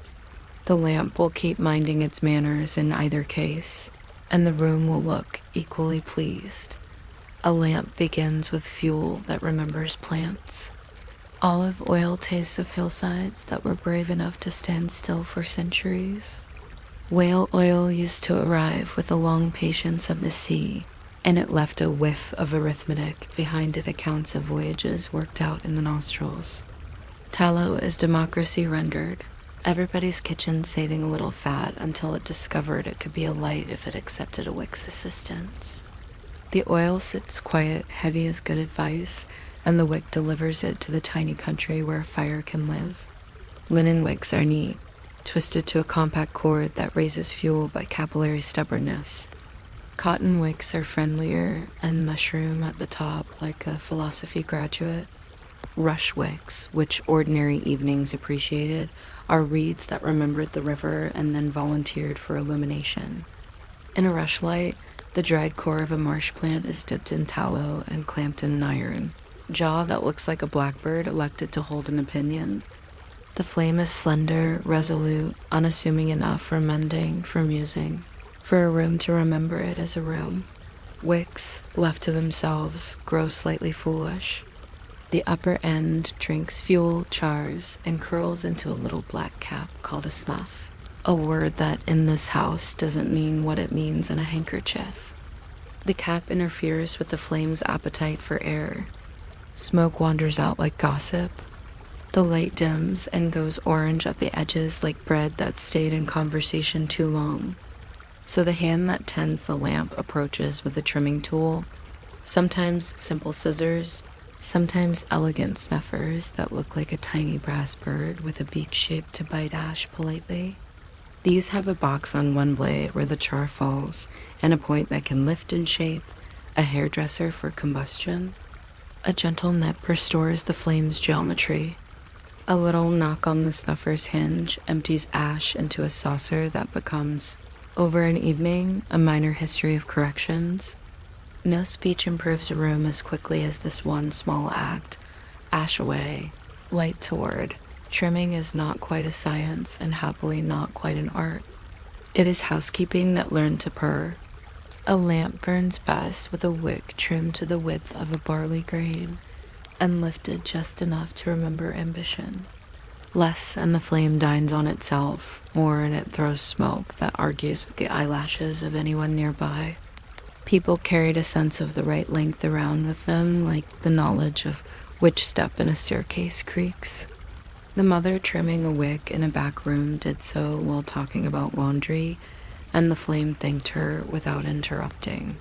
The lamp will keep minding its manners in either case, and the room will look equally pleased. A lamp begins with fuel that remembers plants. Olive oil tastes of hillsides that were brave enough to stand still for centuries. Whale oil used to arrive with the long patience of the sea, and it left a whiff of arithmetic behind it, accounts of voyages worked out in the nostrils. Tallow is democracy rendered. Everybody's kitchen saving a little fat until it discovered it could be a light if it accepted a wick's assistance. The oil sits quiet, heavy as good advice, and the wick delivers it to the tiny country where fire can live. Linen wicks are neat, twisted to a compact cord that raises fuel by capillary stubbornness. Cotton wicks are friendlier and mushroom at the top like a philosophy graduate. Rush wicks, which ordinary evenings appreciated, are reeds that remembered the river and then volunteered for illumination. In a rushlight, the dried core of a marsh plant is dipped in tallow and clamped in an iron. Jaw that looks like a blackbird elected to hold an opinion. The flame is slender, resolute, unassuming enough for mending, for musing, for a room to remember it as a room. Wicks, left to themselves, grow slightly foolish. The upper end drinks fuel, chars, and curls into a little black cap called a snuff, a word that in this house doesn't mean what it means in a handkerchief. The cap interferes with the flame's appetite for air. Smoke wanders out like gossip. The light dims and goes orange at the edges like bread that stayed in conversation too long. So the hand that tends the lamp approaches with a trimming tool, sometimes simple scissors, sometimes elegant snuffers that look like a tiny brass bird with a beak shaped to bite ash politely. These have a box on one blade where the char falls, and a point that can lift and shape, a hairdresser for combustion. A gentle nip restores the flame's geometry. A little knock on the snuffer's hinge empties ash into a saucer that becomes, over an evening, a minor history of corrections. No speech improves a room as quickly as this one small act. Ash away, light toward. Trimming is not quite a science, and happily not quite an art. It is housekeeping that learned to purr. A lamp burns best with a wick trimmed to the width of a barley grain, and lifted just enough to remember ambition. Less and the flame dines on itself, more and it throws smoke that argues with the eyelashes of anyone nearby. People carried a sense of the right length around with them, like the knowledge of which step in a staircase creaks. The mother trimming a wick in a back room did so while talking about laundry, and the flame thanked her without interrupting.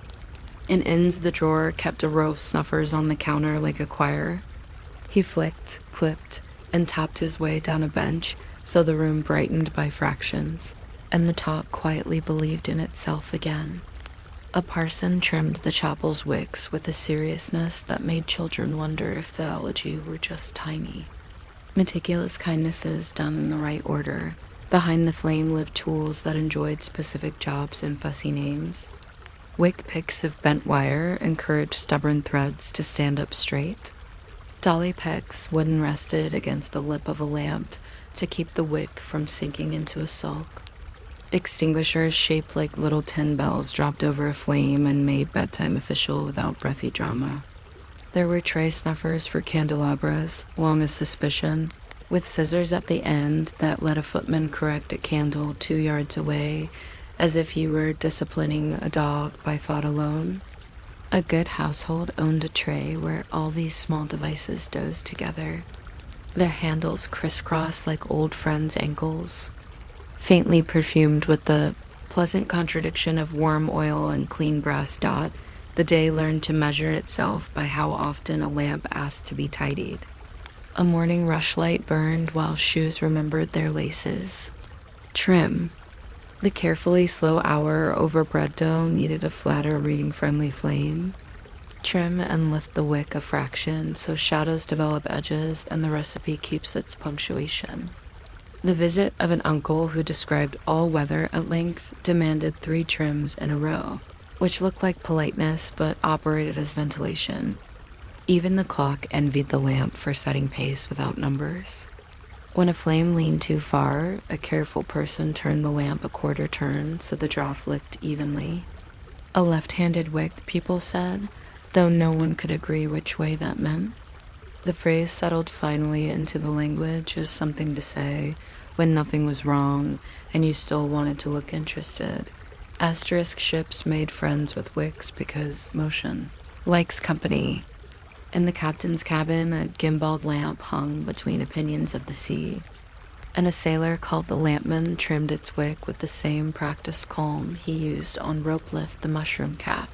In ends the drawer kept a row of snuffers on the counter like a choir. He flicked, clipped, and tapped his way down a bench so the room brightened by fractions, and the top quietly believed in itself again. A parson trimmed the chapel's wicks with a seriousness that made children wonder if theology were just tiny. Meticulous kindnesses done in the right order. Behind the flame lived tools that enjoyed specific jobs and fussy names. Wick picks of bent wire encouraged stubborn threads to stand up straight. Dolly picks wooden rested against the lip of a lamp to keep the wick from sinking into a sulk. Extinguishers shaped like little tin bells dropped over a flame and made bedtime official without breathy drama. There were tray snuffers for candelabras, long as suspicion, with scissors at the end that let a footman correct a candle 2 yards away, as if you were disciplining a dog by thought alone. A good household owned a tray where all these small devices dozed together, their handles crisscrossed like old friends' ankles. Faintly perfumed with the pleasant contradiction of warm oil and clean brass dot, the day learned to measure itself by how often a lamp asked to be tidied. A morning rushlight burned while shoes remembered their laces. Trim. The carefully slow hour over bread dough needed a flatter reading-friendly flame. Trim and lift the wick a fraction so shadows develop edges and the recipe keeps its punctuation. The visit of an uncle who described all weather at length demanded 3 trims in a row, which looked like politeness but operated as ventilation. Even the clock envied the lamp for setting pace without numbers. When a flame leaned too far, a careful person turned the lamp a quarter turn so the draught licked evenly. A left-handed wick, people said, though no one could agree which way that meant. The phrase settled finally into the language as something to say when nothing was wrong and you still wanted to look interested. Asterisk ships made friends with wicks because motion likes company. In the captain's cabin, a gimbaled lamp hung between opinions of the sea, and a sailor called the lampman trimmed its wick with the same practiced calm he used on rope lift the mushroom cap.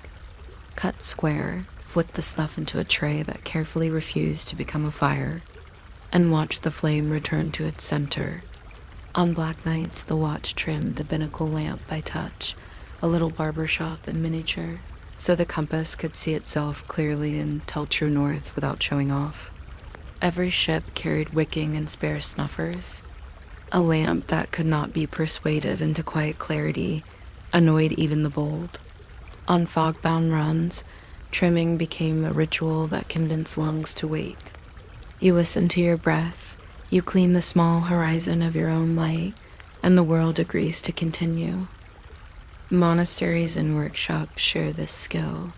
Cut square, flicked the snuff into a tray that carefully refused to become a fire, and watched the flame return to its center. On black nights, the watch trimmed the binnacle lamp by touch, a little barber shop in miniature, so the compass could see itself clearly and tell true north without showing off. Every ship carried wicking and spare snuffers. A lamp that could not be persuaded into quiet clarity annoyed even the bold. On fog-bound runs, trimming became a ritual that convinced lungs to wait. You listen to your breath, you clean the small horizon of your own light, and the world agrees to continue. Monasteries and workshops share this skill,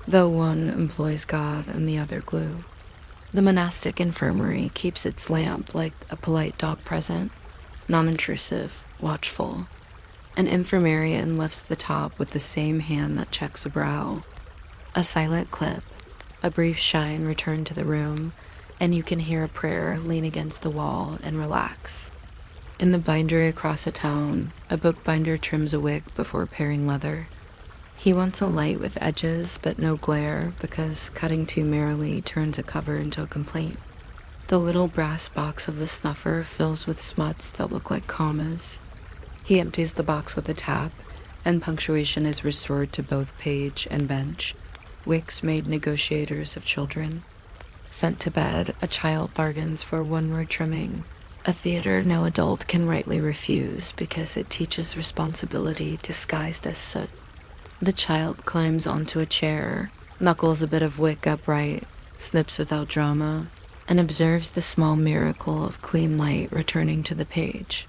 though one employs God and the other glue. The monastic infirmary keeps its lamp like a polite dog present, non-intrusive, watchful. An infirmarian lifts the top with the same hand that checks a brow. A silent clip, a brief shine return to the room, and you can hear a prayer lean against the wall and relax. In the bindery across a town, a bookbinder trims a wick before paring leather. He wants a light with edges but no glare because cutting too merrily turns a cover into a complaint. The little brass box of the snuffer fills with smuts that look like commas. He empties the box with a tap, and punctuation is restored to both page and bench. Wicks made negotiators of children. Sent to bed, a child bargains for one-word trimming. A theater no adult can rightly refuse because it teaches responsibility disguised as soot. The child climbs onto a chair, knuckles a bit of wick upright, snips without drama, and observes the small miracle of clean light returning to the page.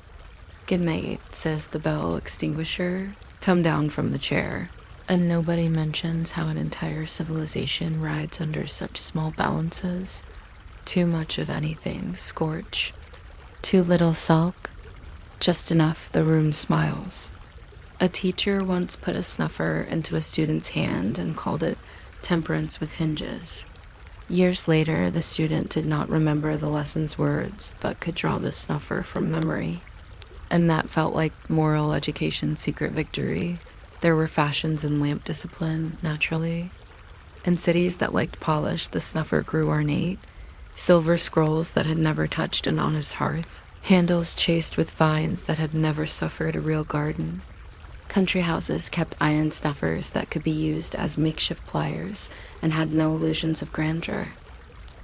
"Good night," says the bell extinguisher. "Come down from the chair." And nobody mentions how an entire civilization rides under such small balances. Too much of anything, scorch. Too little sulk, just enough the room smiles. A teacher once put a snuffer into a student's hand and called it temperance with hinges. Years later, the student did not remember the lesson's words, but could draw the snuffer from memory. And that felt like moral education's secret victory. There were fashions in lamp discipline, naturally. In cities that liked polish, the snuffer grew ornate. Silver scrolls that had never touched an honest hearth. Handles chased with vines that had never suffered a real garden. Country houses kept iron snuffers that could be used as makeshift pliers and had no illusions of grandeur.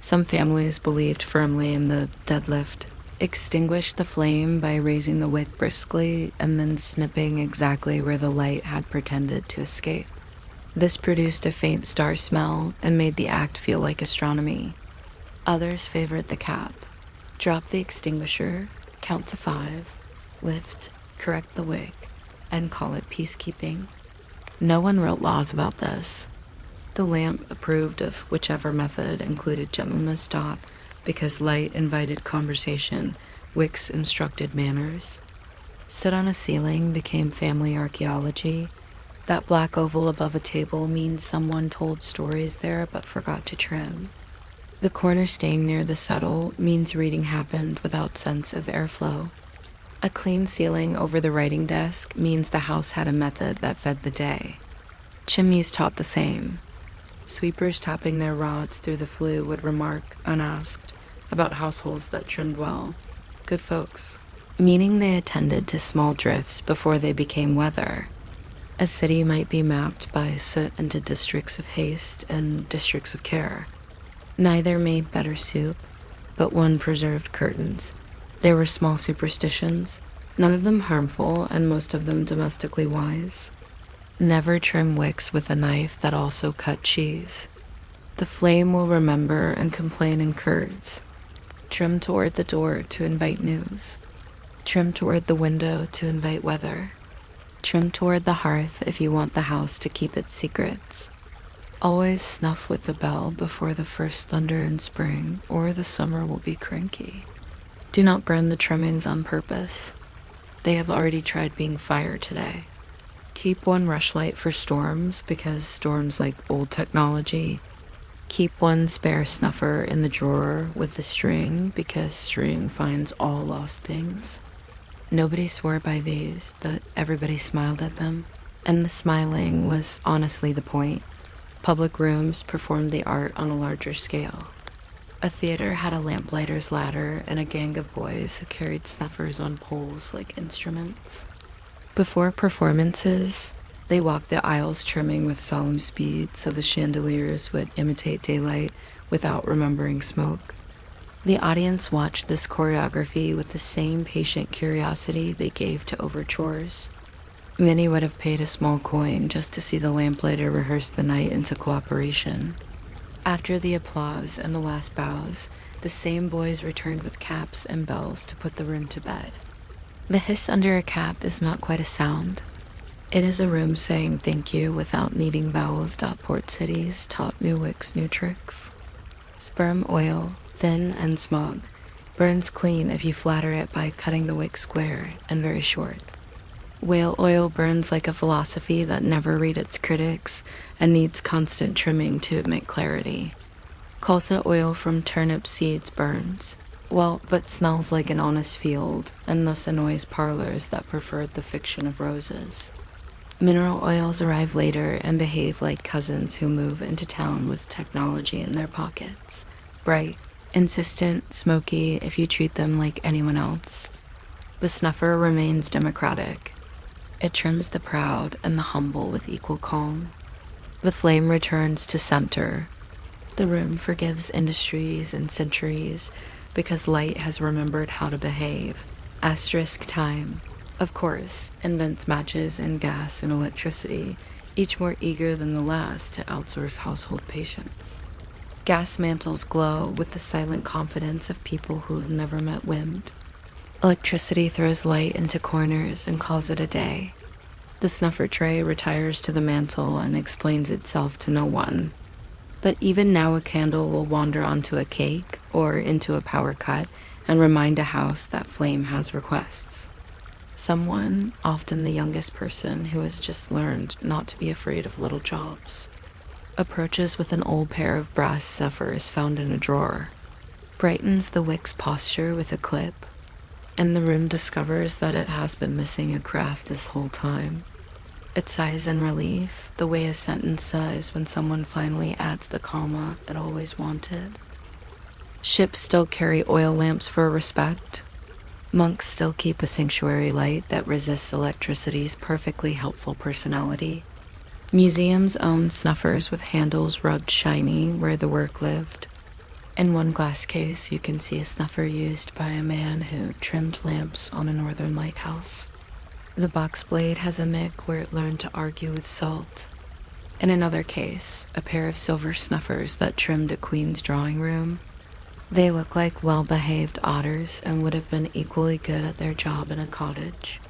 Some families believed firmly in the deadlift. Extinguish the flame by raising the wick briskly and then snipping exactly where the light had pretended to escape. This produced a faint star smell and made the act feel like astronomy. Others favored the cap. Drop the extinguisher, count to 5, lift, correct the wick, and call it peacekeeping. No one wrote laws about this. The lamp approved of whichever method included gentleness taught, because light invited conversation, wicks instructed manners. Stood on a ceiling became family archaeology. That black oval above a table means someone told stories there but forgot to trim. The corner staying near the settle means reading happened without sense of airflow. A clean ceiling over the writing desk means the house had a method that fed the day. Chimneys taught the same. Sweepers tapping their rods through the flue would remark, unasked, about households that trimmed well. Good folks. Meaning they attended to small drifts before they became weather. A city might be mapped by soot into districts of haste and districts of care. Neither made better soup, but one preserved curtains. There were small superstitions, none of them harmful and most of them domestically wise. Never trim wicks with a knife that also cut cheese. The flame will remember and complain in curds. Trim toward the door to invite news. Trim toward the window to invite weather. Trim toward the hearth if you want the house to keep its secrets. Always snuff with the bell before the first thunder in spring, or the summer will be cranky. Do not burn the trimmings on purpose. They have already tried being fire today. Keep one rushlight for storms, because storms like old technology. Keep one spare snuffer in the drawer with the string, because string finds all lost things. Nobody swore by these, but everybody smiled at them. And the smiling was honestly the point. Public rooms performed the art on a larger scale. A theater had a lamplighter's ladder and a gang of boys who carried snuffers on poles like instruments. Before performances, they walked the aisles trimming with solemn speed so the chandeliers would imitate daylight without remembering smoke. The audience watched this choreography with the same patient curiosity they gave to overtures. Many would have paid a small coin just to see the lamplighter rehearse the night into cooperation. After the applause and the last bows, the same boys returned with caps and bells to put the room to bed. The hiss under a cap is not quite a sound. It is a room saying thank you without needing vowels. Port cities taught new wicks, new tricks. Sperm oil, thin and smug, burns clean if you flatter it by cutting the wick square and very short. Whale oil burns like a philosophy that never read its critics and needs constant trimming to admit clarity. Colza oil from turnip seeds burns, well, but smells like an honest field and thus annoys parlors that preferred the fiction of roses. Mineral oils arrive later and behave like cousins who move into town with technology in their pockets. Bright, insistent, smoky if you treat them like anyone else. The snuffer remains democratic. It trims the proud and the humble with equal calm. The flame returns to center. The room forgives industries and centuries because light has remembered how to behave. Asterisk time, of course, invents matches and gas and electricity, each more eager than the last to outsource household patience. Gas mantles glow with the silent confidence of people who have never met wind. Electricity throws light into corners and calls it a day. The snuffer tray retires to the mantle and explains itself to no one. But even now a candle will wander onto a cake or into a power cut and remind a house that flame has requests. Someone, often the youngest person who has just learned not to be afraid of little jobs, approaches with an old pair of brass snuffers found in a drawer, brightens the wick's posture with a clip, and the room discovers that it has been missing a craft this whole time. It sighs in relief, the way a sentence sighs when someone finally adds the comma it always wanted. Ships still carry oil lamps for respect. Monks still keep a sanctuary light that resists electricity's perfectly helpful personality. Museums own snuffers with handles rubbed shiny where the work lived. In one glass case, you can see a snuffer used by a man who trimmed lamps on a northern lighthouse. The box blade has a mick where it learned to argue with salt. In another case, a pair of silver snuffers that trimmed a queen's drawing room. They look like well-behaved otters and would have been equally good at their job in a cottage.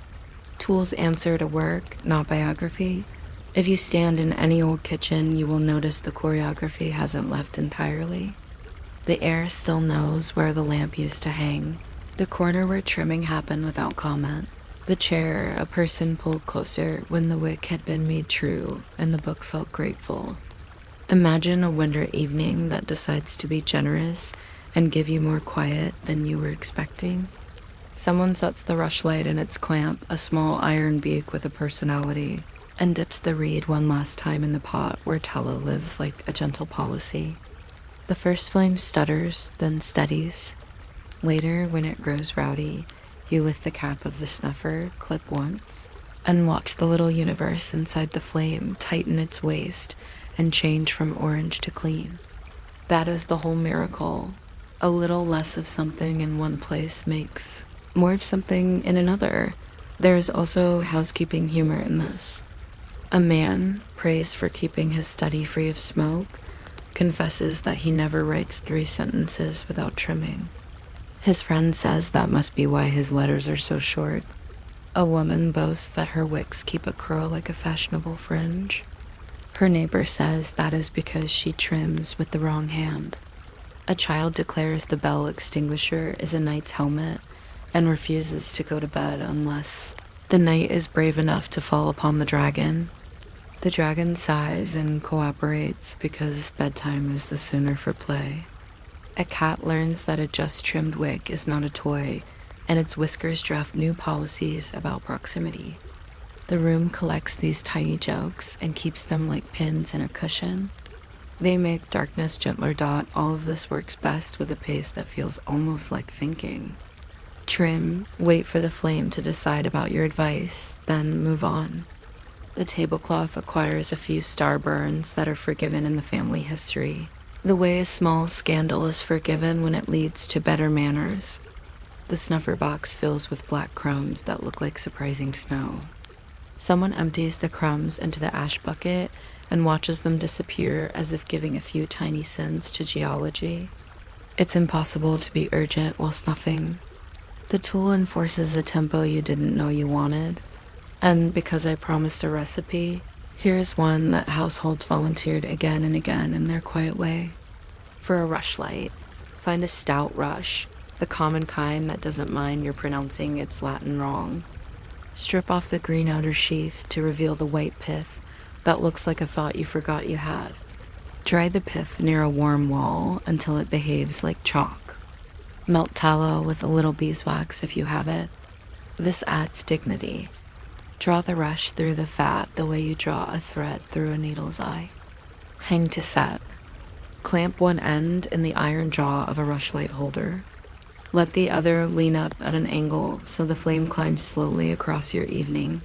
Tools answer to work, not biography. If you stand in any old kitchen, you will notice the choreography hasn't left entirely. The air still knows where the lamp used to hang, the corner where trimming happened without comment, the chair a person pulled closer when the wick had been made true and the book felt grateful. Imagine a winter evening that decides to be generous and give you more quiet than you were expecting. Someone sets the rushlight in its clamp, a small iron beak with a personality, and dips the reed one last time in the pot where tallow lives like a gentle policy. The first flame stutters, then steadies. Later, when it grows rowdy, you lift the cap of the snuffer, clip once, and watch the little universe inside the flame tighten its waist and change from orange to clean. That is the whole miracle. A little less of something in one place makes more of something in another. There is also housekeeping humor in this. A man, praised for keeping his study free of smoke, confesses that he never writes 3 sentences without trimming. His friend says that must be why his letters are so short. A woman boasts that her wicks keep a curl like a fashionable fringe. Her neighbor says that is because she trims with the wrong hand. A child declares the bell extinguisher is a knight's helmet and refuses to go to bed unless the knight is brave enough to fall upon the dragon. The dragon sighs and cooperates because bedtime is the sooner for play. A cat learns that a just-trimmed wig is not a toy, and its whiskers draft new policies about proximity. The room collects these tiny jokes and keeps them like pins in a cushion. They make darkness gentler. All of this works best with a pace that feels almost like thinking. Trim, wait for the flame to decide about your advice, then move on. The tablecloth acquires a few star burns that are forgiven in the family history, the way a small scandal is forgiven when it leads to better manners. The snuffer box fills with black crumbs that look like surprising snow. Someone empties the crumbs into the ash bucket and watches them disappear as if giving a few tiny sins to geology. It's impossible to be urgent while snuffing. The tool enforces a tempo you didn't know you wanted. And because I promised a recipe, here is one that households volunteered again and again in their quiet way. For a rushlight, find a stout rush, the common kind that doesn't mind you're pronouncing its Latin wrong. Strip off the green outer sheath to reveal the white pith that looks like a thought you forgot you had. Dry the pith near a warm wall until it behaves like chalk. Melt tallow with a little beeswax if you have it. This adds dignity. Draw the rush through the fat the way you draw a thread through a needle's eye. Hang to set. Clamp one end in the iron jaw of a rushlight holder. Let the other lean up at an angle so the flame climbs slowly across your evening.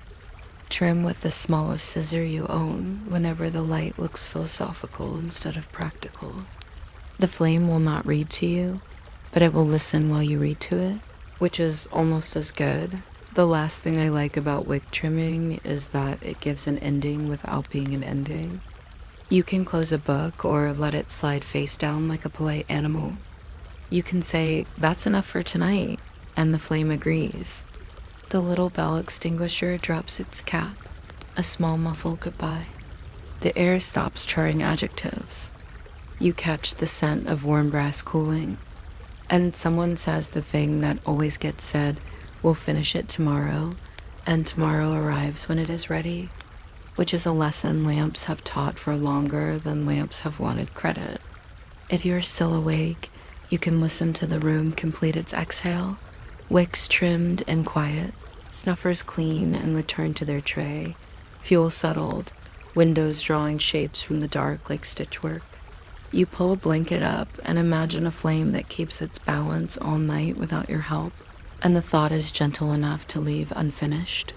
Trim with the smallest scissor you own whenever the light looks philosophical instead of practical. The flame will not read to you, but it will listen while you read to it, which is almost as good. The last thing I like about wig trimming is that it gives an ending without being an ending. You can close a book or let it slide face down like a polite animal. You can say, "That's enough for tonight," and the flame agrees. The little bell extinguisher drops its cap, a small muffled goodbye. The air stops charring adjectives. You catch the scent of warm brass cooling, and someone says the thing that always gets said, "We'll finish it tomorrow," and tomorrow arrives when it is ready, which is a lesson lamps have taught for longer than lamps have wanted credit. If you are still awake, you can listen to the room complete its exhale, wicks trimmed and quiet, snuffers clean and return to their tray, fuel settled, windows drawing shapes from the dark like stitchwork. You pull a blanket up and imagine a flame that keeps its balance all night without your help. and the thought is gentle enough to leave unfinished.